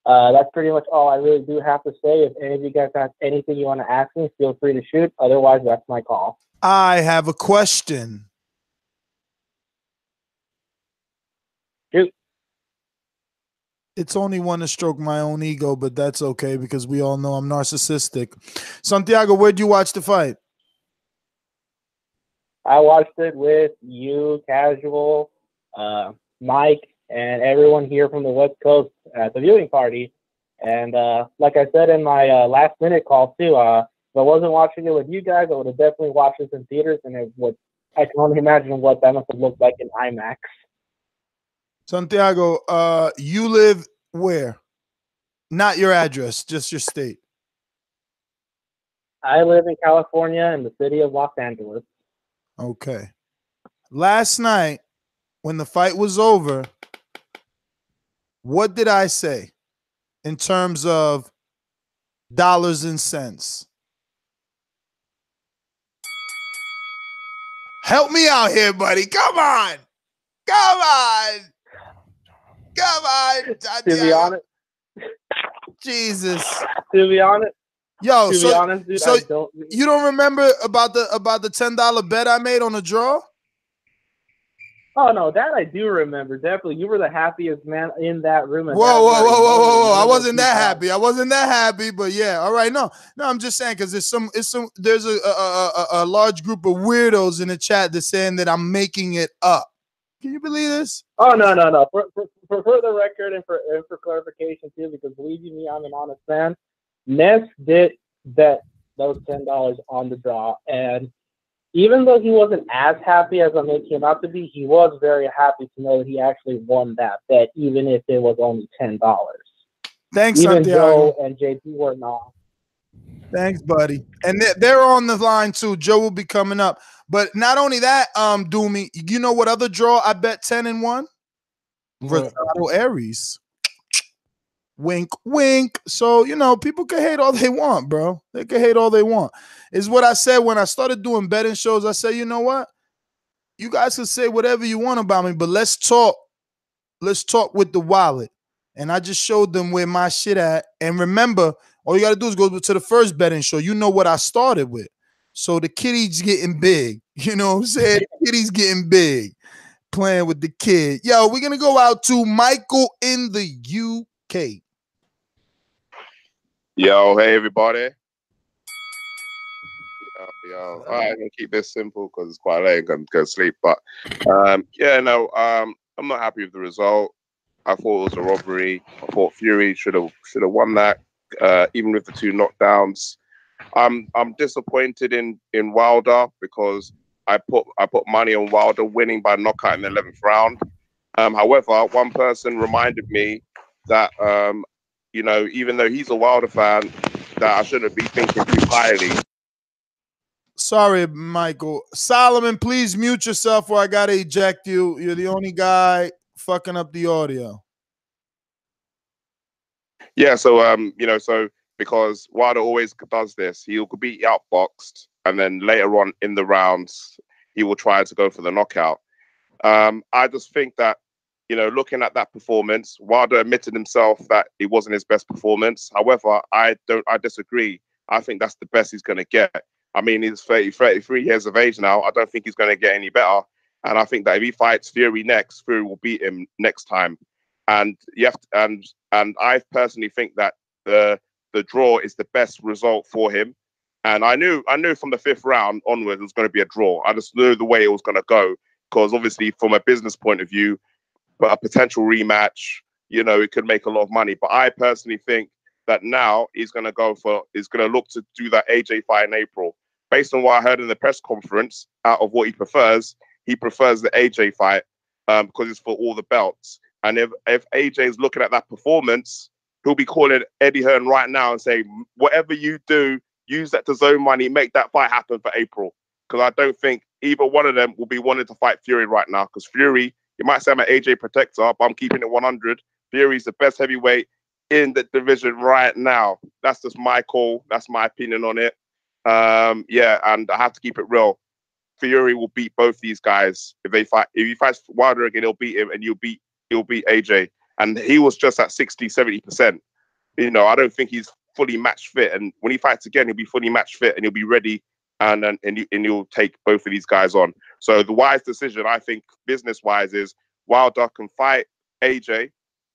That's pretty much all I really do have to say. If any of you guys have anything you want to ask me, feel free to shoot. Otherwise, that's my call. I have a question. Shoot. It's only one to stroke my own ego, but that's okay because we all know I'm narcissistic. Santiago, where'd you watch the fight? I watched it with you, Casual, Mike, and everyone here from the West Coast at the viewing party. And like I said in my last-minute call, too, if I wasn't watching it with you guys, I would have definitely watched this in theaters, and I can only imagine what that must have looked like in IMAX. Santiago, you live where? Not your address, just your state. I live in California in the city of Los Angeles. Okay. Last night, when the fight was over, what did I say in terms of dollars and cents? Help me out here, buddy. Come on. Come on. Come on. To be honest. Jesus. To be honest. Yo, to be honest, dude, so I don't. You don't remember about the $10 bet I made on a draw? Oh no, that I do remember. Definitely, you were the happiest man in that room. Whoa! I wasn't that happy. I wasn't that happy, but yeah. All right, no. I'm just saying because there's a large group of weirdos in the chat that's saying that I'm making it up. Can you believe this? Oh no. For the record and for clarification too, because believe you me, I'm an honest fan. Ness did bet those $10 on the draw, and even though he wasn't as happy as I make him out to be, he was very happy to know that he actually won that bet, even if it was only $10. Thanks, even Santiago. Joe and JP were not. Thanks, buddy. And they're on the line too. Joe will be coming up. But not only that, Doomy, you know what other draw I bet 10 and 1? Rosado Aries. Wink, wink. So, people can hate all they want, bro. They can hate all they want. Is what I said when I started doing betting shows. I said, you know what? You guys can say whatever you want about me, but let's talk. Let's talk with the wallet. And I just showed them where my shit at. And remember, all you got to do is go to the first betting show. You know what I started with. So the kitty's getting big. You know what I'm saying? The kitty's getting big. Playing with the kid. Yo, we're going to go out to Michael in the UK. Yo, hey everybody. Yo. All right, I'm gonna keep this simple because it's quite late and I'm gonna sleep. But I'm not happy with the result. I thought it was a robbery. I thought Fury should have won that, even with the 2 knockdowns. I'm disappointed in Wilder because I put money on Wilder winning by knockout in the 11th round. However, one person reminded me that even though he's a Wilder fan, that I shouldn't be thinking too highly. Sorry, Michael. Solomon, please mute yourself or I gotta eject you. You're the only guy fucking up the audio. Yeah, so because Wilder always does this, he'll be outboxed, and then later on in the rounds, he will try to go for the knockout. I just think that, looking at that performance, Wilder admitted himself that it wasn't his best performance. However, I disagree. I think that's the best he's going to get. I mean, he's 33 years of age now. I don't think he's going to get any better. And I think that if he fights Fury next, Fury will beat him next time. And I personally think that the draw is the best result for him. And I knew from the 5th round onwards it was going to be a draw. I just knew the way it was going to go because obviously from a business point of view, but a potential rematch, it could make a lot of money. But I personally think that now he's going to look to do that AJ fight in April. Based on what I heard in the press conference, out of what he prefers the AJ fight because it's for all the belts. And if AJ is looking at that performance, he'll be calling Eddie Hearn right now and saying, whatever you do, use that DAZN money, make that fight happen for April. Because I don't think either one of them will be wanting to fight Fury right now. Because Fury, you might say I'm an AJ protector, but I'm keeping it 100. Fury's the best heavyweight in the division right now. That's just my call. That's my opinion on it. And I have to keep it real. Fury will beat both these guys if they fight. If he fights Wilder again, he'll beat him, and he'll beat AJ. And he was just at 60-70%. You know, I don't think he's fully match fit. And when he fights again, he'll be fully match fit and he'll be ready. And you'll take both of these guys on. So the wise decision, I think, business-wise, is Wilder can fight AJ,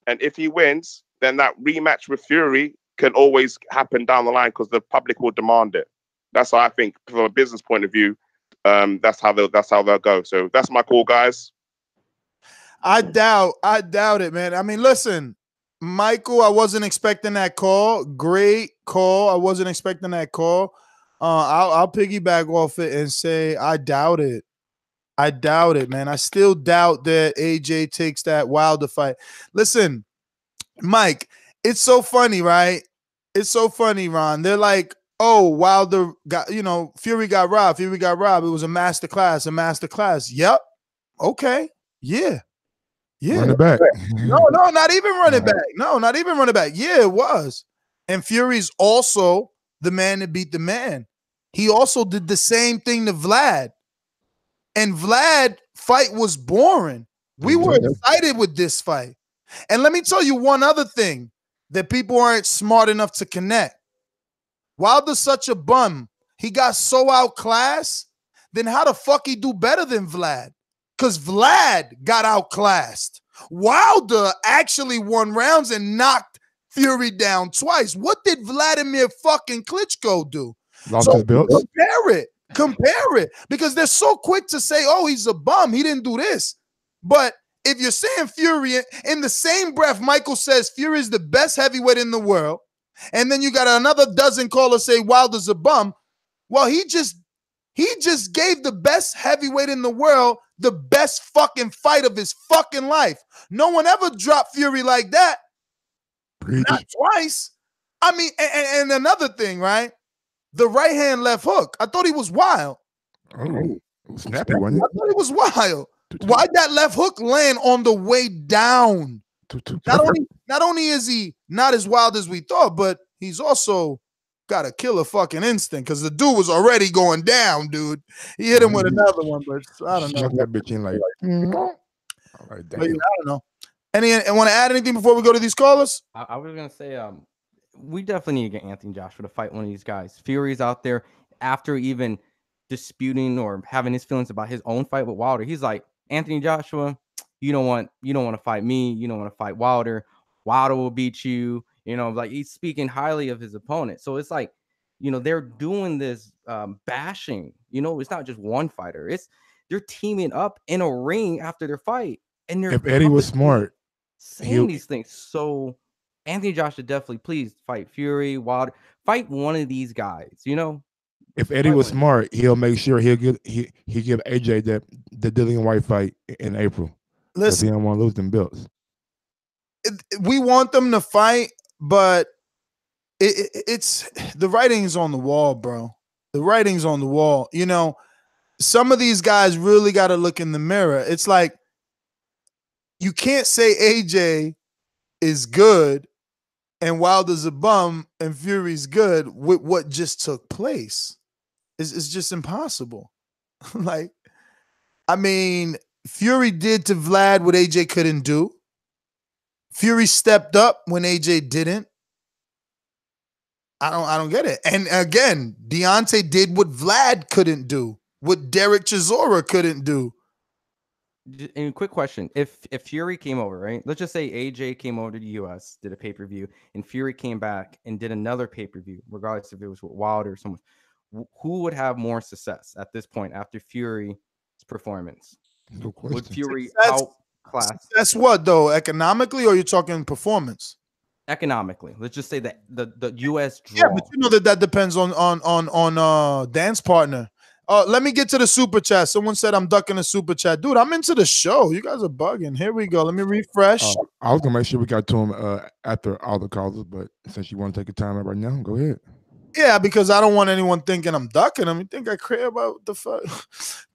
and if he wins, then that rematch with Fury can always happen down the line because the public will demand it. That's how I think, from a business point of view. That's how they'll go. So that's my call, guys. I doubt it, man. I mean, listen, Michael, I wasn't expecting that call. Great call. I wasn't expecting that call. I'll piggyback off it and say I doubt it. I doubt it, man. I still doubt that AJ takes that Wilder fight. Listen, Mike, it's so funny, right? It's so funny, Ron. They're like, oh, Wilder got, Fury got robbed. Fury got robbed. It was a masterclass. Yep. Okay. Yeah. Run it back. No, not even running back. No, not even running back. Yeah, it was. And Fury's also the man that beat the man. He also did the same thing to Vlad. And Vlad fight was boring. We were excited with this fight. And let me tell you one other thing that people aren't smart enough to connect. Wilder's such a bum. He got so outclassed. Then how the fuck he do better than Vlad? Because Vlad got outclassed. Wilder actually won rounds and knocked Fury down twice. What did Vladimir fucking Klitschko do? Lost his belts. Compare it. Because they're so quick to say, oh, he's a bum. He didn't do this. But if you're saying Fury, in the same breath, Michael says Fury is the best heavyweight in the world, and then you got another dozen callers say Wilder's a bum. Well, he just gave the best heavyweight in the world the best fucking fight of his fucking life. No one ever dropped Fury like that. Not twice. I mean, and another thing, right? The right hand left hook. I thought he was wild. Oh, snappy, wasn't it? I thought he was wild. Why'd that left hook land on the way down? Not only is he not as wild as we thought, but he's also got a killer fucking instinct because the dude was already going down, dude. He hit him with another one, but I don't know. Snuck that bitch in like, all right, damn. But, yeah, I don't know. And want to add anything before we go to these callers? I was gonna say, we definitely need to get Anthony Joshua to fight one of these guys. Fury's out there after even disputing or having his feelings about his own fight with Wilder. He's like, Anthony Joshua, you don't want to fight me. You don't want to fight Wilder. Wilder will beat you. Like he's speaking highly of his opponent. So it's like, they're doing this bashing. It's not just one fighter. They're teaming up in a ring after their fight. And if Eddie was smart, saying these things. So Anthony Joshua, definitely please fight Fury, Wilder, fight one of these guys. If Eddie was smart, he'll make sure he'll give AJ the Dillian White fight in April. Listen, he don't want to lose them belts. We want them to fight, but it's the writing's on the wall, bro. The writing's on the wall. Some of these guys really got to look in the mirror. It's like you can't say AJ is good and Wilder's a bum and Fury's good with what just took place. It's just impossible. Like, I mean, Fury did to Vlad what AJ couldn't do. Fury stepped up when AJ didn't. I don't get it. And again, Deontay did what Vlad couldn't do, what Derek Chisora couldn't do. And a quick question: If Fury came over, right? Let's just say AJ came over to the U.S., did a pay-per-view, and Fury came back and did another pay-per-view, regardless if it was with Wilder or someone. Who would have more success at this point after Fury's performance? No question. Would Fury outclass? That's what though, economically, or you're talking performance? Economically, let's just say that the U.S. draw. Yeah, but you know that depends on dance partner. Let me get to the super chat. Someone said I'm ducking the super chat. Dude, I'm into the show. You guys are bugging. Here we go. Let me refresh. I was gonna make sure we got to him after all the callers, but since you want to take your time right now, go ahead. Yeah, because I don't want anyone thinking I'm ducking them. You think I care about the fuck?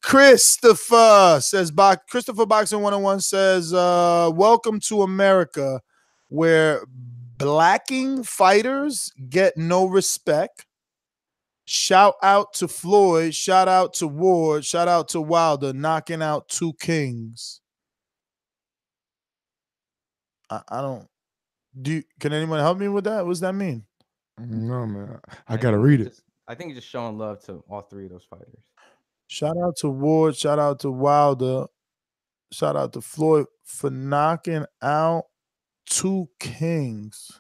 Christopher says, Christopher Boxing 101 says, welcome to America, where blacking fighters get no respect. Shout out to Floyd, shout out to Ward, shout out to Wilder, knocking out two kings. I don't Can anyone help me with that? What does that mean? No, man. I gotta read it. I think he's just showing love to all three of those fighters. Shout out to Ward. Shout out to Wilder. Shout out to Floyd for knocking out 2 kings.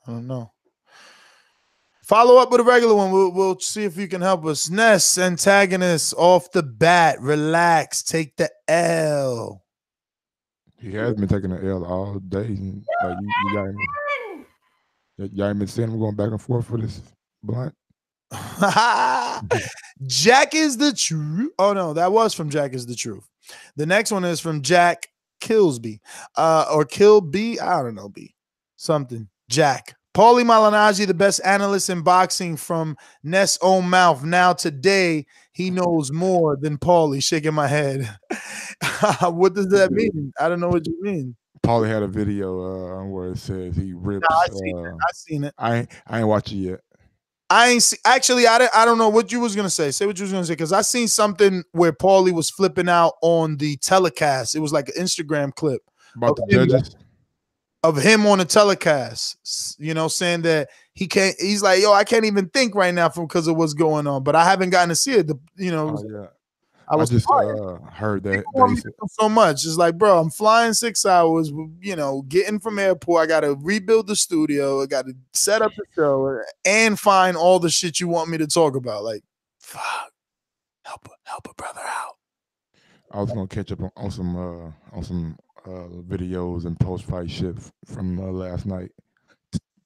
I don't know. Follow up with a regular one. We'll see if you can help us. Ness, antagonist off the bat. Relax. Take the L. He has been taking the L all day. Like y'all ain't been seeing him going back and forth for this blunt. Jack is the truth. Oh no, that was from Jack is the Truth. The next one is from Jack Killsby. Or Kill B. I don't know, B. Something. Jack. Paulie Malignaggi, the best analyst in boxing from Ness' own mouth. Now today, he knows more than Paulie. Shaking my head. What does that mean? I don't know what you mean. Paulie had a video where it says he rips. Nah, I seen it. I ain't watched it yet. I ain't see, actually. I don't know what you was gonna say. Say what you was gonna say, because I seen something where Paulie was flipping out on the telecast. It was like an Instagram clip about the judges. Of him on the telecast, you know, saying that he can't. He's like, yo, I can't even think right now because of what's going on. But I haven't gotten to see it. I just heard that. So much. It's like, bro, I'm flying 6 hours. You know, getting from airport. I got to rebuild the studio. I got to set up the show and find all the shit you want me to talk about. Like, fuck, help a brother out. I was gonna catch up on some videos and post-fight shit from last night,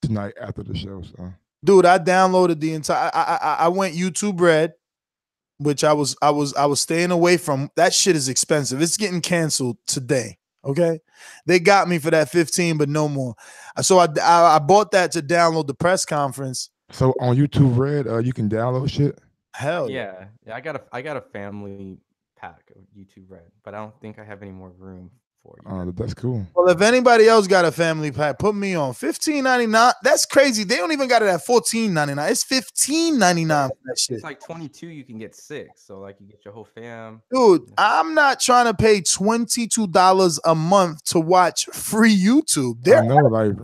tonight after the show. So, dude, I downloaded the entire. I went YouTube Red, which I was staying away from. That shit is expensive. It's getting canceled today. Okay, they got me for that 15, but no more. So I bought that to download the press conference. So on YouTube Red, you can download shit. Hell yeah. I got a family pack of YouTube Red, but I don't think I have any more room. That's cool. Well, if anybody else got a family pack, put me on $15.99. That's crazy. They don't even got it at $14.99. It's $15.99 for that shit. It's like 22. You can get 6, so like you get your whole fam. Dude, I'm not trying to pay $22 a month to watch free YouTube. I know, like,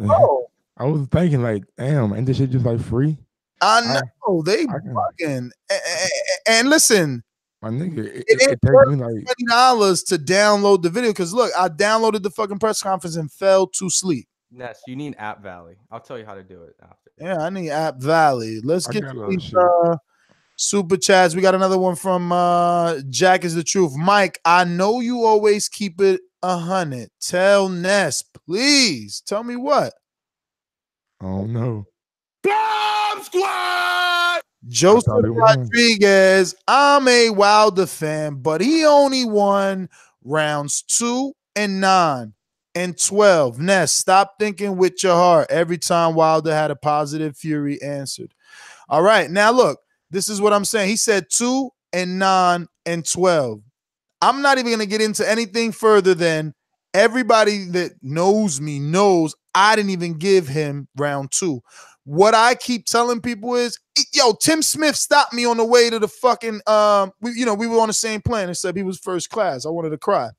I was thinking, like, damn, ain't this shit just like free? I know they fucking and listen. My nigga, it takes me like $20 to download the video because look, I downloaded the fucking press conference and fell to sleep. Ness, you need App Valley. I'll tell you how to do it after. Yeah, I need App Valley. Let's get to these super chats. We got another one from Jack is the Truth. Mike, I know you always keep it 100. Tell Ness, please. Tell me what. Oh no. Bomb Squad! Joseph Rodriguez, I'm a Wilder fan, but he only won rounds 2 and 9 and 12. Ness, stop thinking with your heart. Every time Wilder had a positive, Fury answered. All right, now look, this is what I'm saying. He said 2 and 9 and 12. I'm not even going to get into anything further than everybody that knows me knows I didn't even give him round 2. What I keep telling people is, yo, Tim Smith stopped me on the way to the fucking, we were on the same plane and said he was first class. I wanted to cry.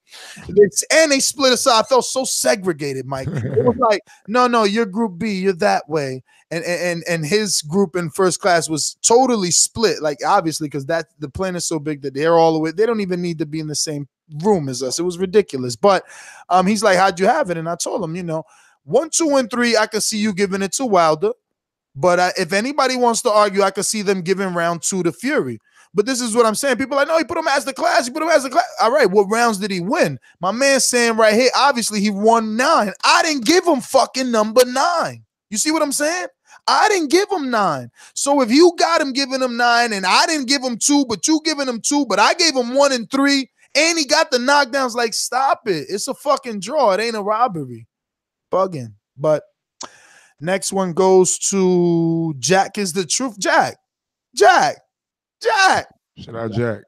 And they split us up. I felt so segregated, Mike. It was like, no, you're group B, you're that way. And his group in first class was totally split, like obviously, because the plane is so big that they're all the way, they don't even need to be in the same room as us. It was ridiculous. But he's like, how'd you have it? And I told him, 1, 2, and 3, I could see you giving it to Wilder. But if anybody wants to argue, I could see them giving round 2 to Fury. But this is what I'm saying. People are like, no, he put him as the class. All right, what rounds did he win? My man's saying right here, obviously he won 9. I didn't give him fucking number 9. You see what I'm saying? I didn't give him 9. So if you got him giving him 9 and I didn't give him 2, but you giving him 2, but I gave him 1 and 3, and he got the knockdowns, like, stop it. It's a fucking draw. It ain't a robbery. Bugging. But next one goes to Jack is the Truth. Jack. Shout out Jack.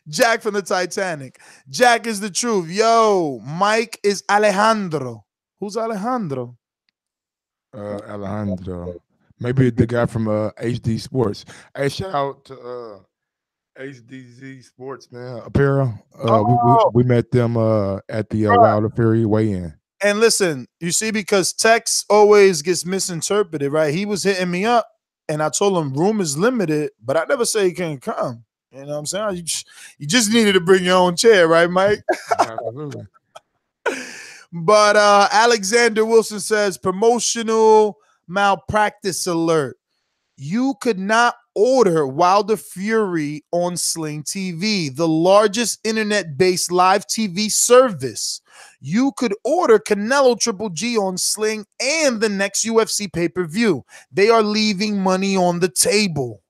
Jack from the Titanic. Jack is the Truth. Yo, Mike is Alejandro. Who's Alejandro? Alejandro. Maybe the guy from HD Sports. Hey, shout out to HDZ Sports, man. Apparel. We met them at the Wilder Fury weigh-in. And listen, you see, because text always gets misinterpreted, right? He was hitting me up, and I told him room is limited, but I never say he can't come. You know what I'm saying? You just needed to bring your own chair, right, Mike? Absolutely. But Alexander Wilson says, promotional malpractice alert. You could not order Wilder Fury on Sling TV, the largest internet-based live TV service. You could order Canelo Triple G on Sling and the next UFC pay-per-view. They are leaving money on the table.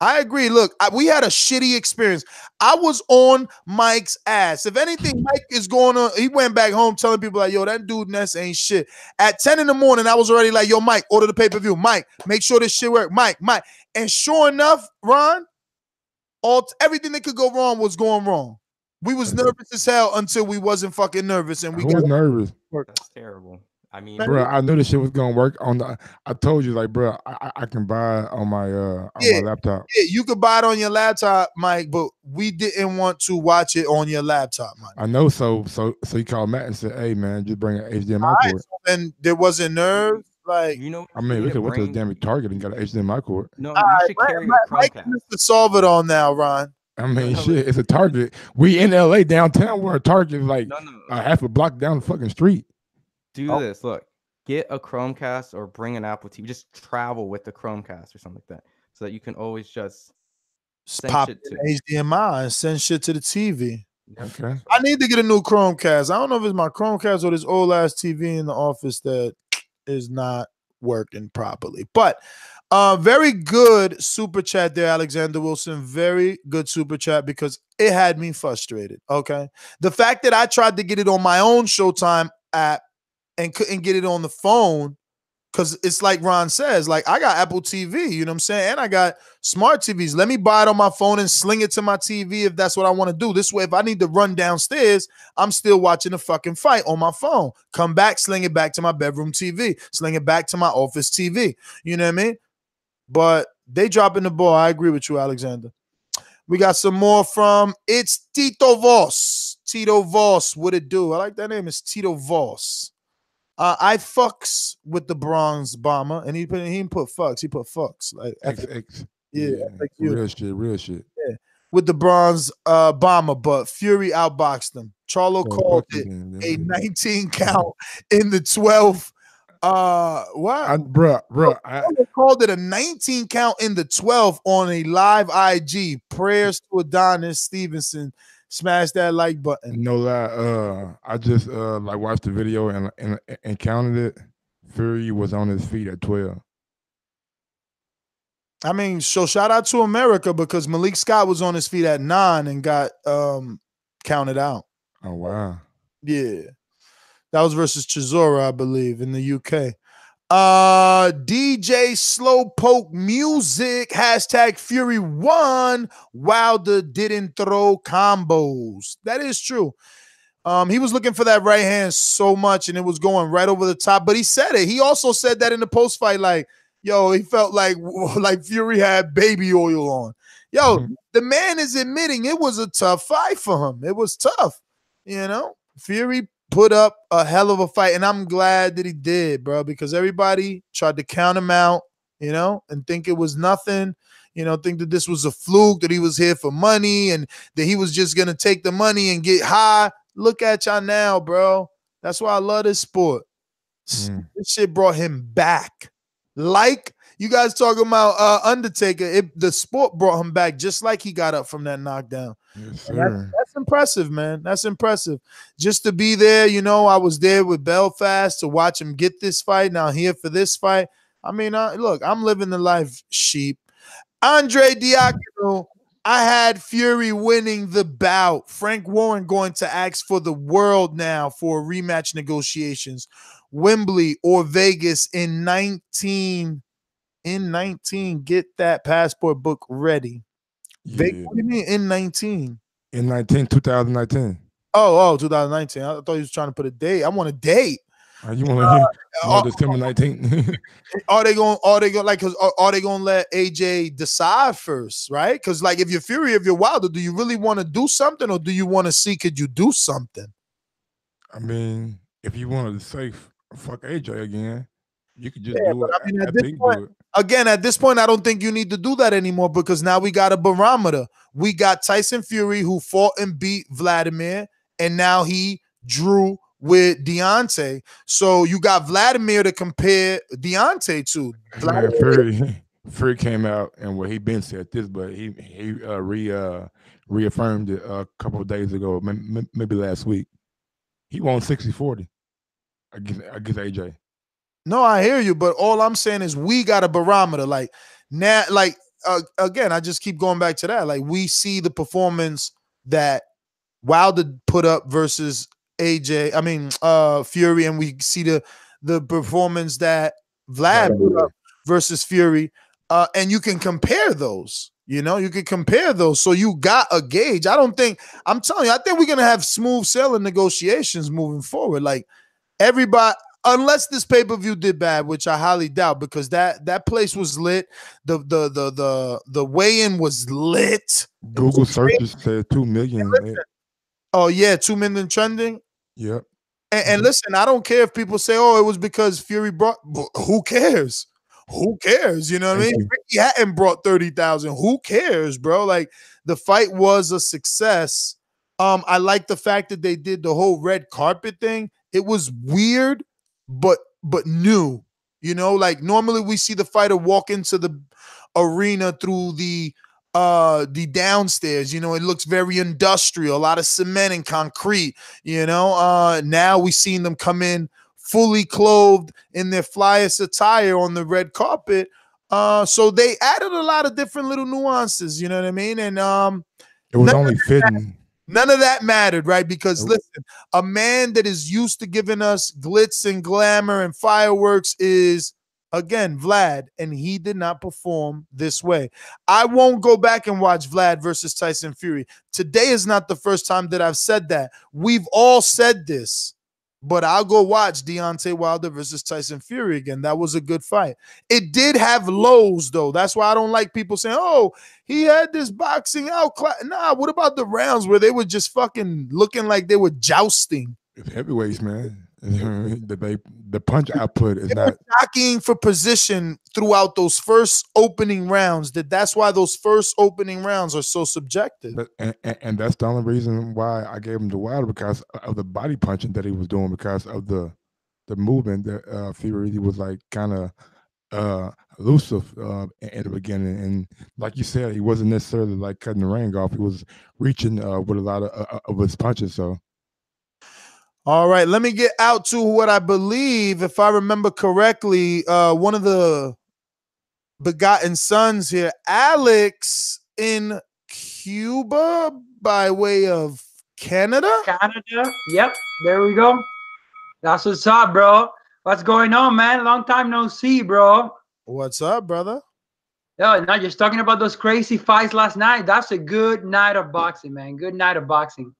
I agree. Look, we had a shitty experience. I was on Mike's ass. If anything, Mike is going on. He went back home telling people like, yo, that dude Ness ain't shit. At 10 in the morning, I was already like, yo, Mike, order the pay-per-view. Mike, make sure this shit work. Mike. And sure enough, Ron, everything that could go wrong was going wrong. We was nervous as hell until we wasn't fucking nervous. And we was nervous. That's terrible. I mean, bro, I knew this shit was gonna work on the. I told you, like, bro, I can buy it on my my laptop. Yeah, you could buy it on your laptop, Mike, but we didn't want to watch it on your laptop, Mike. I know, so he called Matt and said, "Hey, man, just bring an HDMI cord." And there wasn't nerves, like I mean, we could went to the damn Target and got an HDMI cord. No, you should carry a Mike Chromecast. needs to solve it all now, Ron. I mean, shit, it's a Target. We in LA downtown, where a Target is like a half a block down the fucking street. Do this. Look, get a Chromecast or bring an Apple TV. Just travel with the Chromecast or something like that, so that you can always just send Pop shit to HDMI and send shit to the TV. Okay. I need to get a new Chromecast. I don't know if it's my Chromecast or this old ass TV in the office that is not working properly. But very good super chat there, Alexander Wilson. Very good super chat because it had me frustrated. Okay. The fact that I tried to get it on my own Showtime app and couldn't get it on the phone, because it's like Ron says, like, I got Apple TV, you know what I'm saying? And I got smart TVs. Let me buy it on my phone and sling it to my TV if that's what I want to do. This way, if I need to run downstairs, I'm still watching the fucking fight on my phone. Come back, sling it back to my bedroom TV, sling it back to my office TV. You know what I mean? But they dropping the ball. I agree with you, Alexander. We got some more from It's Tito Voss. Tito Voss, what it do? I like that name. It's Tito Voss. I fucks with the bronze bomber, and he didn't put fucks. He put fucks. Like XX. Yeah, real shit. Yeah, with the bronze bomber, but Fury outboxed him. Charlo called it a 19 count in the 12th. Charlo called it a 19 count in the 12th on a live IG. Prayers to Adonis Stevenson. Smash that like button. No lie, I just like watched the video and counted it. Fury was on his feet at 12. I mean, so shout out to America because Malik Scott was on his feet at 9 and got counted out. Oh wow. Yeah. That was versus Chisora, I believe, in the UK. DJ Slowpoke Music, hashtag Fury won. Wilder didn't throw combos. That is true. He was looking for that right hand so much, and it was going right over the top. But he said it. He also said that in the post fight, like, yo, he felt like Fury had baby oil on. Yo, the man is admitting it was a tough fight for him. It was tough. You know, Fury put up a hell of a fight, and I'm glad that he did, bro, because everybody tried to count him out, you know, and think it was nothing, you know, think that this was a fluke, that he was here for money and that he was just going to take the money and get high. Look at y'all now, bro. That's why I love this sport. This shit brought him back. Like you guys talking about Undertaker, the sport brought him back just like he got up from that knockdown. Yes, that's impressive, man. That's impressive. Just to be there, you know, I was there with Belfast to watch him get this fight. Now here for this fight. I mean, look, I'm living the life, sheep. Andre Diacono, I had Fury winning the bout. Frank Warren going to ask for the world now for rematch negotiations. Wembley or Vegas in 19. Get that passport book ready. Yeah. What do you mean in 19? In 2019. Oh, 2019. I thought he was trying to put a date. I want a date. You want December 19th? Are they going like, cause are they gonna let AJ decide first, right? Because like if you're Fury, if you're Wilder, do you really want to do something, or do you want to see could you do something? I mean, if you wanted to say fuck AJ again, you could just Yeah, do but it I mean, at after this he point, do it. again, at this point, I don't think you need to do that anymore because now we got a barometer. We got Tyson Fury who fought and beat Vladimir, and now he drew with Deontay. So you got Vladimir to compare Deontay to. Man, Fury came out and he been said this, but he reaffirmed it a couple of days ago, maybe last week. He won 60-40 against AJ. No, I hear you, but all I'm saying is we got a barometer. Like now, like again, I just keep going back to that. Like we see the performance that Wilder put up versus Fury, and we see the performance that Vlad put up versus Fury, and you can compare those. You know, you can compare those. So you got a gauge. I'm telling you, I think we're gonna have smooth sailing negotiations moving forward. Like everybody, unless this pay-per-view did bad, which I highly doubt, because that place was lit. The weigh-in was lit. Google searches said 2 million. Oh yeah, 2 million trending. Yep. And listen, I don't care if people say, "Oh, it was because Fury brought." Who cares? Who cares? You know what I mean? Ricky Hatton brought 30,000. Who cares, bro? Like the fight was a success. I like the fact that they did the whole red carpet thing. It was weird, but new. You know, like normally we see the fighter walk into the arena through the downstairs. You know, it looks very industrial, a lot of cement and concrete. You know, now we seen them come in fully clothed in their flyest attire on the red carpet. So they added a lot of different little nuances, you know what I mean? And it was only fitting. None of that mattered, right? Because listen, a man that is used to giving us glitz and glamour and fireworks is, again, Vlad, and he did not perform this way. I won't go back and watch Vlad versus Tyson Fury. Today is not the first time that I've said that. We've all said this. But I'll go watch Deontay Wilder versus Tyson Fury again. That was a good fight. It did have lows, though. That's why I don't like people saying, "Oh, he had this boxing outclass." Nah, what about the rounds where they were just fucking looking like they were jousting? It's heavyweights, man. The punch output is not jockeying for position throughout those first opening rounds. That's why those first opening rounds are so subjective. And that's the only reason why I gave him the Wilder, because of the body punching that he was doing, because of the movement that Fury was like kind of elusive in the beginning. And like you said, he wasn't necessarily like cutting the ring off. He was reaching with a lot of his punches. So. All right, let me get out to what I believe, if I remember correctly, one of the begotten sons here, Alex in Cuba by way of Canada. Yep, there we go. That's what's up, bro. What's going on, man? Long time no see, bro. What's up, brother? Yo, not just talking about those crazy fights last night. That's a good night of boxing, man. Good night of boxing.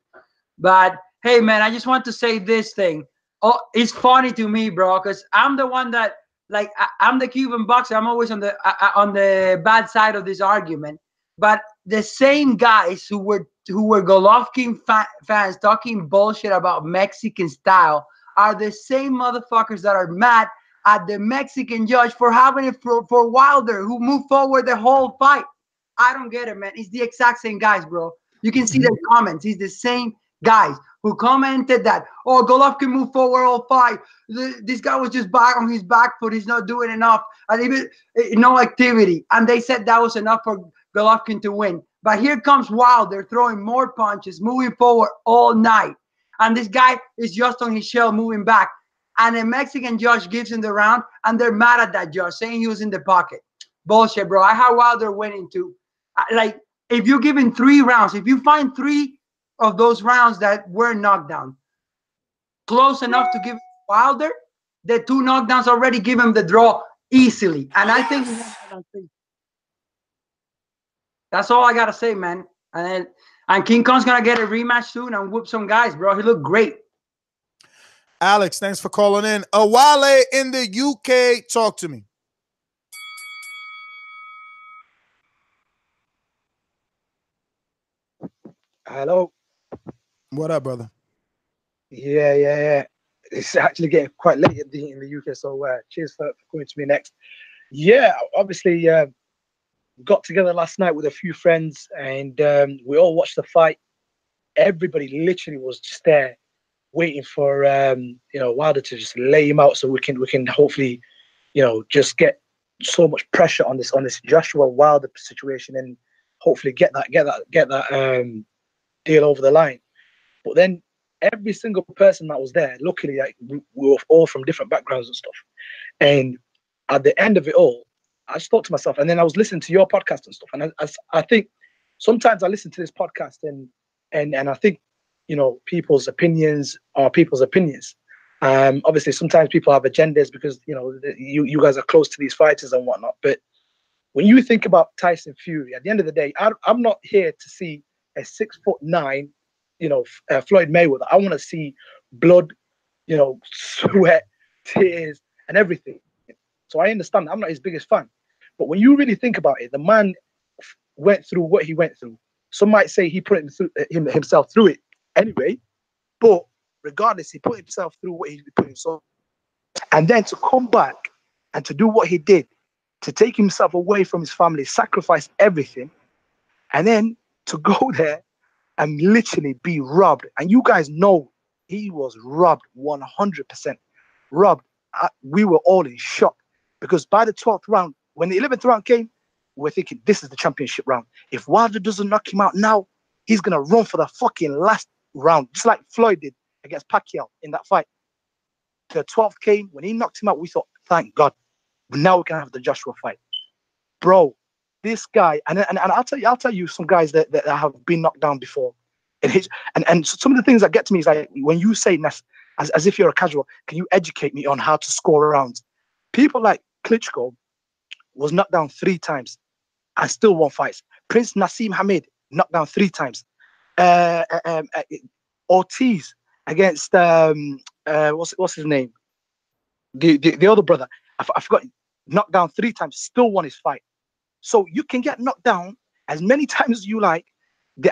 But hey, man, I just want to say this thing. Oh, it's funny to me, bro, because I'm the one that, like, I'm the Cuban boxer. I'm always on the bad side of this argument. But the same guys who were Golovkin fans talking bullshit about Mexican style are the same motherfuckers that are mad at the Mexican judge for having it for Wilder, who moved forward the whole fight. I don't get it, man. It's the exact same guys, bro. You can see their comments. It's the same guys who commented that, oh, Golovkin moved forward all fight. This guy was just back on his back foot. He's not doing enough. And even no activity. And they said that was enough for Golovkin to win. But here comes Wilder throwing more punches, moving forward all night. And this guy is just on his shell, moving back. And a Mexican judge gives him the round, and they're mad at that judge, saying he was in the pocket. Bullshit, bro. I had Wilder winning too. Like, if you give him 3 rounds, if you find 3 of those rounds that were knocked down close enough to give Wilder, the 2 knockdowns already give him the draw easily. And I think that's all I gotta say, man. And King Kong's gonna get a rematch soon and whoop some guys, bro. He looked great. Alex, thanks for calling in. Awale in the UK, talk to me. Hello. What up, brother? Yeah. it's actually getting quite late in the UK. So cheers for coming to me next. Yeah, obviously got together last night with a few friends, and we all watched the fight. Everybody literally was just there waiting for Wilder to just lay him out, so we can hopefully just get so much pressure on this Joshua Wilder situation, and hopefully get that deal over the line. But then every single person that was there, luckily, like, we were all from different backgrounds and stuff. And at the end of it all, I just thought to myself, and then I was listening to your podcast and stuff, and I think sometimes I listen to this podcast and I think people's opinions are people's opinions. Obviously, sometimes people have agendas because you guys are close to these fighters and whatnot. But when you think about Tyson Fury, at the end of the day, I'm not here to see a 6'9", Floyd Mayweather. I want to see blood, sweat, tears, and everything. So I understand. I'm not his biggest fan. But when you really think about it, the man went through what he went through. Some might say he put himself through it anyway. But regardless, he put himself through what he put himself. And then to come back and to do what he did, to take himself away from his family, sacrifice everything, and then to go there and literally be robbed. And you guys know he was robbed 100%. Robbed. We were all in shock because by the 12th round, when the 11th round came, we're thinking this is the championship round. If Wilder doesn't knock him out now, he's going to run for the fucking last round, just like Floyd did against Pacquiao in that fight. The 12th came. When he knocked him out, we thought, thank God. Now we can have the Joshua fight. Bro, this guy, and I'll tell you some guys that have been knocked down before. And some of the things that get to me is like when you say as if you're a casual, can you educate me on how to score rounds? People like Klitschko was knocked down 3 times and still won fights. Prince Nassim Hamid knocked down 3 times. Ortiz against what's his name? The other brother, I forgot. Knocked down 3 times, still won his fight. So you can get knocked down as many times as you like.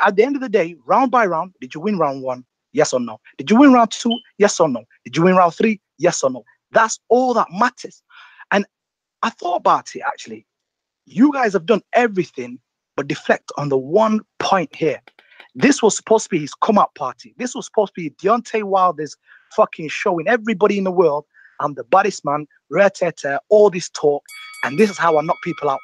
At the end of the day, round by round, did you win round 1? Yes or no? Did you win round 2? Yes or no? Did you win round 3? Yes or no? That's all that matters. And I thought about it actually. You guys have done everything but deflect on the one point here. This was supposed to be his come-out party. This was supposed to be Deontay Wilder's fucking showing everybody in the world I'm the baddest man, all this talk, and this is how I knock people out.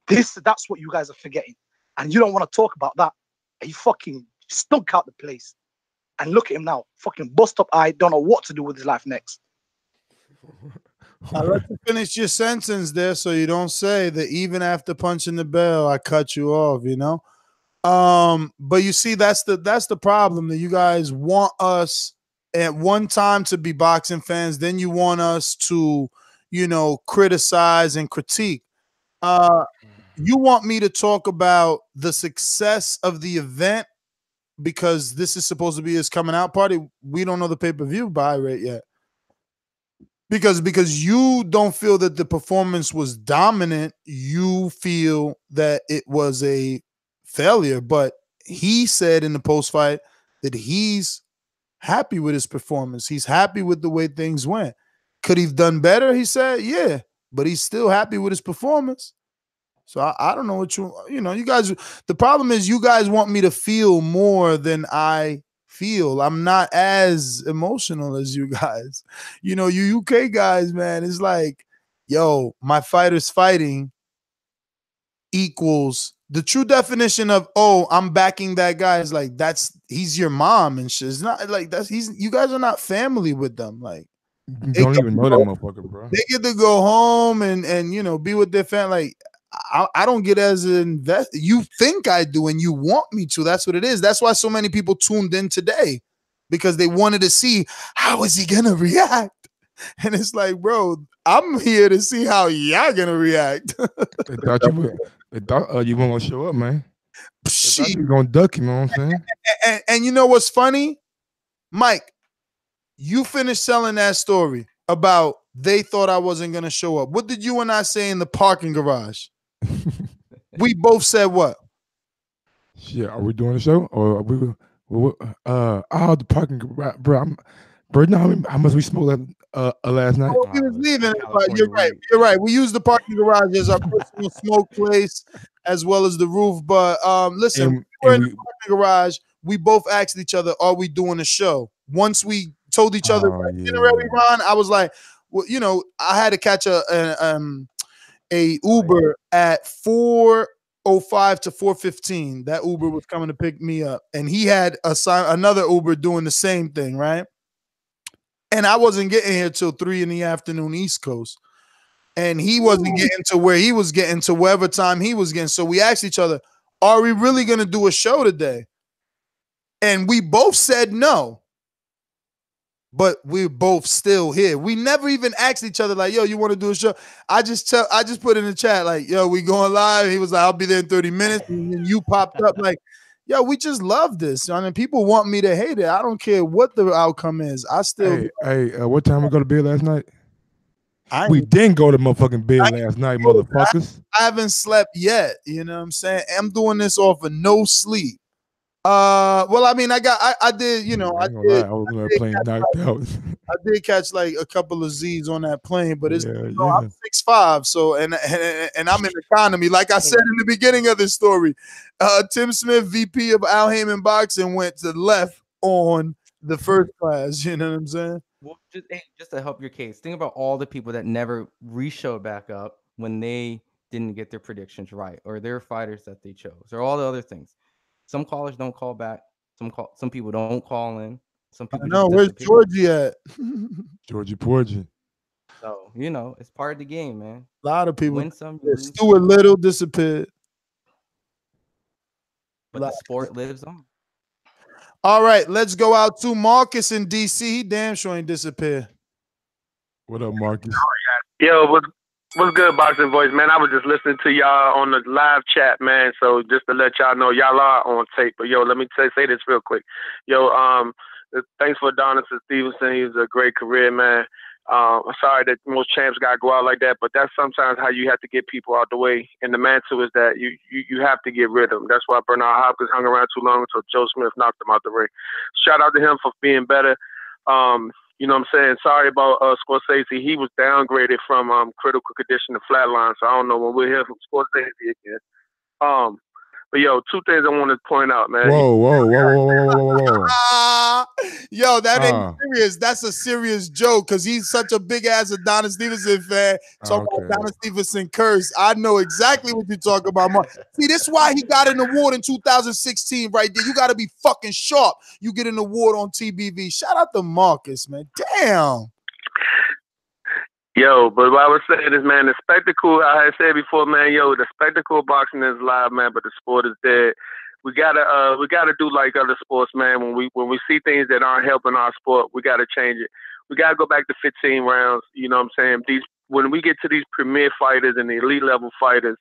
That's what you guys are forgetting. And you don't want to talk about that. He fucking stunk out the place. And look at him now, fucking bust up eye, don't know what to do with his life next. I'll let you finish your sentence there so you don't say that even after punching the bell, I cut you off, But you see, that's the problem, that you guys want us at one time to be boxing fans, then you want us to, criticize and critique. You want me to talk about the success of the event because this is supposed to be his coming out party. We don't know the pay-per-view buy rate yet. Because you don't feel that the performance was dominant, you feel that it was a failure. But he said in the post-fight that he's happy with his performance. He's happy with the way things went. Could he have done better? He said, yeah, but he's still happy with his performance. So I don't know what you guys, the problem is you guys want me to feel more than I feel. I'm not as emotional as you guys. You UK guys, man, it's like, yo, my fighter's fighting equals the true definition of, oh, I'm backing that guy is like, he's your mom and shit. It's not like you guys are not family with them. Like, you don't even know that motherfucker, bro. They get to go home and be with their family. Like, I don't get as invested. You think I do, and you want me to. That's what it is. That's why so many people tuned in today, because they wanted to see how is he gonna react. And it's like, bro, I'm here to see how y'all gonna react. They thought you weren't gonna show up, man. They thought you were gonna duck him, you know what I'm saying? And you know what's funny, Mike? You finished selling that story about they thought I wasn't gonna show up. What did you and I say in the parking garage? We both said what? Shit, are we doing a show or are we? The parking garage, bro. Bro, you know how much we smoked last night? Oh, we was leaving, but you're right. You're right. We use the parking garage as our personal smoke place, as well as the roof. But listen, And- when we were in and the parking garage. We both asked each other, "Are we doing a show?" Once we told each other itinerary, Ron, I was like, "Well, you know, I had to catch a Uber at 4:05 to 4:15. That Uber was coming to pick me up, and he had another Uber doing the same thing, right? And I wasn't getting here till 3 in the afternoon East Coast. And he wasn't getting to where he was getting to whatever time he was getting. So we asked each other, are we really going to do a show today? And we both said no. But we're both still here. We never even asked each other, like, yo, you want to do a show? I just put in the chat, like, yo, we going live. He was like, I'll be there in 30 minutes. And then you popped up like, yo, we just love this. I mean, people want me to hate it. I don't care what the outcome is. I still what time we go to bed last night? We didn't go to motherfucking bed last night, motherfuckers. I haven't slept yet. You know what I'm saying? I'm doing this off of no sleep. Well, I mean, I did, you know, I did catch like a couple of Z's on that plane, but it's I'm 6'5", so and I'm in economy. Like I said in the beginning of this story, Tim Smith, VP of Al Heyman Boxing, went to the left on the first class. You know what I'm saying? Well, just to help your case, think about all the people that never re-showed back up when they didn't get their predictions right, or their fighters that they chose, or all the other things. Some callers don't call back. Some people don't call in. Some people. No, where's Georgie at? Georgie Porgy. So you know, it's part of the game, man. A lot of people. Win some, lose Stuart Little disappeared. But the sport lives on. All right, let's go out to Marcus in DC. He damn sure ain't disappeared. What up, Marcus? Yo, what's good, Boxing Voice, man? I was just listening to y'all on the live chat, man. So just to let y'all know, y'all are on tape. But yo, let me say this real quick. Yo, thanks for Adonis Stevenson. He was a great career, man. I'm sorry that most champs got to go out like that, but that's sometimes how you have to get people out the way. And the mantle is that you have to get rid of them. That's why Bernard Hopkins hung around too long until Joe Smith knocked him out the ring. Shout out to him for being better. You know what I'm saying? Sorry about Scorsese. He was downgraded from critical condition to flatline, so I don't know when we'll hear from Scorsese again. But yo, two things I want to point out, man. Whoa. Yo, that ain't serious. That's a serious joke because he's such a big ass Adonis Stevenson fan. Talk about Adonis Stevenson curse. I know exactly what you're talking about. See, this is why he got an award in 2016 right there. You got to be fucking sharp. You get an award on TBV. Shout out to Marcus, man. Damn. Yo, but what I was saying is, man, the spectacle, I had said before, man, yo, the spectacle of boxing is live, man, but the sport is dead. We gotta do like other sports, man. When we see things that aren't helping our sport, we gotta change it. We gotta go back to 15 rounds. You know what I'm saying? When we get to these premier fighters and the elite level fighters,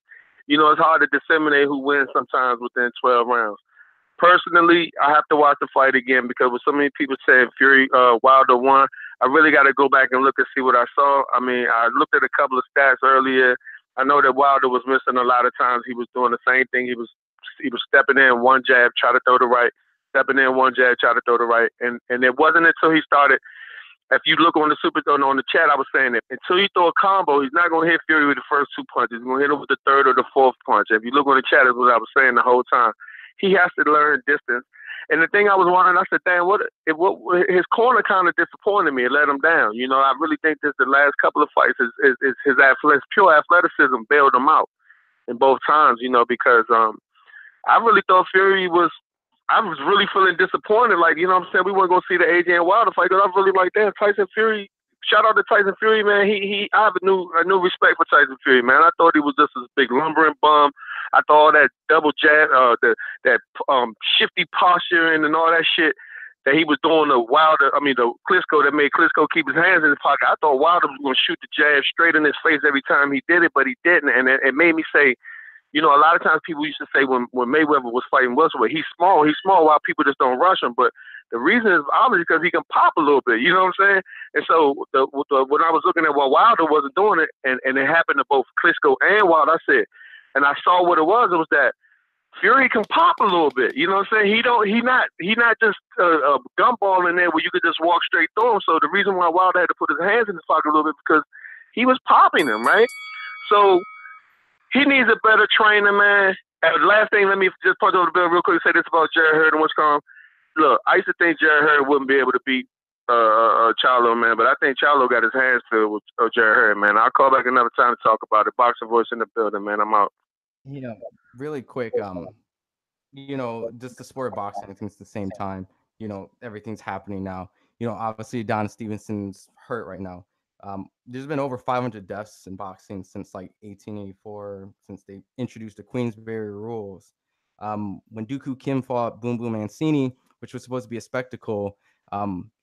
you know, it's hard to disseminate who wins sometimes within 12 rounds. Personally, I have to watch the fight again because with so many people saying Fury Wilder won, I really got to go back and look and see what I saw. I mean, I looked at a couple of stats earlier. I know that Wilder was missing a lot of times. He was doing the same thing. He was stepping in, one jab, try to throw the right, stepping in, one jab, try to throw the right. And it wasn't until he started. If you look on the on the chat, I was saying that until you throw a combo, he's not going to hit Fury with the first two punches. He's going to hit him with the third or the fourth punch. If you look on the chat, that's what I was saying the whole time. He has to learn distance. And the thing I was wondering, I said, damn, what his corner kind of disappointed me. It let him down. You know, I really think this the last couple of fights is his pure athleticism bailed him out in both times, you know, because I really thought Fury was I was really feeling disappointed. Like, you know what I'm saying? We weren't going to see the AJ and Wilder fight because I really like that. Tyson Fury, shout out to Tyson Fury, man. I have a new respect for Tyson Fury, man. I thought he was just this big lumbering bum. I thought all that double jab, that shifty posturing and all that shit that he was doing the Klitschko that made Klitschko keep his hands in his pocket. I thought Wilder was going to shoot the jab straight in his face every time he did it, but he didn't. And it made me say, you know, a lot of times people used to say when Mayweather was fighting welterweight, he's small while people just don't rush him. But the reason is obviously because he can pop a little bit, you know what I'm saying? And so when I was looking at what Wilder wasn't doing it, and it happened to both Klitschko and Wilder, I said, and I saw what it was that Fury can pop a little bit. You know what I'm saying? He not just a gumball in there where you could just walk straight through him. So the reason why Wilder had to put his hands in his pocket a little bit because he was popping him, right? So he needs a better trainer, man. And last thing, let me just punch over the bill real quick and say this about Jarrett Hurd and what's going on. Look, I used to think Jarrett Hurd wouldn't be able to beat Charlo, man, but I think Charlo got his hands filled with Jarrett Hurd, man. I'll call back another time to talk about it. Boxing Voice in the building, man. I'm out. Really quick, just the sport of boxing, I think it's the same time, everything's happening now. Obviously Adonis Stevenson's hurt right now. There's been over 500 deaths in boxing since like 1884, since they introduced the Queensberry rules. When Dooku Kim fought Boom Boom Mancini, which was supposed to be a spectacle,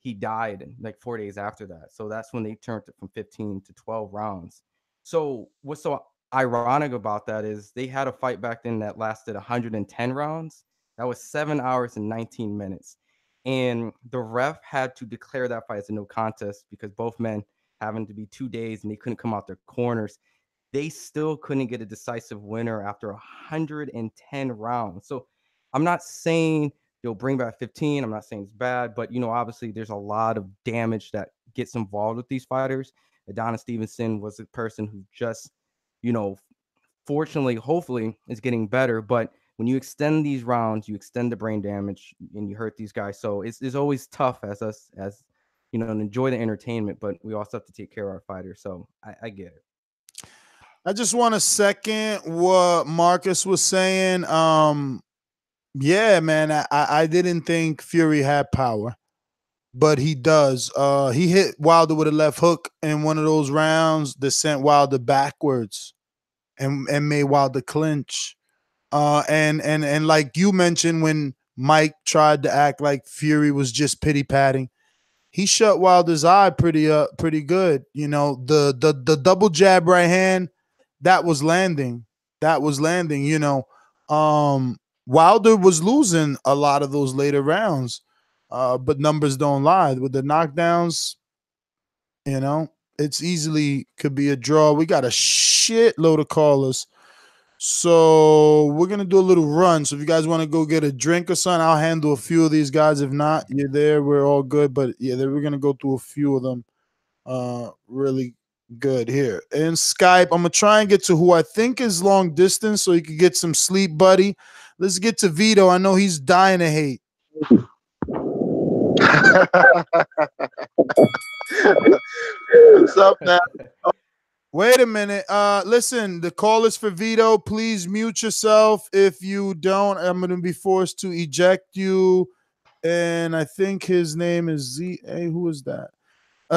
he died like 4 days after that. So that's when they turned it from 15 to 12 rounds. So what's so ironic about that is they had a fight back then that lasted 110 rounds. That was 7 hours and 19 minutes. And the ref had to declare that fight as a no contest because both men having to be 2 days and they couldn't come out their corners. They still couldn't get a decisive winner after 110 rounds. So I'm not saying they'll bring back 15. I'm not saying it's bad, but, obviously there's a lot of damage that gets involved with these fighters. Adonis Stevenson was a person who just, fortunately, hopefully is getting better. But when you extend these rounds, you extend the brain damage and you hurt these guys. So it's always tough as us, as, and enjoy the entertainment, but we also have to take care of our fighters. So I get it. I just want to second what Marcus was saying. Yeah, man, I didn't think Fury had power, but he does. He hit Wilder with a left hook in one of those rounds that sent Wilder backwards and made Wilder clinch. And like you mentioned, when Mike tried to act like Fury was just pity patting, he shut Wilder's eye pretty good. The double jab right hand, that was landing. Wilder was losing a lot of those later rounds. But numbers don't lie. With the knockdowns, it's easily could be a draw. We got a shitload of callers. So we're going to do a little run. So if you guys want to go get a drink or something, I'll handle a few of these guys. If not, you're there. We're all good. But yeah, we're going to go through a few of them really good here. In Skype, I'm going to try and get to who I think is long distance so you can get some sleep, buddy. Let's get to Vito. I know he's dying to hate. What's up, man? Wait a minute. Listen, the call is for Vito. Please mute yourself. If you don't, I'm going to be forced to eject you. And I think his name is Z. Hey, who is that?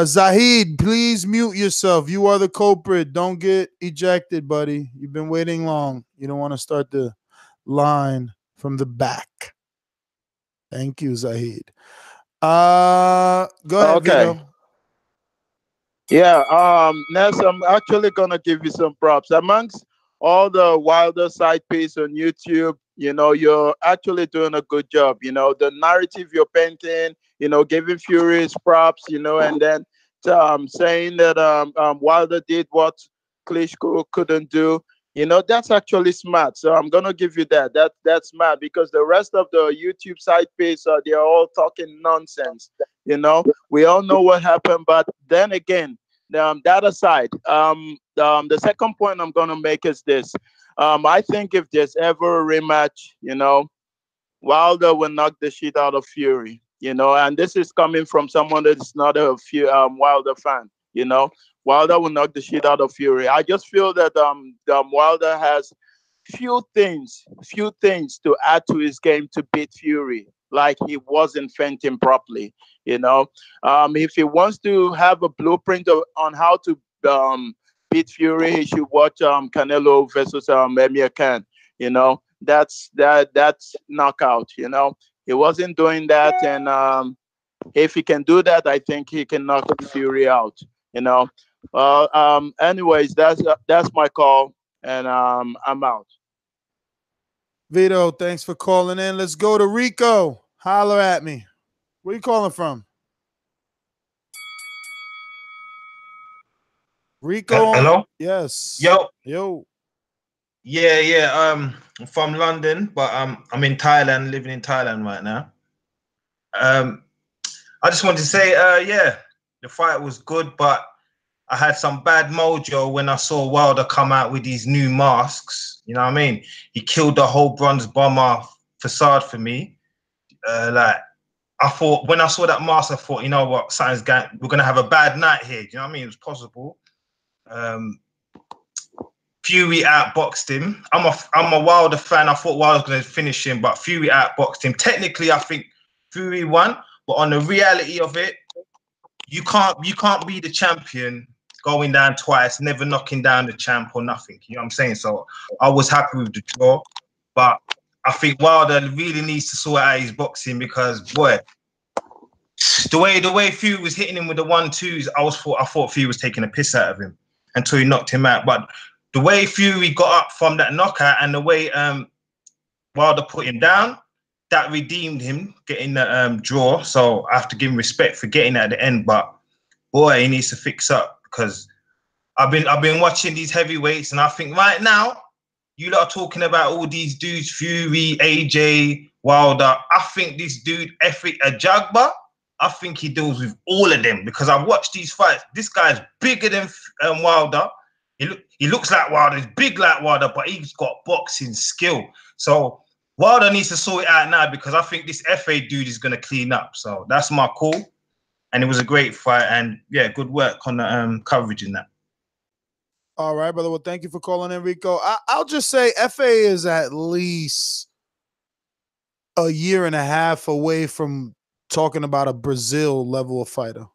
Zahid, please mute yourself. You are the culprit. Don't get ejected, buddy. You've been waiting long. You don't want to start the line from the back. Thank you, Zahid. Go ahead, Vito. Yeah, Ness, I'm actually gonna give you some props. Amongst all the Wilder side piece on YouTube, you're actually doing a good job. The narrative you're painting, giving Fury his props, and then saying that Wilder did what Klitschko couldn't do. That's actually smart. So I'm gonna give you that. That's smart because the rest of the YouTube side piece, they're all talking nonsense. We all know what happened, but then again, that aside, the second point I'm gonna make is this. I think if there's ever a rematch, Wilder will knock the shit out of Fury. And this is coming from someone that is not a Wilder fan. Wilder will knock the shit out of Fury. I just feel that Wilder has few things to add to his game to beat Fury. Like he wasn't feinting properly, If he wants to have a blueprint on how to beat Fury, he should watch Canelo versus Emir Khan. That's knockout. He wasn't doing that, and if he can do that, I think he can knock Fury out. Anyways, that's my call, and I'm out. Vito, thanks for calling in. Let's go to Rico. Holler at me. Where you calling from? Rico. Hello? Yes. Yo. Yeah. I'm from London, but I'm in Thailand, living in Thailand right now. I just wanted to say, yeah, the fight was good, but I had some bad mojo when I saw Wilder come out with these new masks. You know what I mean? He killed the whole bronze bomber facade for me. Like, I thought when I saw that mask, I thought, you know what, we're gonna have a bad night here. Do you know what I mean? It was possible. Fury outboxed him. I'm a Wilder fan. I thought Wilder was gonna finish him, but Fury outboxed him. Technically, I think Fury won, but on the reality of it, you can't be the champion going down twice, never knocking down the champ or nothing. You know what I'm saying? So I was happy with the draw, but I think Wilder really needs to sort out his boxing because, boy, the way Fury was hitting him with the 1-2s, I thought Fury was taking a piss out of him until he knocked him out. But the way Fury got up from that knockout and the way Wilder put him down, that redeemed him getting the draw. So I have to give him respect for getting at the end. But boy, he needs to fix up because I've been watching these heavyweights and I think right now you lot are talking about all these dudes, Fury, AJ, Wilder. I think this dude, Jagba, I think he deals with all of them because I've watched these fights. This guy's bigger than Wilder. He looks like Wilder, he's big like Wilder, but he's got boxing skill. So Wilder needs to sort it out now because I think this FA dude is going to clean up. So that's my call. And it was a great fight. And yeah, good work on the coverage in that. All right, brother. Well, thank you for calling in, Rico. I'll just say FA is at least a year and a half away from talking about a Brazil level of fighter.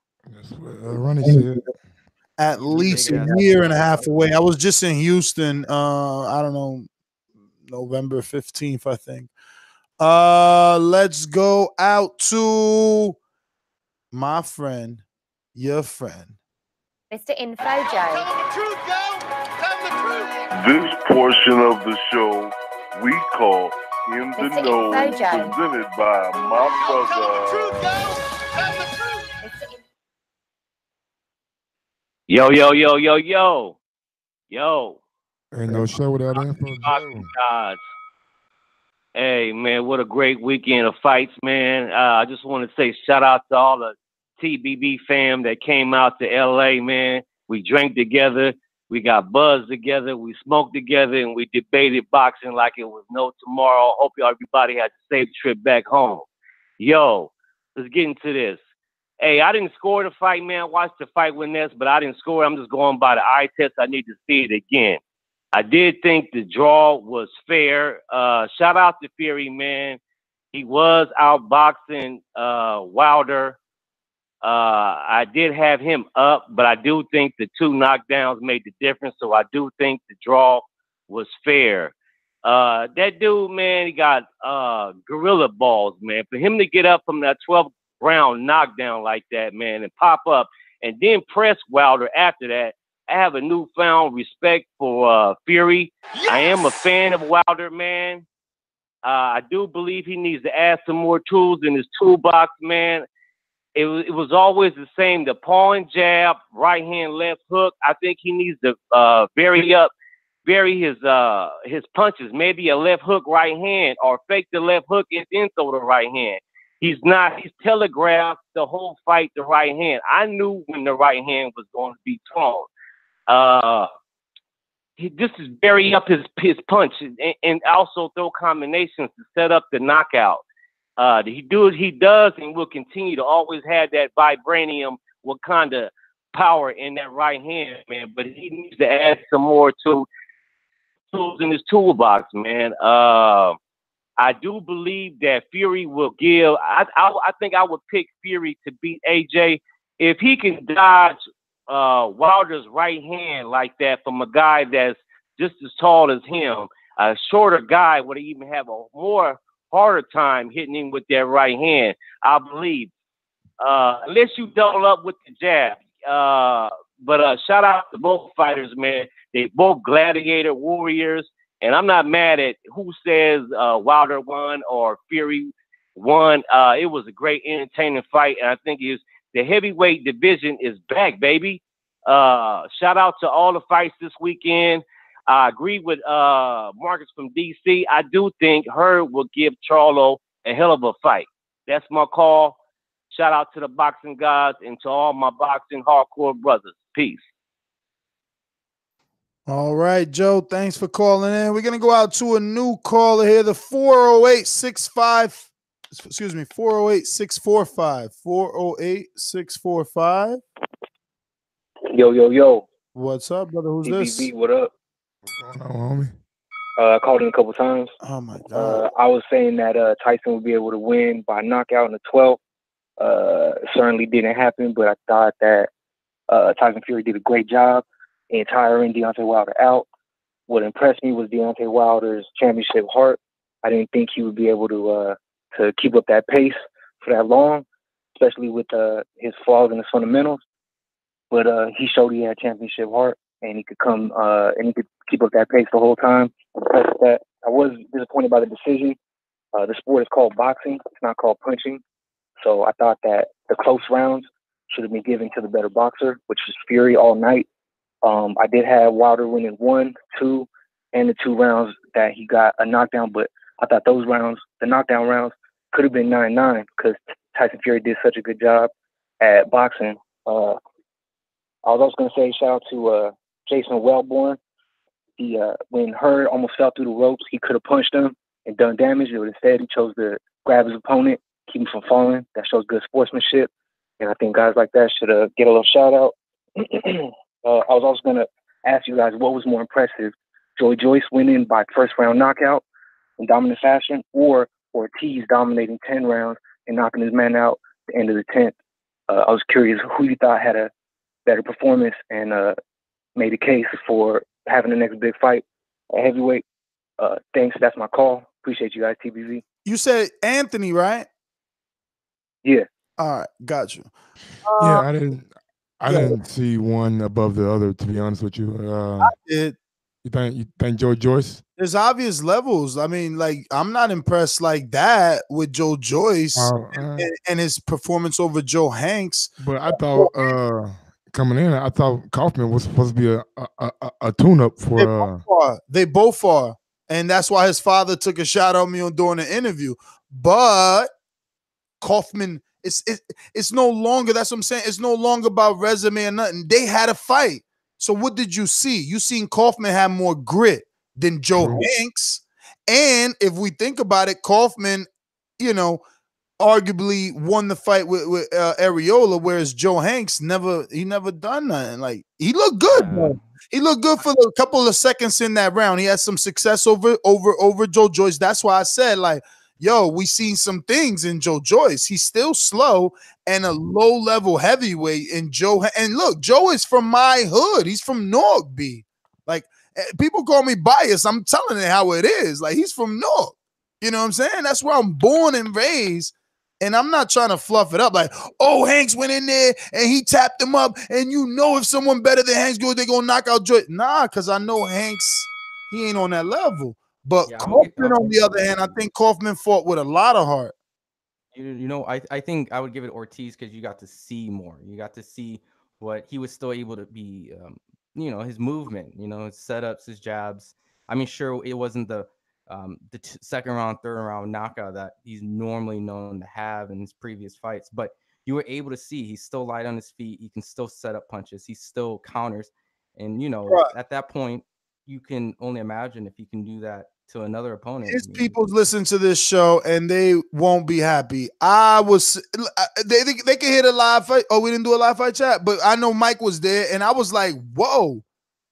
Ronnie said. At least a year and a half away. I was just in Houston, I don't know, November 15th, I think. Let's go out to my friend, your friend, Mr. Info Joe. This portion of the show we call In the Mr. Know, Info Joe. presented by my brother. Yo. Ain't no show without info. Gods. Hey, man, what a great weekend of fights, man. I just want to say shout out to all the TBB fam that came out to LA, man. We drank together. We got buzzed together. We smoked together, and we debated boxing like it was no tomorrow. Hope everybody had a safe trip back home. Yo, let's get into this. Hey, I didn't score the fight, man. I watched the fight with Ness, but I didn't score. I'm just going by the eye test. I need to see it again. I did think the draw was fair. Shout out to Fury, man. He was outboxing Wilder. I did have him up, but I do think the 2 knockdowns made the difference. So I do think the draw was fair. That dude, man, he got gorilla balls, man. For him to get up from that 12th round knockdown like that, man, and pop up and then press Wilder after that, I have a newfound respect for Fury. Yes! I am a fan of Wilder, man. I do believe he needs to add some more tools in his toolbox, man. It was always the same, the paw and jab, right hand, left hook. I think he needs to vary his punches, maybe a left hook, right hand, or fake the left hook and then throw the right hand. He's telegraphed the whole fight the right hand. I knew when the right hand was going to be thrown. He just is vary up his punch and also throw combinations to set up the knockout. He does and will continue to always have that vibranium Wakanda power in that right hand, man. But he needs to add some more tools in his toolbox, man. I do believe that Fury will give. I think I would pick Fury to beat AJ if he can dodge Wilder's right hand like that from a guy that's just as tall as him. A shorter guy would even have a more harder time hitting him with that right hand, I believe. Unless you double up with the jab. But shout out to both fighters, man. They both gladiator warriors. And I'm not mad at who says Wilder won or Fury won. It was a great, entertaining fight. And I think the heavyweight division is back, baby. Shout out to all the fights this weekend. I agree with Marcus from DC. I do think Hurd will give Charlo a hell of a fight. That's my call. Shout out to the boxing gods and to all my boxing hardcore brothers. Peace. All right, Joe. Thanks for calling in. We're gonna go out to a new caller here. The 408-65. Excuse me, 408-645. 408-645. Yo. What's up, brother? Who's this? TBV, what up? What's going on, homie? I called in a couple times. Oh my god. I was saying that Tyson would be able to win by knockout in the 12th. Certainly didn't happen, but I thought that Tyson Fury did a great job in tiring Deontay Wilder out. What impressed me was Deontay Wilder's championship heart. I didn't think he would be able to keep up that pace for that long, especially with his flaws in his fundamentals. But he showed he had championship heart, and he could come and he could keep up that pace the whole time. Impressed with that. I was disappointed by the decision. The sport is called boxing; it's not called punching. So I thought that the close rounds should have been given to the better boxer, which was Fury all night. I did have Wilder winning 1, 2, and the 2 rounds that he got a knockdown, but I thought those rounds, the knockdown rounds, could have been 9-9 because Tyson Fury did such a good job at boxing. I was also going to say shout out to Jason Welborn. He when Hurd almost fell through the ropes, he could have punched him and done damage, but instead he chose to grab his opponent, keep him from falling. That shows good sportsmanship, and I think guys like that should get a little shout out. I was also going to ask you guys what was more impressive, Joyce winning by first round knockout in dominant fashion, or Ortiz dominating 10 rounds and knocking his man out at the end of the 10th. I was curious who you thought had a better performance and made a case for having the next big fight at heavyweight. Thanks. That's my call. Appreciate you guys, TBV. You said Anthony, right? Yeah. All right, got you. Yeah, I didn't see one above the other, to be honest with you. I did. You think Joyce? There's obvious levels. I mean, like, I'm not impressed like that with Joe Joyce and his performance over Joe Hanks. But I thought coming in, I thought Kauffman was supposed to be a tune-up for. They both are, and that's why his father took a shot at me during the interview. But Kauffman, it's no longer. That's what I'm saying. It's no longer about resume or nothing. They had a fight. So what did you see? You seen Kauffman have more grit than Joe Hanks. And if we think about it, Kauffman, arguably won the fight with Arreola, whereas Joe Hanks never done nothing. Like, he looked good, bro. He looked good for a couple of seconds in that round. He had some success over Joe Joyce. That's why I said, like, yo, we seen some things in Joe Joyce. He's still slow and a low-level heavyweight in Joe. And look, Joe is from my hood. He's from Newark, B. Like, people call me biased. I'm telling it how it is. Like, he's from Newark. You know what I'm saying? That's where I'm born and raised. And I'm not trying to fluff it up like, oh, Hanks went in there and he tapped him up. And if someone better than Hanks goes, they're going to knock out Joyce. Nah, because I know Hanks, he ain't on that level. But Kauffman, on the other hand, I think Kauffman fought with a lot of heart. I think I would give it Ortiz because you got to see more. You got to see what he was still able to be, his movement, his setups, his jabs. I mean, sure, it wasn't the second round, third round knockout that he's normally known to have in his previous fights, but you were able to see he's still light on his feet. He can still set up punches. He still counters. And, at that point, you can only imagine if he can do that to another opponent. His people listen to this show and they won't be happy. They can hit a live fight. Oh, we didn't do a live fight chat, but I know Mike was there and I was like, whoa,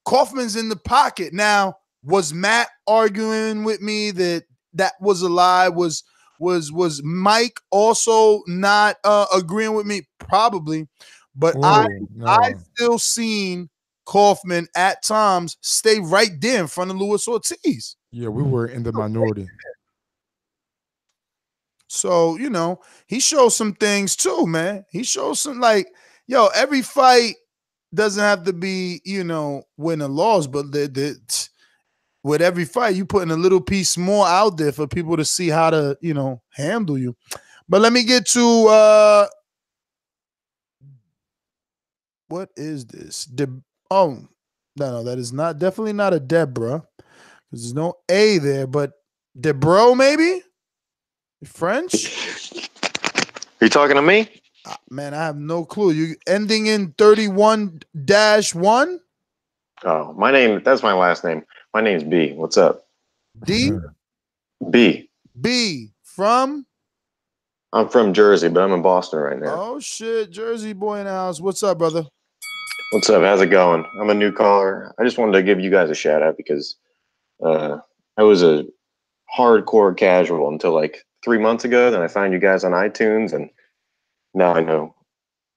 Kauffman's in the pocket. Now, was Matt arguing with me that was a lie? Was Mike also not agreeing with me? Probably, but I still seen Kauffman at times stay right there in front of Luis Ortiz. Yeah, we were in the minority. So, he showed some things too, man. He showed some, like, every fight doesn't have to be, win or loss, but with every fight, you putting a little piece more out there for people to see how to, handle you. But let me get to what is this? No, that is not definitely not a Deborah. Because there's no A there, but Debro maybe? French? Are you talking to me? Man, I have no clue. You ending in 31-1? Oh, that's my last name. My name's B. What's up? D? B. B. From? I'm from Jersey, but I'm in Boston right now. Oh, shit. Jersey boy in the house. What's up, brother? What's up? How's it going? I'm a new caller. I just wanted to give you guys a shout out because I was a hardcore casual until like 3 months ago. Then I found you guys on iTunes, and now I know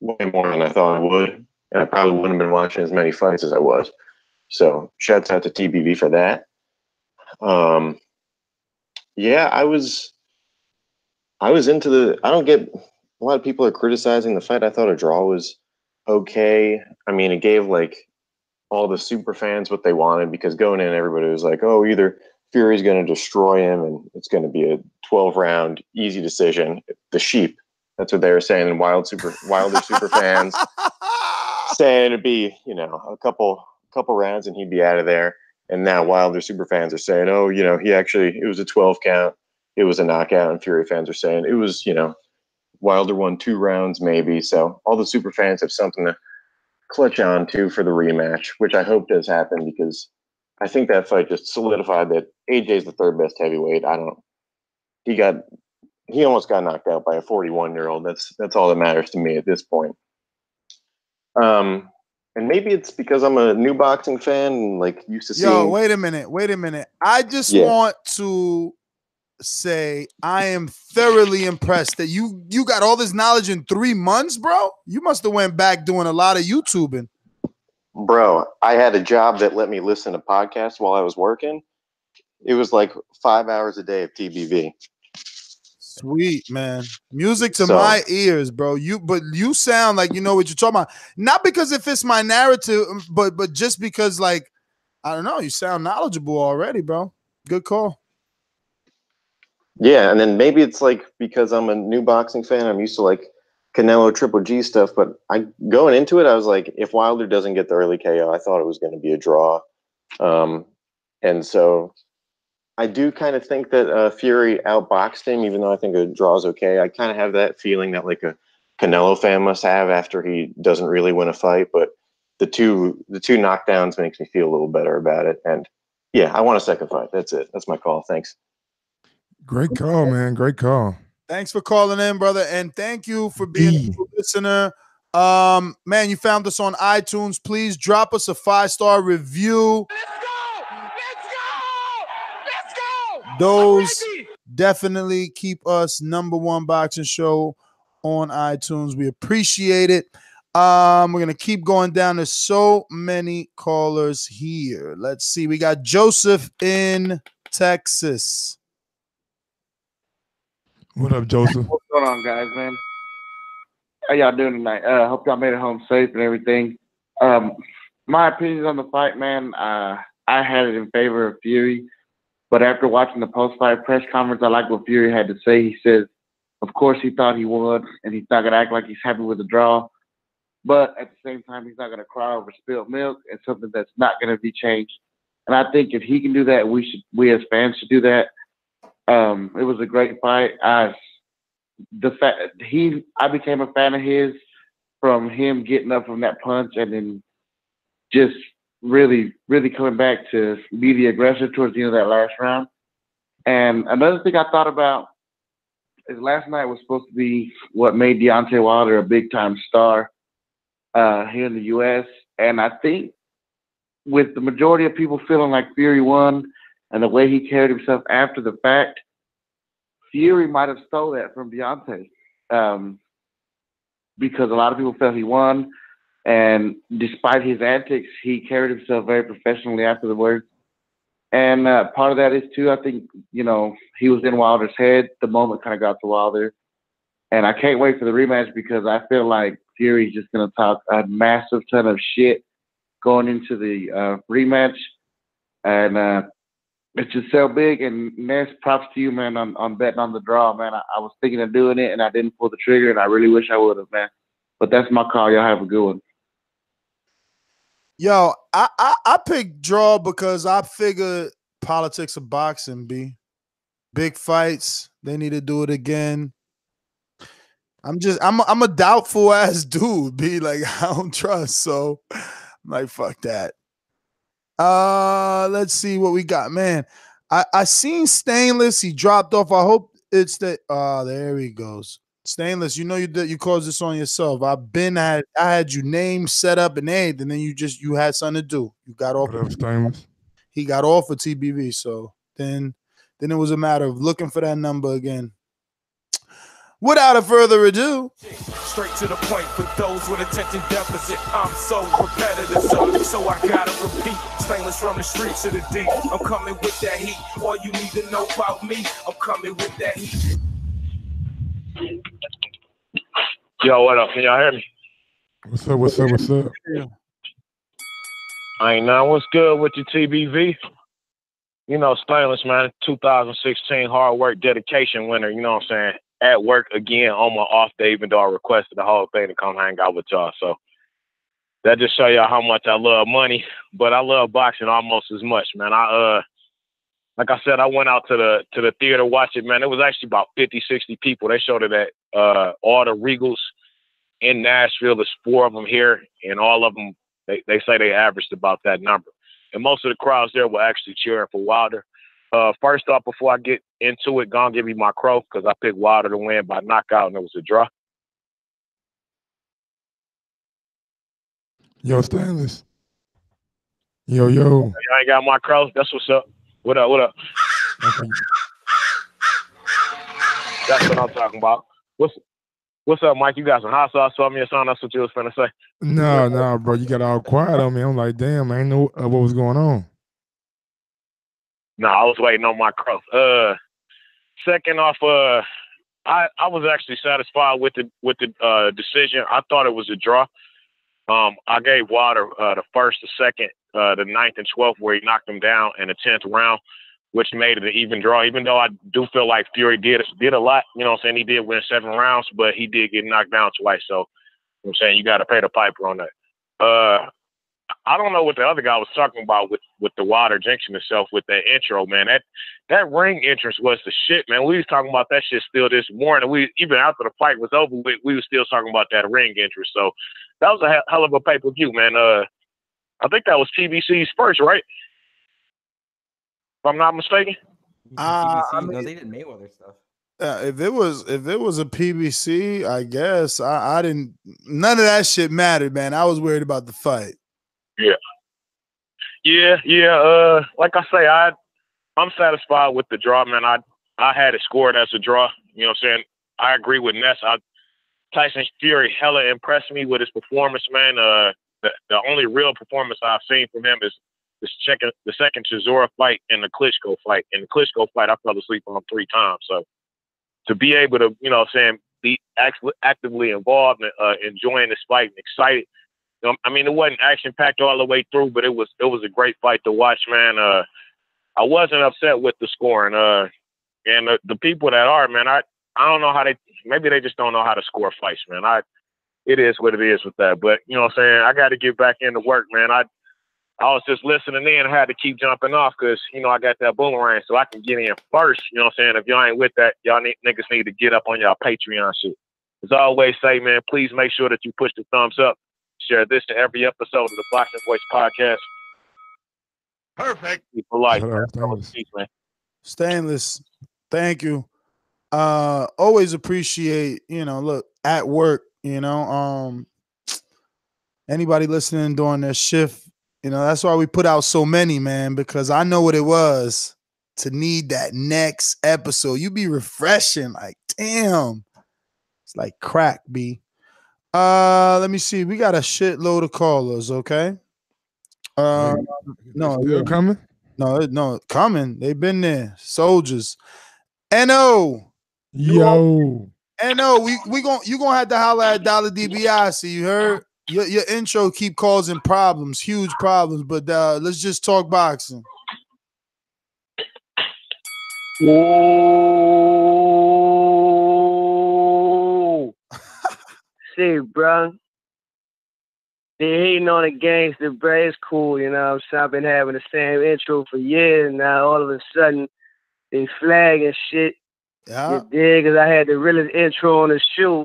way more than I thought I would. And I probably wouldn't have been watching as many fights as I was. So shouts out to TBV for that. Yeah, I was into the. I don't get a lot of people are criticizing the fight. I thought a draw was okay. I mean, it gave like all the super fans what they wanted because going in, everybody was like, "Oh, either Fury's going to destroy him and it's going to be a 12-round easy decision." The sheep, that's what they were saying, and Wilder super fans saying it'd be a couple rounds and he'd be out of there. And now Wilder super fans are saying, "Oh, it was a 12 count. It was a knockout." And Fury fans are saying it was, Wilder won 2 rounds maybe. So all the super fans have something to clutch on to for the rematch, which I hope does happen because I think that fight just solidified that AJ's the 3rd best heavyweight. He almost got knocked out by a 41-year-old. That's all that matters to me at this point. And maybe it's because I'm a new boxing fan and like used to seeing. Yo, wait a minute. I just want to say I am thoroughly impressed that you got all this knowledge in 3 months, bro. You must have went back doing a lot of YouTubing. Bro, I had a job that let me listen to podcasts while I was working. It was like 5 hours a day of TBV. Sweet, man. Music to my ears, bro. You sound like you know what you're talking about. Not because it fits my narrative, but just because, like, I don't know, you sound knowledgeable already, bro. Good call. Yeah, and then maybe it's like because I'm a new boxing fan, I'm used to like Canelo Triple G stuff, but going into it, I was like, if Wilder doesn't get the early KO, I thought it was going to be a draw. And so I do kind of think that Fury outboxed him, even though I think a draw is okay. I kind of have that feeling that like a Canelo fan must have after he doesn't really win a fight. But the two knockdowns makes me feel a little better about it. And yeah, I want a second fight. That's it. That's my call. Thanks. Great call, man. Great call. Thanks for calling in, brother, and thank you for being a listener. Man, you found us on iTunes. Please drop us a 5-star review. Those definitely keep us #1 boxing show on iTunes. We appreciate it. We're gonna keep going down. There's so many callers here. Let's see. We got Joseph in Texas. What up, Joseph? What's going on, guys, man? How y'all doing tonight? Hope y'all made it home safe and everything. My opinions on the fight, man, I had it in favor of Fury. But after watching the post-fight press conference, I like what Fury had to say. He says, of course, he thought he would, and he's not going to act like he's happy with the draw. But at the same time, he's not going to cry over spilled milk. It's something that's not going to be changed. And I think if he can do that, we as fans should do that. It was a great fight. I became a fan of his from him getting up from that punch and then just really, really coming back to be the aggressor towards the end of that last round. And another thing I thought about is last night was supposed to be what made Deontay Wilder a big-time star here in the U.S. And I think with the majority of people feeling like Fury won and the way he carried himself after the fact, Fury might have stole that from Deontay because a lot of people felt he won. And despite his antics, he carried himself very professionally afterwards. And part of that is, too, I think, he was in Wilder's head. The moment kind of got to Wilder. And I can't wait for the rematch because I feel like Fury's just going to talk a massive ton of shit going into the rematch. And it's just so big. And Ness, props to you, man, on betting on the draw, man. I was thinking of doing it, and I didn't pull the trigger, and I really wish I would have, man. But that's my call. Y'all have a good one. Yo, I picked draw because I figured politics of boxing, B. Big fights. They need to do it again. I'm a doubtful ass dude, B. Like, I don't trust. So I'm like, fuck that. Let's see what we got, man. I seen Stainless. He dropped off. I hope it's the there he goes. Stainless, you know you caused this on yourself. I had you name set up and everything, and then you had something to do. You got off. What up, Stainless? He got off of TBV, so then it was a matter of looking for that number again. Without a further ado, straight to the point for those with attention deficit. I'm so repetitive, so I gotta repeat. Stainless from the streets to the deep. I'm coming with that heat. All you need to know about me, I'm coming with that heat. Yo, what up? Can y'all hear me? What's up? What's up? What's up? Ain't none. What's good with your TBV? You know, Stainless, man, 2016 hard work dedication winner, you know what I'm saying? At work again on my off day, even though I requested the whole thing to come hang out with y'all. So that just show y'all how much I love money, but I love boxing almost as much, man. Like I said, I went out to the theater to watch it, man. It was actually about 50, 60 people. They showed it at all the Regals in Nashville. There's 4 of them here, and all of them, they say they averaged about that number. And most of the crowds there were actually cheering for Wilder. First off, before I get into it, gonna give you my crow because I picked Wilder to win by knockout, and it was a draw. Yo, Stainless. Yo. You ain't got my crow? That's what's up. What up? Okay. That's what I'm talking about. What's up, Mike? You got some hot sauce for me or something? That's what you was finna say. No, bro. You got all quiet on me. I'm like, damn, I ain't know what was going on. No, I was waiting on my crow. Second off, I was actually satisfied with the decision. I thought it was a draw. I gave Wilder the first, the second, the 9th and 12th where he knocked him down in the 10th round, which made it an even draw. Even though I do feel like Fury did a lot, you know what I'm saying? He did win 7 rounds, but he did get knocked down twice. So, you know what I'm saying, you got to pay the piper on that. I don't know what the other guy was talking about with the Wilder jinxing himself with that intro, man. That ring entrance was the shit, man. We was talking about that shit still this morning. Even after the fight was over with, we was still talking about that ring entrance. So that was a hell of a pay-per-view, man. I think that was PBC's first, right? If I'm not mistaken. No, they did Mayweather stuff. If it was a PBC, I guess I didn't. None of that shit mattered, man. I was worried about the fight. Yeah. Like I say, I'm satisfied with the draw, man. I had it scored as a draw. You know what I'm saying? I agree with Ness. Tyson Fury hella impressed me with his performance, man. The only real performance I've seen from him is the second Chisora fight and the Klitschko fight. In the Klitschko fight, I fell asleep on him 3 times. So to be able to, you know what I'm saying, be actively involved and enjoying this fight and excited. I mean, it wasn't action-packed all the way through, but it was a great fight to watch, man. I wasn't upset with the scoring. And the people that are, man, I don't know how maybe they just don't know how to score fights, man. It is what it is with that. But, you know what I'm saying, I got to get back into work, man. I was just listening in and had to keep jumping off because, you know, I got that boomerang so I can get in first. You know what I'm saying? If y'all ain't with that, y'all niggas need to get up on y'all Patreon shit. As I always say, man, please make sure that you push the thumbs up. Share this to every episode of the Boxing Voice podcast. Perfect. For life, man. Stainless, thank you. Always appreciate, look, at work, anybody listening during their shift, that's why we put out so many, man, because I know what it was to need that next episode. You be refreshing, like, damn. It's like crack, B. Let me see. We got a shitload of callers, okay? No, still coming? No, coming. They've been there. Soldiers. No. Yo. No, you gonna have to holler at Dollar DiBiase. You heard? Your intro keep causing problems, huge problems. But let's just talk boxing. Whoa. Shit, bro. They hating on the gangster, bro. It's cool, you know what I'm saying? I've been having the same intro for years now. All of a sudden, they flagging shit. Yeah. You dig? Because I had the realest intro on the shoe.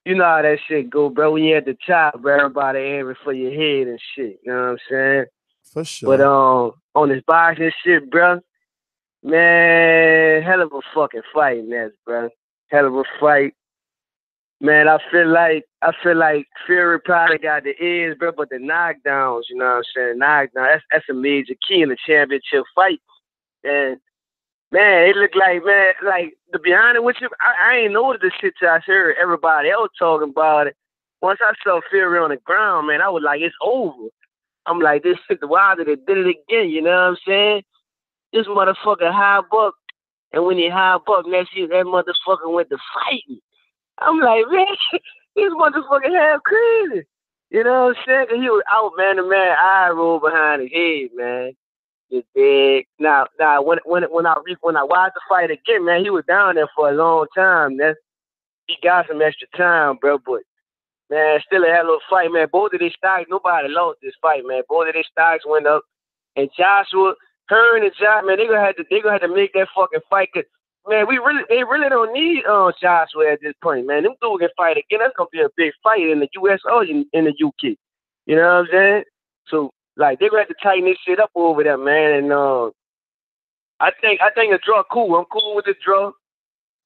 You know how that shit go, bro. When you're at the top, bro, everybody aiming for your head and shit. You know what I'm saying? For sure. But on this boxing shit, bro, man, hell of a fucking fight, Ness, bro. Hell of a fight. Man, I feel like Fury probably got the edge, bro, but the knockdowns, you know what I'm saying? Knockdown, that's a major key in the championship fight. And man, it looked like, man, like, to be honest with you, I ain't know the shit till I heard everybody else talking about it. Once I saw Fury on the ground, man, I was like, it's over. I'm like, this shit, the Wilder, they did it again, you know what I'm saying? This motherfucker high buck, and when he high buck, next year, that motherfucker went to fighting. I'm like, man, this motherfucker half crazy. You know what I'm saying? 'Cause he was out, man, the man eye roll behind his head, man. You dig? Now, when I watched the fight again, man, he was down there for a long time. He got some extra time, bro. But man, still a hell of a fight, man. Both of these stocks, nobody lost this fight, man. Both of these stocks went up, and Joshua, Hurd and Josh, man, they gonna have to make that fucking fight. 'Cause man, they really don't need Joshua at this point, man. Them dudes can fight again. That's gonna be a big fight in the US or in the UK. You know what I'm saying? So, like, they're gonna have to tighten this shit up over there, man. And I think the draw cool. I'm cool with the draw.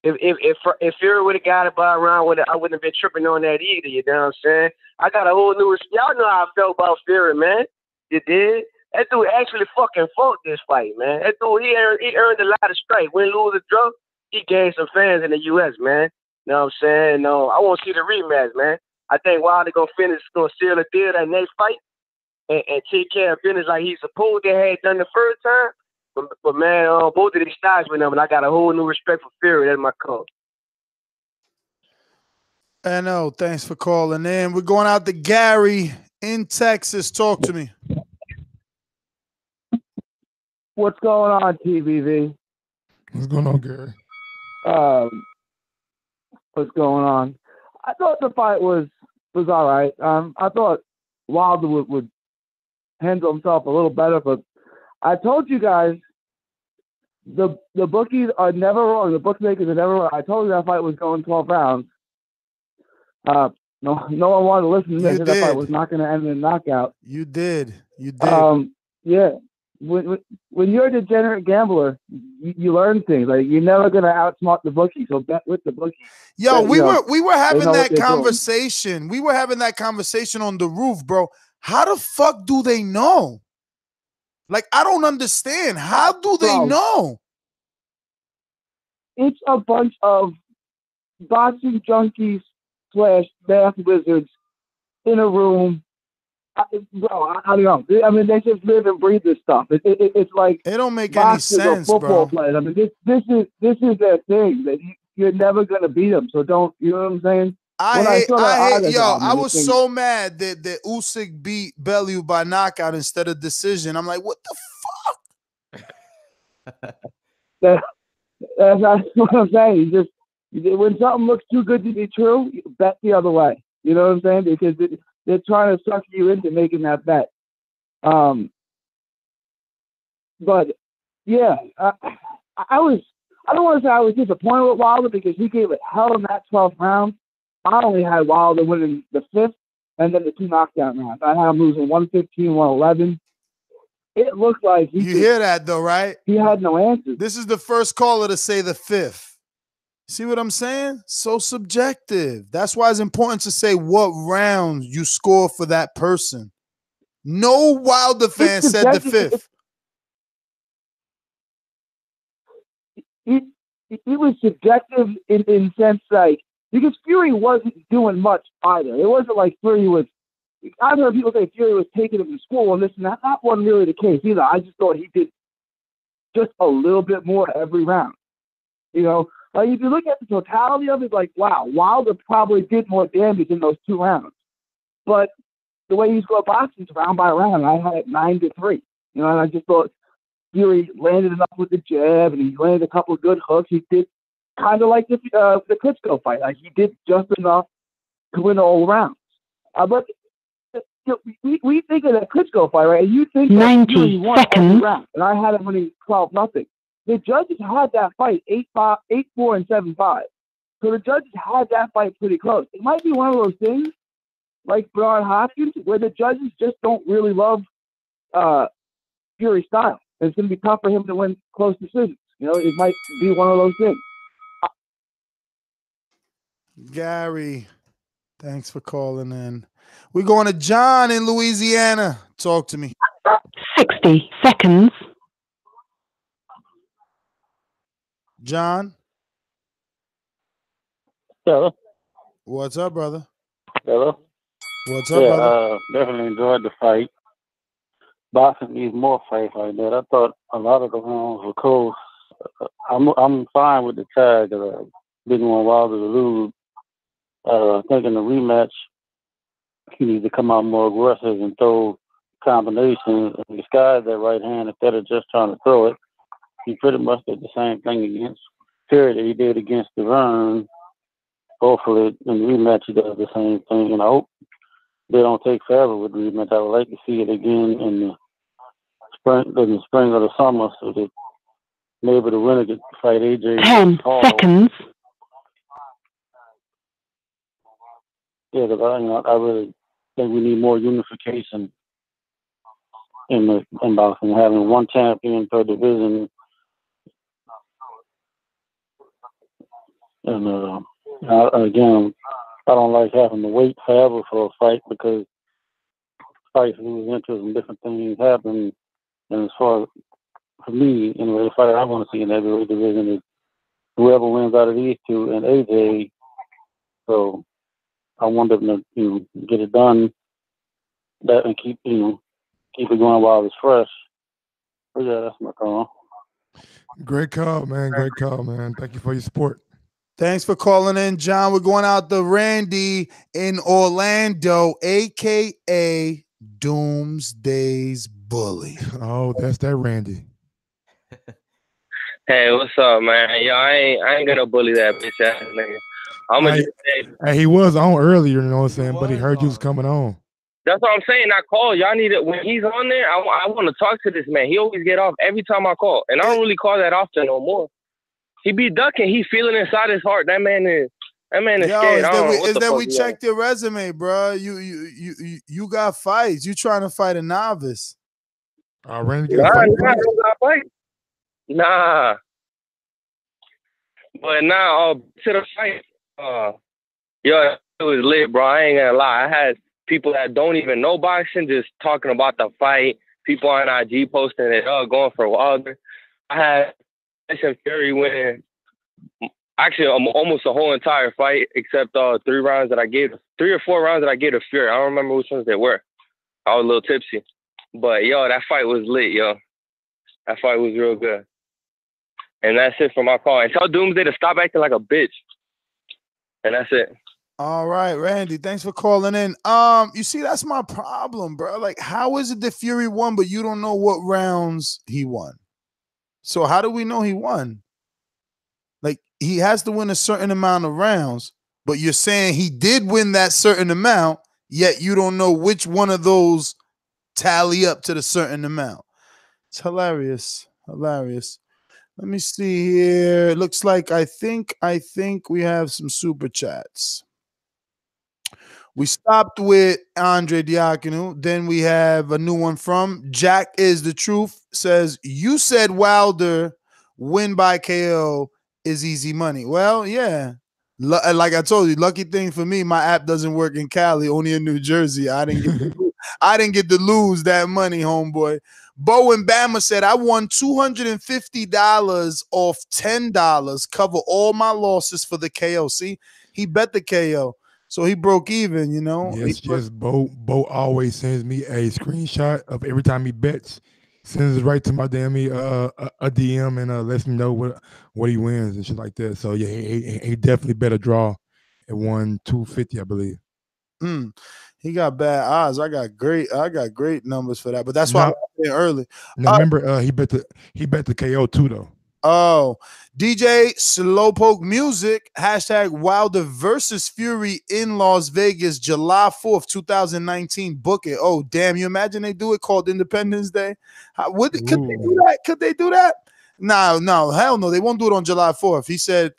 If Fury would have got it by a round, I wouldn't have been tripping on that either. You know what I'm saying? I got a whole new respect. Y'all know how I felt about Fury, man. You did? That dude actually fucking fought this fight, man. That dude, he earned a lot of strikes. Win, lose, or draw, he gained some fans in the US, man. You know what I'm saying? No, I want to see the rematch, man. I think Wilder gonna seal the deal that next fight and take care of business like he's supposed to have done the first time. But man, both of these styles went up, and I got a whole new respect for Fury. That's my call. I know. Thanks for calling in. We're going out to Gary in Texas. Talk to me. What's going on, TBV? What's going on, Gary? What's going on? I thought the fight was all right. I thought Wilder would handle himself a little better, but I told you guys the bookies are never wrong. The bookmakers are never wrong. I told you that fight was going 12 rounds. No one wanted to listen to me. That fight was not going to end in a knockout. You did. Yeah. When you're a degenerate gambler, you learn things. Like, you're never gonna outsmart the bookie, so bet with the bookie. Yo, we were having that doing. conversation. We were having that conversation on the roof, bro. How the fuck do they know? Like, I don't understand. How do they know? It's a bunch of boxing junkies / math wizards in a room. Bro, I don't know. I mean, they just live and breathe this stuff. It's like it don't make any sense, football bro. Players. I mean, this is their thing. That you're never gonna beat them. So don't. You know what I'm saying? I was so mad that Usyk beat Bellew by knockout instead of decision. I'm like, what the fuck? That's what I'm saying. When something looks too good to be true, you bet the other way. You know what I'm saying? Because they're trying to suck you into making that bet. But yeah, I don't want to say I was disappointed with Wilder because he gave it hell in that 12th round. I only had Wilder winning the 5th and then the 2 knockdown rounds. I had him losing 115, 111. It looked like you hear that though, right? He had no answers. This is the first caller to say the 5th. See what I'm saying? So subjective. That's why it's important to say what rounds you score for that person. No Wilder fan said the 5th. It was subjective in sense, like, because Fury wasn't doing much either. It wasn't like Fury was. I've heard people say Fury was taking him to school, and listen, that wasn't really the case either. I just thought he did just a little bit more every round. You know, like, if you look at the totality of it, like, wow, Wilder probably did more damage in those 2 rounds. But the way you score boxing round by round, I had it 9-3. You know, and I just thought Fury landed enough with the jab, and he landed a couple of good hooks. He did kind of like the Klitschko fight. Like, he did just enough to win all rounds. But we think of that Klitschko fight, right? And you think 90 that Fury won seconds. every round, and I had him winning 12-0. The judges had that fight 8-4 and 7-5. So the judges had that fight pretty close. It might be one of those things like Bernard Hopkins where the judges just don't really love Fury's style. And it's going to be tough for him to win close decisions. You know, it might be one of those things. Gary, thanks for calling in. We're going to John in Louisiana. Talk to me. 60 seconds. John? Hello. What's up, brother? Hello. What's up, brother? Definitely enjoyed the fight. Boxing needs more fights like that. I thought a lot of the rounds were close. I'm fine with the tie because I didn't want Wilder to lose. I think in the rematch, he needs to come out more aggressive and throw combinations and disguise that right hand instead of just trying to throw it. He pretty much did the same thing against Fury that he did against Devon. Hopefully, in the rematch, he does the same thing. And I hope they don't take forever with the rematch. I would like to see it again in the spring or the summer so that maybe the winner could fight AJ. 10 seconds. Yeah, because I really think we need more unification in boxing, having one champion per division. And again, I don't like having to wait forever for a fight because fights lose interest and different things happen. And as far as for me, anyway, the fight I want to see in the heavyweight division is whoever wins out of these two and AJ. So I want them to get it done that and keep it going while it's fresh. But yeah, that's my call. Great call, man. Great call, man. Thank you for your support. Thanks for calling in, John. We're going out to Randy in Orlando, a.k.a. Doomsday's Bully. Oh, that's that Randy. Hey, what's up, man? Yo, I ain't gonna bully that bitch ass nigga. I'm gonna just say, Hey, he was on earlier, you know what I'm saying? But he heard you was coming on. that's what I'm saying. I call. Y'all need it when he's on there. I want to talk to this man. He always get off every time I call, and I don't really call that often no more. He be ducking. He feeling inside his heart. That man is scared. Is that we checked your resume, bro? You got fights. You trying to fight a novice? Randy, Nah, I don't got fight. Nah. But now, to the fight, yo, it was lit, bro. I ain't gonna lie. I had people that don't even know boxing just talking about the fight. People on IG posting it, going for Wilder. I had Tyson Fury winning, actually almost the whole entire fight, except 3 or 4 rounds that I gave to Fury. I don't remember which ones they were. I was a little tipsy. But, yo, that fight was lit, yo. That fight was real good. And that's it for my call. And tell Doomsday to stop acting like a bitch. And that's it. All right, Randy, thanks for calling in. You see, that's my problem, bro. Like, how is it that Fury won, but you don't know what rounds he won? So how do we know he won? Like, he has to win a certain amount of rounds, but you're saying he did win that certain amount, yet you don't know which one of those tally up to the certain amount. It's hilarious. Hilarious. Let me see here. It looks like I think we have some super chats. We stopped with Andre Diakonu. Then we have a new one from Jack is the Truth. Says, you said Wilder win by KO is easy money. Well, yeah. Like I told you, lucky thing for me, my app doesn't work in Cali, only in New Jersey. I didn't get to lose that money, homeboy. Bo and Bama said, I won $250 off $10, cover all my losses for the KO. See, he bet the KO. So he broke even, you know. Yes. Bo always sends me a screenshot of every time he bets. Sends it right to my damn a DM and lets me know what he wins and shit like that. So yeah, he definitely bet a draw at 250, I believe. He got bad odds. I got great numbers for that, but that's why I'm saying early. Now remember, he bet the KO too though. Oh, DJ Slowpoke Music, hashtag Wilder versus Fury in Las Vegas, July 4th, 2019. Book it. Oh, damn. You imagine they do it called Independence Day? Could they do that? Could they do that? No, hell no. They won't do it on July 4th. He said,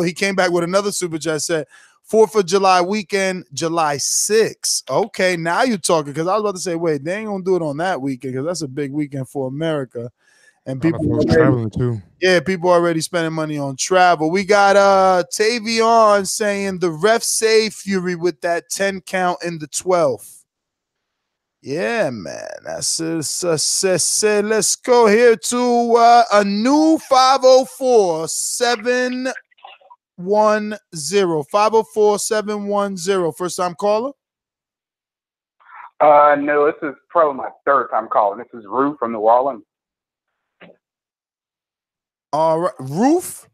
he came back with another super chat, said 4th of July weekend, July 6th. Okay, now you're talking, because I was about to say, wait, they ain't going to do it on that weekend because that's a big weekend for America. And people traveling too. Yeah, people already spending money on travel. We got Tavion saying the ref saved Fury with that 10 count in the 12th. Yeah, man. That's let's go here to a new 504-710. 504-710. First time caller? No, this is probably my third time calling. This is Rue from New Orleans. All right, Roof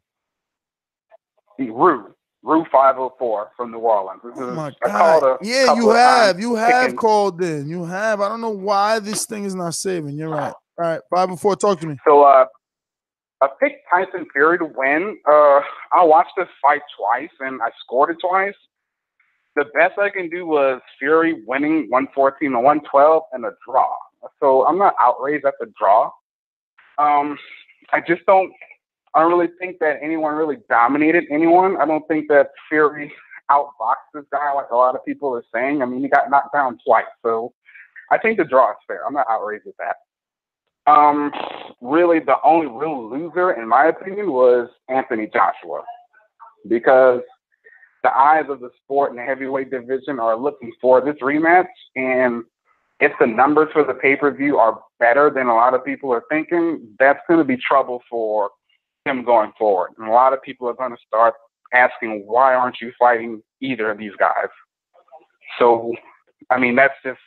504 from New Orleans. This Oh is, my I called God. a Yeah, couple you of have. times You have picking- called in. You have. I don't know why this thing is not saving. You're right. All right, 504, talk to me. So I picked Tyson Fury to win. I watched this fight twice and I scored it twice. The best I can do was Fury winning 114 to 112 and a draw. So I'm not outraged at the draw. I don't really think that anyone really dominated anyone. I don't think that Fury outboxed this guy like a lot of people are saying. I mean, he got knocked down twice. So I think the draw is fair. I'm not outraged at that. Really, the only real loser, in my opinion, was Anthony Joshua, because the eyes of the sport and the heavyweight division are looking for this rematch. And if the numbers for the pay-per-view are better than a lot of people are thinking, that's going to be trouble for him going forward. And a lot of people are going to start asking, why aren't you fighting either of these guys? So, I mean, that's just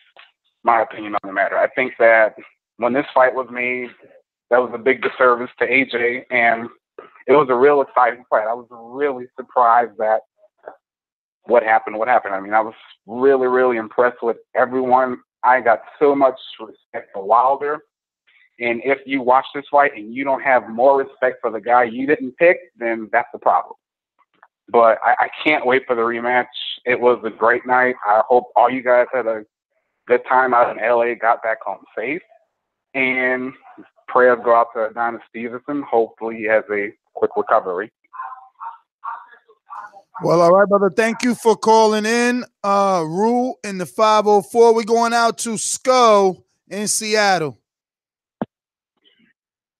my opinion on the matter. I think that when this fight was made, that was a big disservice to AJ, and it was a real exciting fight. I was really surprised that what happened. I mean, I was really, really impressed with everyone. I got so much respect for Wilder. And if you watch this fight and you don't have more respect for the guy you didn't pick, then that's the problem. But I can't wait for the rematch. It was a great night. I hope all you guys had a good time out in LA, got back home safe. And prayers go out to Adonis Stevenson. Hopefully he has a quick recovery. Well, all right, brother. Thank you for calling in. Rue in the 504. We're going out to Sco in Seattle.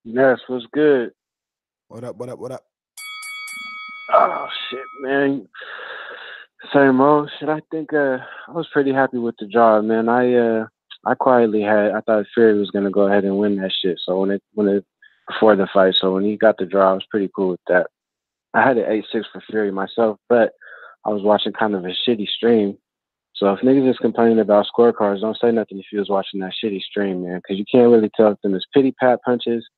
Yes, what's good? What up? Oh shit, man. Same old shit. I think I was pretty happy with the draw, man. I quietly I thought Fury was gonna go ahead and win that shit. So when it before the fight, so when he got the draw, I was pretty cool with that. I had an 8-6 for Fury myself, but I was watching kind of a shitty stream. So if niggas is complaining about scorecards, don't say nothing if you was watching that shitty stream, man, because you can't really tell if them is pity pat punches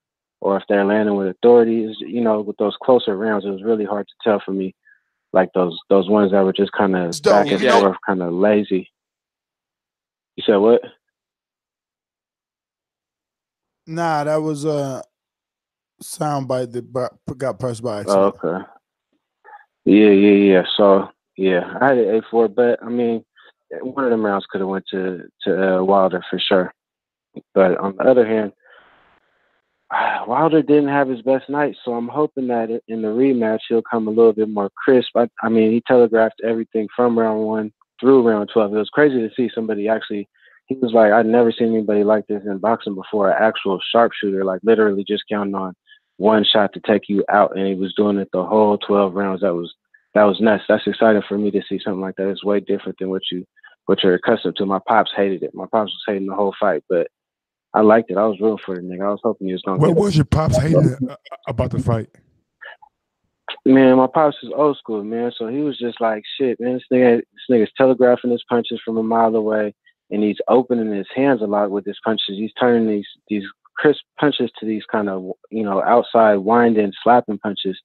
or if they're landing with authorities. You know, with those closer rounds, it was really hard to tell for me. Like those ones that were just kind of back and forth, kind of lazy. You said what? Nah, that was a soundbite that got pressed by accident. Oh, okay. Yeah. So yeah, I had an 8-4, but I mean, one of them rounds could have went to Wilder for sure. But on the other hand, Wilder didn't have his best night, so I'm hoping that in the rematch he'll come a little bit more crisp. I mean, he telegraphed everything from round 1 through round 12. It was crazy to see somebody actually. He was like, I'd never seen anybody like this in boxing before. An actual sharpshooter, like literally just counting on one shot to take you out, and he was doing it the whole 12 rounds. That was nuts. That's exciting for me to see something like that. It's way different than what you're accustomed to. My pops hated it. My pops was hating the whole fight, but I liked it. I was rooting for the nigga. I was hoping he was gonna. What was your pops hating about the fight? Man, my pops is old school, man. So he was just like, shit, man. This nigga's telegraphing his punches from a mile away, and he's opening his hands a lot with his punches. He's turning these crisp punches to these kind of, you know, outside winding, slapping punches.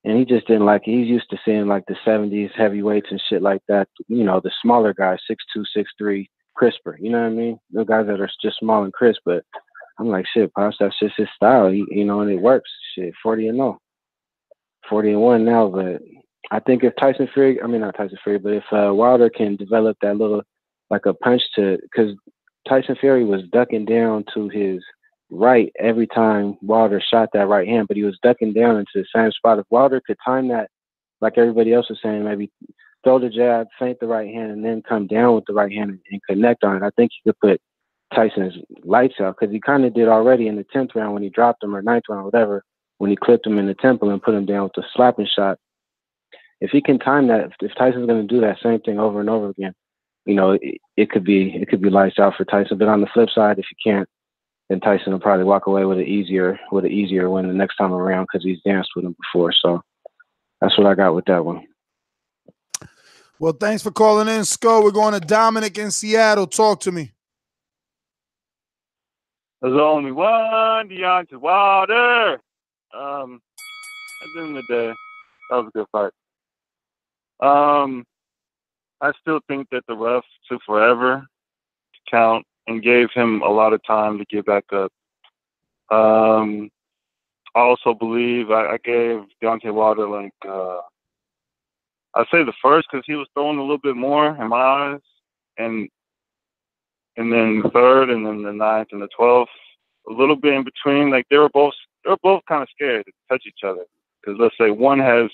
And he just didn't like it. He's used to seeing like the 70s heavyweights and shit like that. You know, the smaller guys, 6'2", 6'3", crisper. You know what I mean? The guys that are just small and crisp. But I'm like, shit, Pops, that's just his style, and it works. Shit, 40-0, 40-1 now. But I think if not Tyson Fury, but if Wilder can develop that little, like a punch because Tyson Fury was ducking down to his right every time Wilder shot that right hand, but he was ducking down into the same spot. If Wilder could time that, like everybody else was saying, maybe throw the jab, feint the right hand, and then come down with the right hand and connect on it, I think he could put Tyson's lights out, because he kind of did already in the 10th round when he dropped him, or 9th round, whatever, when he clipped him in the temple and put him down with the slapping shot. If he can time that, if Tyson's going to do that same thing over and over again, it could be lights out for Tyson. But on the flip side, if he can't, then Tyson will probably walk away with an easier win the next time around, because he's danced with him before. So that's what I got with that one. Well, thanks for calling in, Sco. We're going to Dominic in Seattle. Talk to me. There's only one Deontay Wilder. At the end of the day, that was a good fight. I still think that the refs took forever to count and gave him a lot of time to get back up. I also believe I gave Deontay Wilder I'd say the first, because he was throwing a little bit more in my eyes, and then the third, and then the 9th and the 12th, a little bit in between. Like they were both kind of scared to touch each other, because let's say one has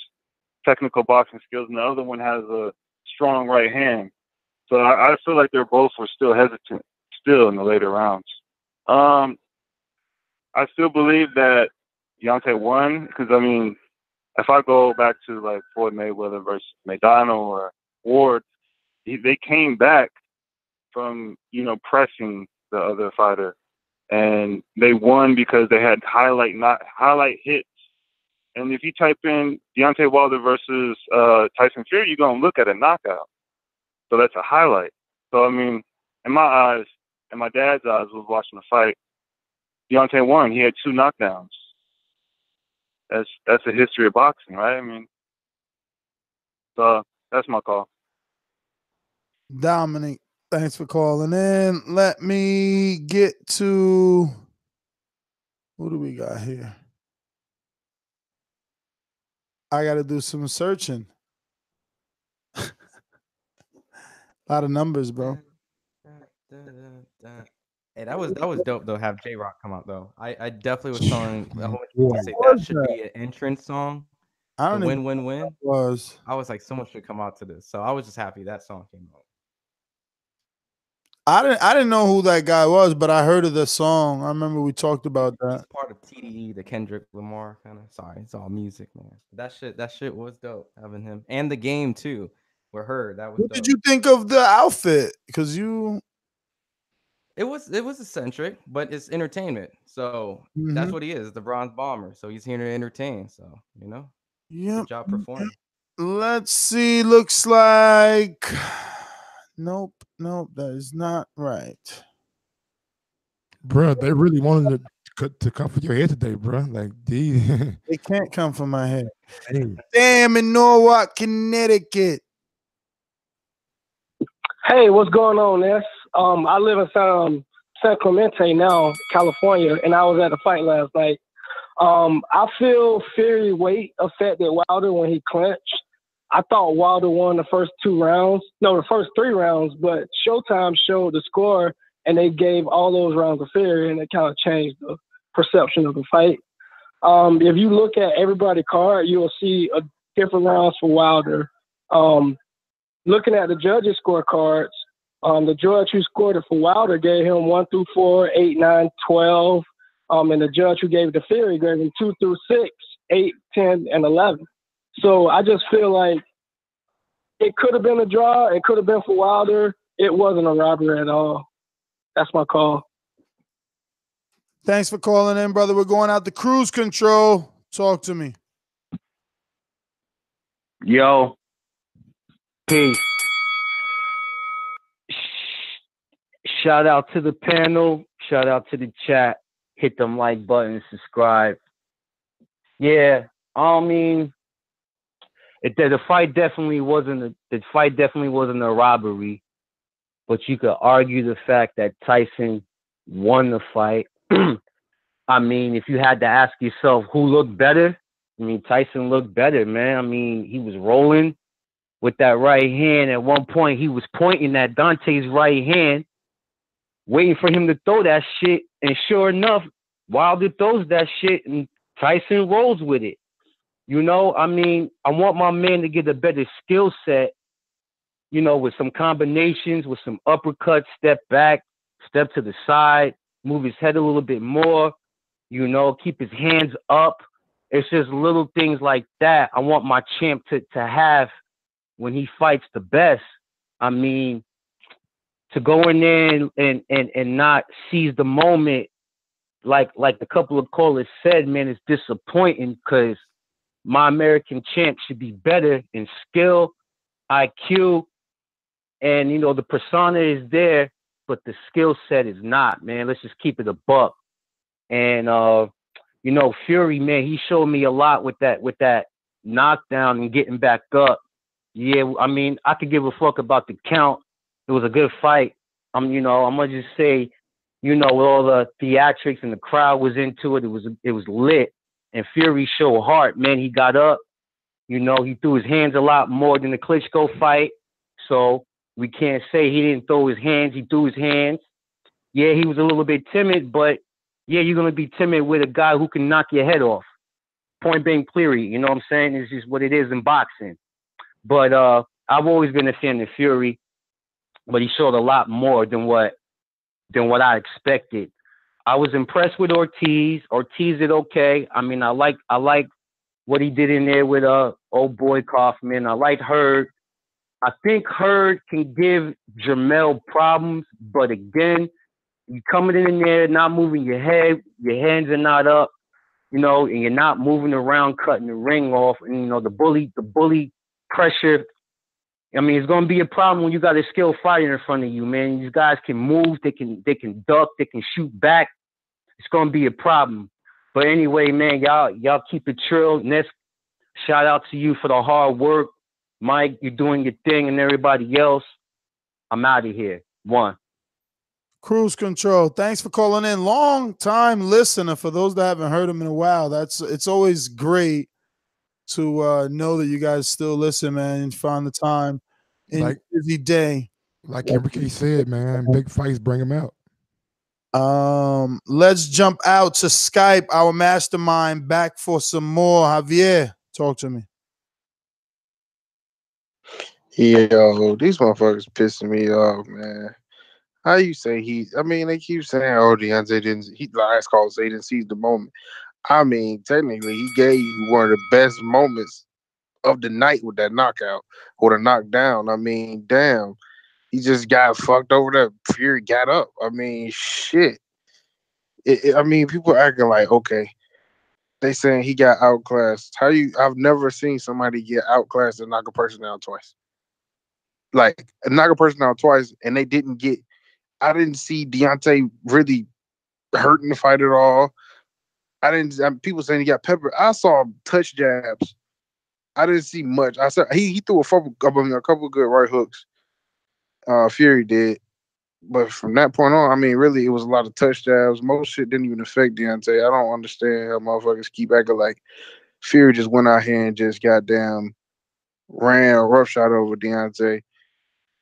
technical boxing skills and the other one has a strong right hand. So I feel like they both were still hesitant still in the later rounds. I still believe that Deontay won, because if I go back to like Floyd Mayweather versus McDonald or Ward, they came back from pressing the other fighter, and they won because they had highlight hits. And if you type in Deontay Wilder versus Tyson Fury, you're gonna look at a knockout. So that's a highlight. So in my eyes, in my dad's eyes, was watching the fight, Deontay won. He had 2 knockdowns. That's the history of boxing, right? So that's my call. Dominic, thanks for calling in. Let me get to who do we got here? I got to do some searching. A lot of numbers, bro. Hey, that was dope though. Have J-Rock come out though. I definitely was telling a whole bunch of people to say that should be an entrance song. I don't win. Was I was like, someone should come out to this. So I was just happy that song came out. I didn't know who that guy was, but I heard of the song. I remember we talked about that. It's part of TDE, the Kendrick Lamar kind of. Sorry, it's all music, man. That shit was dope, having him and the game too. Were Hurd. That was. What dope. did you think of the outfit? Because It was eccentric, but it's entertainment. So that's what he is, the Bronze Bomber. So he's here to entertain. So yeah. Good job performing. Let's see. Looks like nope. That is not right. Bro, they really wanted to come for your head today, bro. Like these. They can't come for my head. Hey. Damn, in Norwalk, Connecticut. Hey, what's going on, Ness? I live in San Clemente now, California, and I was at the fight last night. I feel Fury weight affected Wilder when he clinched. I thought Wilder won the first 3 rounds, but Showtime showed the score, and they gave all those rounds to Fury, and it kind of changed the perception of the fight. If you look at everybody's card, you'll see a different rounds for Wilder. Looking at the judges' scorecards, the judge who scored it for Wilder gave him 1 through 4, 8, 9, 12. And the judge who gave it to Fury gave him 2 through 6, 8, 10, and 11. So I just feel like it could have been a draw. It could have been for Wilder. It wasn't a robbery at all. That's my call. Thanks for calling in, brother. We're going out to cruise control. Talk to me. Yo. Peace. Shout out to the panel. Shout out to the chat. Hit them like buttons, subscribe. Yeah, the fight definitely wasn't a robbery, but you could argue the fact that Tyson won the fight I mean, if you had to ask yourself who looked better, I mean, Tyson looked better, man. I mean, he was rolling with that right hand. At one point, he was pointing at Dante's right hand, waiting for him to throw that shit. And sure enough, Wilder throws that shit, and Tyson rolls with it. You know, I mean, I want my man to get a better skill set, you know, with some combinations, with some uppercuts, step back, step to the side, move his head a little bit more, you know, keep his hands up. It's just little things like that I want my champ to have when he fights the best. I mean, to go in there and not seize the moment, like a couple of callers said, man, it's disappointing because my American champ should be better in skill, IQ, and, you know, the persona is there, but the skill set is not, man. Let's just keep it a buck. And, you know, Fury, man, he showed me a lot with that knockdown and getting back up. Yeah, I mean, I could give a fuck about the count. It was a good fight. You know, I'm gonna just say, you know, with all the theatrics and the crowd was into it, it was lit. And Fury showed heart, man. He got up. You know, he threw his hands a lot more than the Klitschko fight. So we can't say he didn't throw his hands. He threw his hands. Yeah, he was a little bit timid, but yeah, you're gonna be timid with a guy who can knock your head off. Point blank, period. You know what I'm saying? It's just what it is in boxing. But I've always been a fan of Fury, but he showed a lot more than what I expected. I was impressed with Ortiz. Ortiz did okay. I mean, I like what he did in there with old boy Kauffman. I like Hurd. I think Hurd can give Jermell problems, but again, you coming in there, not moving your head, your hands are not up, you know, and you're not moving around, cutting the ring off, and you know the bully pressure. I mean, it's gonna be a problem when you got a skilled fighter in front of you, man. These guys can move, they can duck, they can shoot back. It's gonna be a problem. But anyway, man, y'all keep it trill. Next, shout out to you for the hard work. Mike, you're doing your thing, and everybody else. I'm out of here. One. Cruise Control. Thanks for calling in. Long time listener. For those that haven't heard him in a while, it's always great to know that you guys still listen, man, and find the time in a busy day. Like Enrique said, man, big fights bring him out. Let's jump out to Skype. Our mastermind back for some more. Javier, talk to me. Yo, these motherfuckers pissing me off, man. How you say I mean, they keep saying, oh, Deontay last call say he didn't seize the moment. I mean, technically, he gave you one of the best moments of the night with that knockout or the knockdown. I mean, damn, he just got fucked over. That Fury got up. I mean, shit. I mean, people acting like, okay, they saying he got outclassed. I've never seen somebody get outclassed and knock a person down twice. Like, knock a person down twice, and they didn't get. I didn't see Deontay really hurting the fight at all. People saying he got peppered. I saw touch jabs. I didn't see much. I said he threw a couple good right hooks. Fury did, but from that point on, I mean, really, it was a lot of touch jabs. Most shit didn't even affect Deontay. I don't understand how motherfuckers keep acting like Fury just went out here and just goddamn ran a roughshod over Deontay.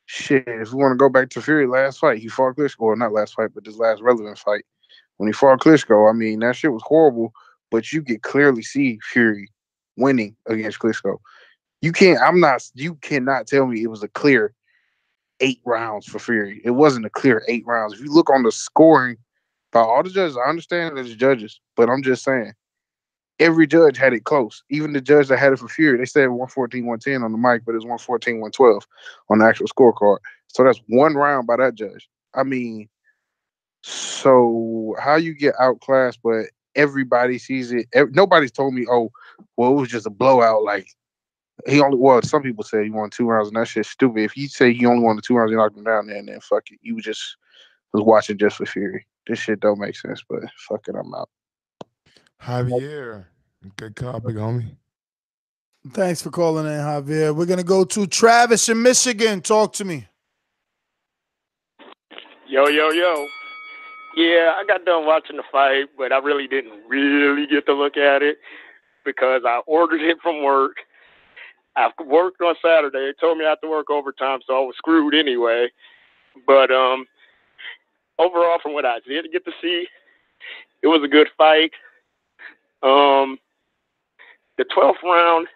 Shit, if we want to go back to Fury last fight, he fought Klitschko. Well, not last fight, but this last relevant fight. When he fought Klitschko, I mean, that shit was horrible, but you could clearly see Fury winning against Klitschko. You cannot tell me it was a clear 8 rounds for Fury. It wasn't a clear 8 rounds. If you look on the scoring by all the judges, I understand there's judges, but I'm just saying, every judge had it close. Even the judge that had it for Fury, they said 114-110 on the mic, but it's 114-112 on the actual scorecard. So that's 1 round by that judge. I mean, so how you get outclassed, but everybody sees it. Nobody's told me, oh, well, it was just a blowout. Like, some people say he won 2 rounds, and that shit's stupid. If you say he only won the 2 rounds, you knocked him down there, and then fuck it. You just was watching just for Fury. This shit don't make sense, but fuck it, I'm out. Javier, good call, big homie. Thanks for calling in, Javier. We're going to go to Travis in Michigan. Talk to me. Yo. Yeah, I got done watching the fight, but I really didn't get to look at it because I ordered it from work. I worked on Saturday. They told me I had to work overtime, so I was screwed anyway. But overall, from what I did get to see, it was a good fight. The 12th round,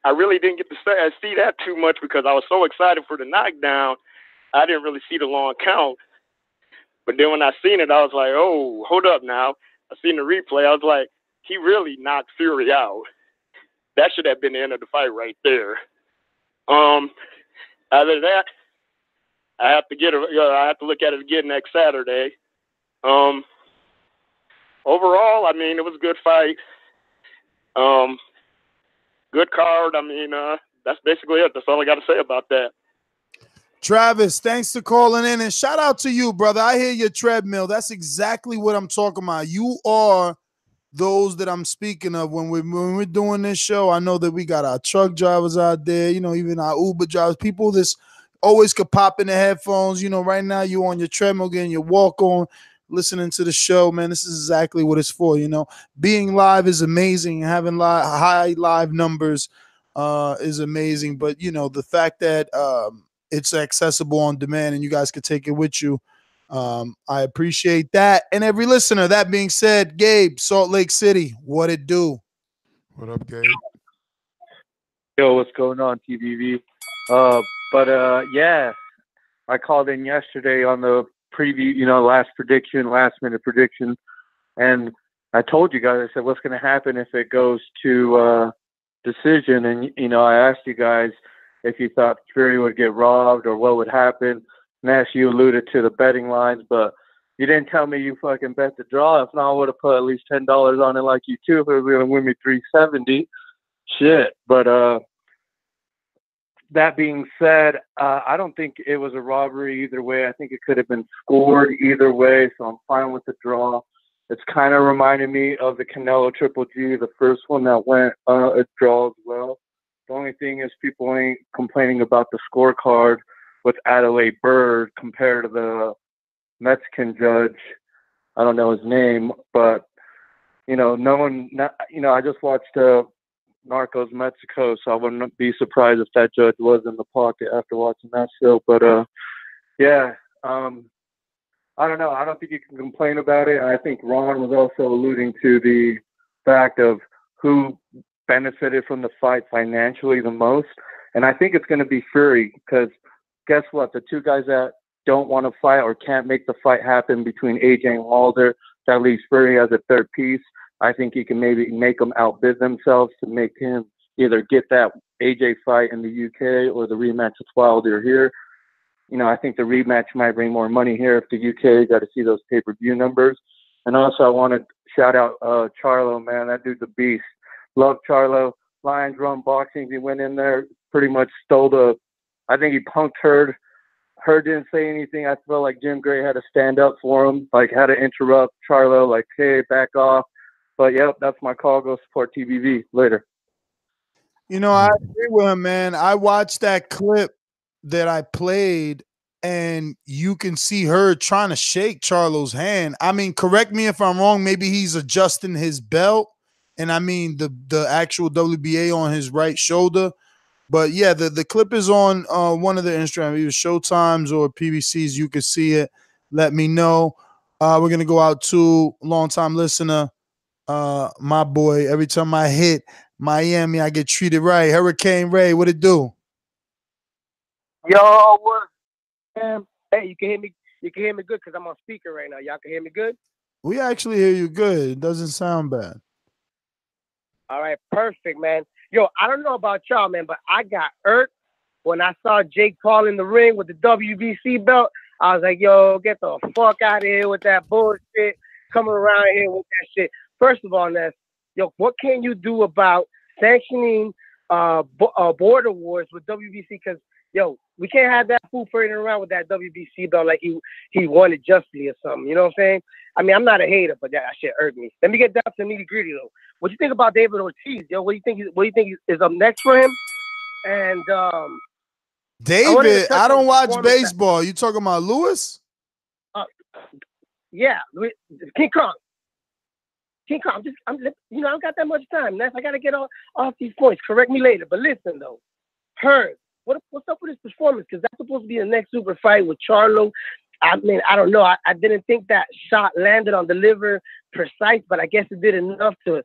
I really didn't get to see that too much because I was so excited for the knockdown. I didn't really see the long count. But then when I seen it, I was like, oh, hold up now. I seen the replay. I was like, he really knocked Fury out. That should have been the end of the fight right there. Other than that, I have to look at it again next Saturday. Overall, I mean, it was a good fight. Good card. I mean, that's basically it. That's all I got to say about that. Travis, thanks for calling in, and shout out to you, brother. I hear your treadmill. That's exactly what I'm talking about. You are those that I'm speaking of when we're doing this show. I know that we got our truck drivers out there, you know, even our Uber drivers, people that's always could pop in the headphones. You know, right now you on your treadmill getting your walk on, listening to the show, man. This is exactly what it's for. You know, being live is amazing. Having high live numbers is amazing. But, you know, the fact that it's accessible on demand and you guys could take it with you, I appreciate that. And every listener. That being said, Gabe, Salt Lake City, what it do? What up, Gabe? Yo, what's going on, TBV? Yeah, I called in yesterday on the preview, you know, last minute prediction, and I told you guys, I said, what's going to happen if it goes to decision? And, you know, I asked you guys if you thought Fury would get robbed or what would happen. Nash, you alluded to the betting lines, but you didn't tell me you fucking bet the draw. If not, I would have put at least $10 on it like you too if it was going to win me $370. Shit. But that being said, I don't think it was a robbery either way. I think it could have been scored either way, so I'm fine with the draw. It's kind of reminded me of the Canelo Triple G, the first one that went a draw as well. The only thing is people ain't complaining about the scorecard with Adelaide Bird compared to the Mexican judge. I don't know his name, but, you know, I just watched Narcos Mexico, so I wouldn't be surprised if that judge was in the pocket after watching that show. But, I don't know. I don't think you can complain about it. I think Ron was also alluding to the fact of who benefited from the fight financially the most. And I think it's going to be Fury because guess what? The two guys that don't want to fight or can't make the fight happen between AJ and Wilder, that leaves Fury as a third piece. I think he can maybe make them outbid themselves to make him either get that AJ fight in the UK or the rematch with Wilder here. You know, I think the rematch might bring more money here if the UK got to see those pay-per-view numbers. And also I want to shout out Charlo, man. That dude's a beast. Love Charlo. Lions Run Boxing. He went in there, pretty much I think he punked Hurd. Hurd didn't say anything. I felt like Jim Gray had to stand up for him, like had to interrupt Charlo, like, hey, back off. But, yep, that's my call. Go support TBV. Later. You know, I agree with him, man. I watched that clip that I played, and you can see her trying to shake Charlo's hand. I mean, correct me if I'm wrong. Maybe he's adjusting his belt, and I mean the actual WBA on his right shoulder. But yeah, the clip is on one of the Instagram, either Showtimes or PBCs. You can see it. Let me know. We're gonna go out to longtime listener, my boy. Every time I hit Miami, I get treated right. Hurricane Ray, what it do? Yo, what? Hey, you can hear me. You can hear me good because I'm on speaker right now. Y'all can hear me good. We actually hear you good. It doesn't sound bad. All right, perfect, man. Yo, I don't know about y'all, man, but I got hurt when I saw Jake Paul in the ring with the WBC belt. I was like, yo, get the fuck out of here with that bullshit. Coming around here with that shit. First of all, Ness, yo, what can you do about sanctioning border wars with WBC? Because, yo, we can't have that fool parading around with that WBC belt like he won it justly or something. You know what I'm saying? I mean, I'm not a hater, but that shit hurt me. Let me get down to the nitty gritty though. What do you think about David Ortiz, yo? What do you think is up next for him? And David, I don't watch baseball. You talking about Lewis? Yeah, King Kong. King Kong, I don't got that much time. Ness, I got to get off these points. Correct me later. But listen, though. Hurd, what's up with his performance? Because that's supposed to be the next super fight with Charlo. I mean, I don't know. I didn't think that shot landed on the liver precise, but I guess it did enough to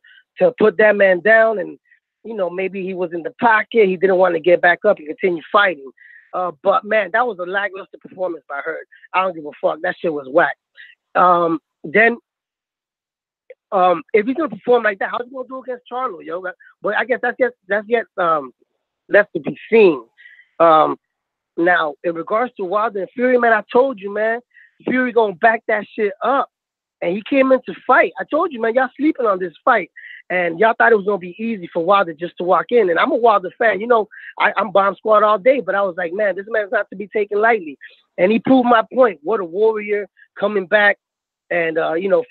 put that man down. And, maybe he was in the pocket. He didn't want to get back up and continue fighting. But, man, that was a lackluster performance by Hurd. I don't give a fuck. That shit was whack. Then, if he's going to perform like that, how's he going to do against Charlo, yo? But I guess that's yet left to be seen. Now, in regards to Wilder and Fury, man, I told you, man, Fury gonna back that shit up. And he came in to fight. I told you, man, y'all sleeping on this fight. And y'all thought it was gonna be easy for Wilder just to walk in. And I'm a Wilder fan. I'm bomb squad all day, but I was like, man, this man's not to be taken lightly. And he proved my point. What a warrior coming back and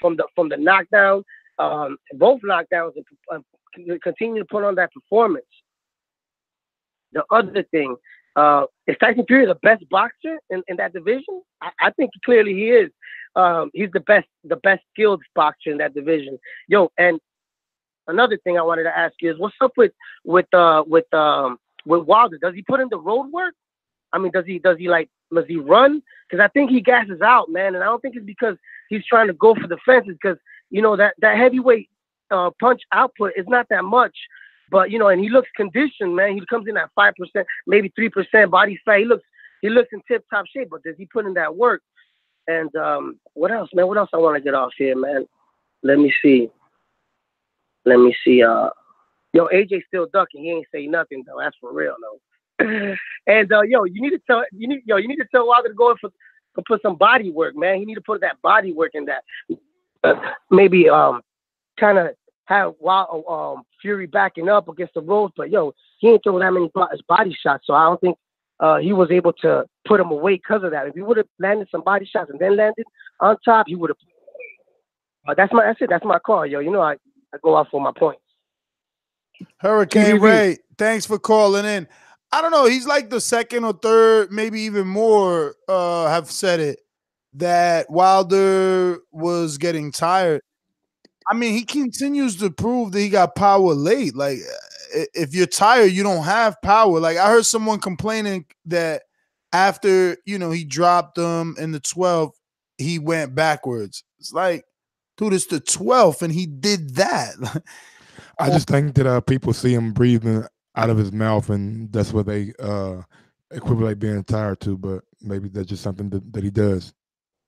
from the knockdown, both knockdowns, and continue to put on that performance. The other thing, is Tyson Fury the best boxer in that division? I think clearly he is. He's the best skilled boxer in that division. Yo, and another thing I wanted to ask you is, what's up with Wilder? Does he put in the road work? I mean, does he run? Because I think he gasses out, man, and I don't think it's because he's trying to go for the fences. Because that heavyweight punch output is not that much. But and he looks conditioned, man. He comes in at 5%, maybe 3% body fat. He looks in tip top shape. But does he put in that work? And what else, man? What else I want to get off here, man? Let me see. Yo, AJ still ducking. He ain't say nothing though. That's for real though. And you need to tell Wilder to go in for put some body work, man. He need to put that body work in that. Maybe kind of have Fury backing up against the ropes, but he ain't throwing that many body shots, so I don't think he was able to put him away because of that. If he would have landed some body shots and then landed on top, he would have. That's it. That's my call, yo. I go out for my points. Hurricane Ray, thanks for calling in. I don't know. He's like the second or third, maybe even more, have said it, that Wilder was getting tired. I mean, he continues to prove that he got power late. Like, if you're tired, you don't have power. Like, I heard someone complaining that after, he dropped them in the 12th, he went backwards. It's like, dude, it's the 12th, and he did that. I just think that people see him breathing out of his mouth, and that's what they equivalent being tired to, but maybe that's just something that he does.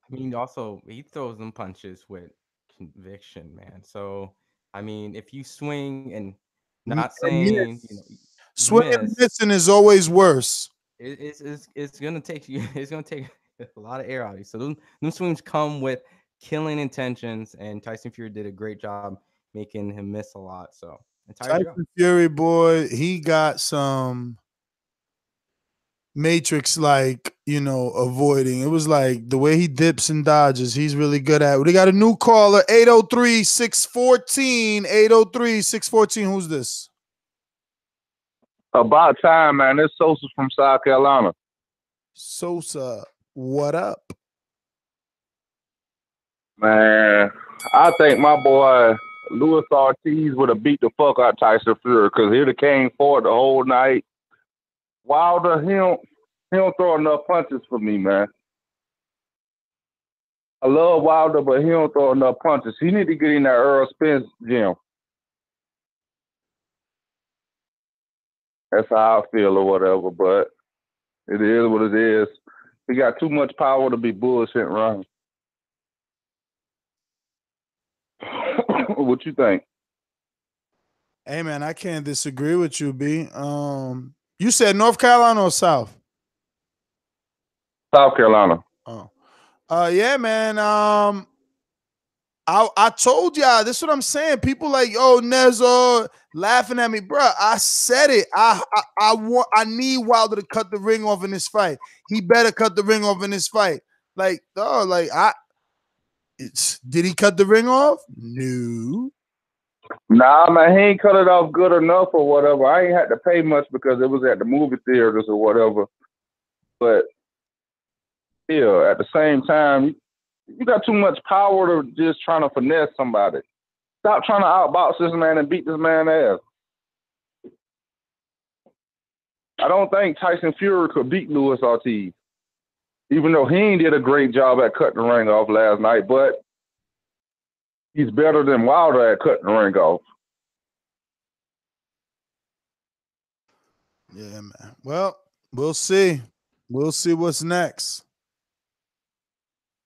I mean, also, he throws them punches with conviction, man. So, I mean, if you swing and not saying, swinging and missing is always worse. It's gonna take you. It's gonna take a lot of air out of you. So them swings come with killing intentions, and Tyson Fury did a great job making him miss a lot. So Tyson Fury, boy, he got some Matrix avoiding. It was like the way he dips and dodges, he's really good at it. We got a new caller, 803-614. 803-614. Who's this? About time, man. It's Sosa from South Carolina. Sosa, what up? Man, I think my boy Luis Ortiz would have beat the fuck out Tyson Fury because he'd have came forward the whole night. Wilder, he don't throw enough punches for me, man. I love Wilder, but he don't throw enough punches. He need to get in that Earl Spence gym. That's how I feel or whatever, but it is what it is. He got too much power to be bullshit running. What you think? Hey, man, I can't disagree with you, B. You said North Carolina or South? South Carolina. Oh. Yeah, man. I told y'all, this is what I'm saying. People like, oh, Nezo laughing at me, bro. I said it. I need Wilder to cut the ring off in this fight. He better cut the ring off in this fight. Like, did he cut the ring off? No. Nah, man, he ain't cut it off good enough or whatever. I ain't had to pay much because it was at the movie theaters or whatever. But yeah, at the same time, You got too much power to just trying to finesse somebody. Stop trying to outbox this man and beat this man's ass. I don't think Tyson Fury could beat Luis Ortiz, even though he did a great job at cutting the ring off last night, but he's better than Wilder at cutting the ring off. Yeah, man. Well, we'll see. We'll see what's next.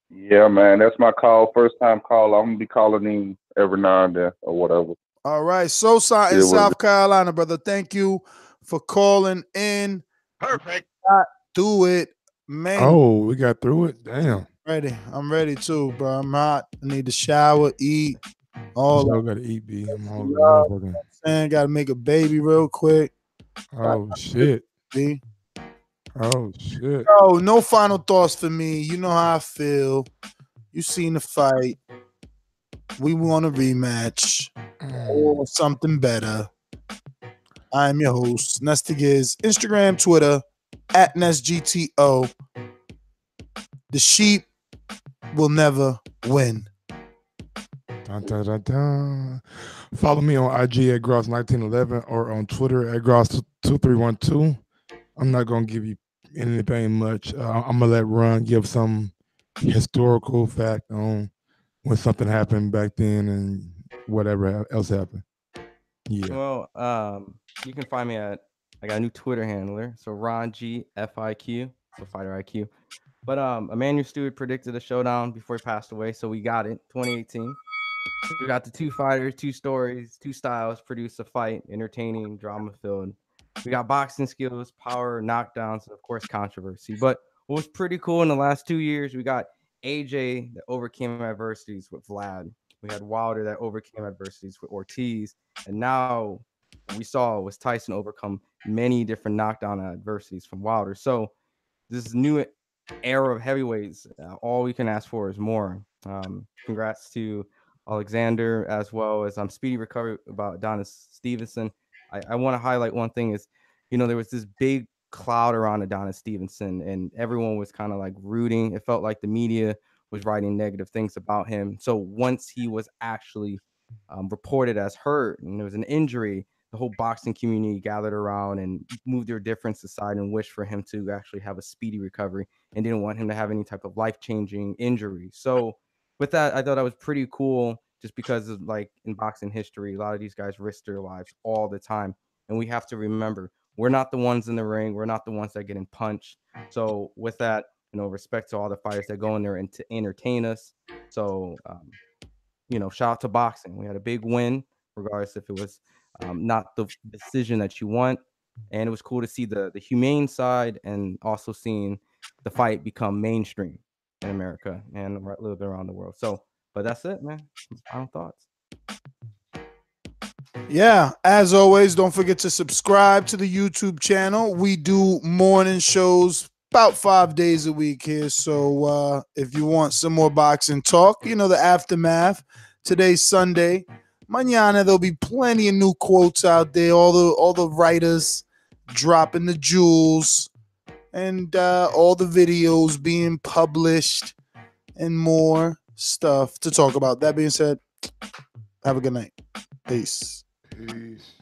Yeah, man, that's my call. First time call. I'm gonna be calling in every now and then or whatever. All right, Sosa in South Carolina, brother. Thank you for calling in. Perfect. Do it, man. Oh, we got through it. Damn. Ready. I'm ready too, bro. I'm hot. I need to shower, eat. All Still that. gotta eat, B. I'm hungry. Motherfucking. Man, gotta make a baby real quick. Oh shit. B. Oh shit. Oh, no final thoughts for me. You know how I feel. You seen the fight. We want a rematch or something better. I'm your host, Nesta Giz. Instagram, Twitter, @NestGTO. The sheep will never win. Dun, dun, dun, dun. Follow me on IG at Gross1911 or on Twitter at Gross2312. I'm not gonna give you anything much. I'm gonna let Ron give some historical fact on when something happened back then and whatever else happened. Yeah. Well, you can find me I got a new Twitter handler, so Ron G FIQ, so Fighter IQ. But Emmanuel Stewart predicted a showdown before he passed away, so we got it. 2018. We got the two fighters, two stories, two styles, produce a fight, entertaining, drama filled. We got boxing skills, power, knockdowns, and of course controversy. But what was pretty cool in the last 2 years, we got AJ that overcame adversities with Vlad. We had Wilder that overcame adversities with Ortiz, and now what we saw was Tyson overcome many different knockdown adversities from Wilder. So this new era of heavyweights, all we can ask for is more. Congrats to Oleksandr, as well as speedy recovery about Adonis Stevenson. I want to highlight one thing is, there was this big cloud around Adonis Stevenson, and everyone was kind of like rooting. It felt like the media was writing negative things about him. So once he was actually reported as hurt and there was an injury, the whole boxing community gathered around and moved their difference aside and wished for him to actually have a speedy recovery and didn't want him to have any type of life-changing injury. So with that, I thought that was pretty cool, just because of, like, in boxing history, a lot of these guys risk their lives all the time. And we have to remember, we're not the ones in the ring. We're not the ones that are getting punched. So with that, respect to all the fighters that go in there and to entertain us. So, shout out to boxing. We had a big win, regardless if it was not the decision that you want. And it was cool to see the humane side and also seeing the fight become mainstream in America and a little bit around the world. So, but that's it, man. Final thoughts. Yeah, as always, don't forget to subscribe to the YouTube channel. We do morning shows about 5 days a week here. So if you want some more boxing talk, the aftermath. Today's Sunday. Mañana there'll be plenty of new quotes out there. All the writers dropping the jewels and all the videos being published and more stuff to talk about. That being said, have a good night. Peace. Peace.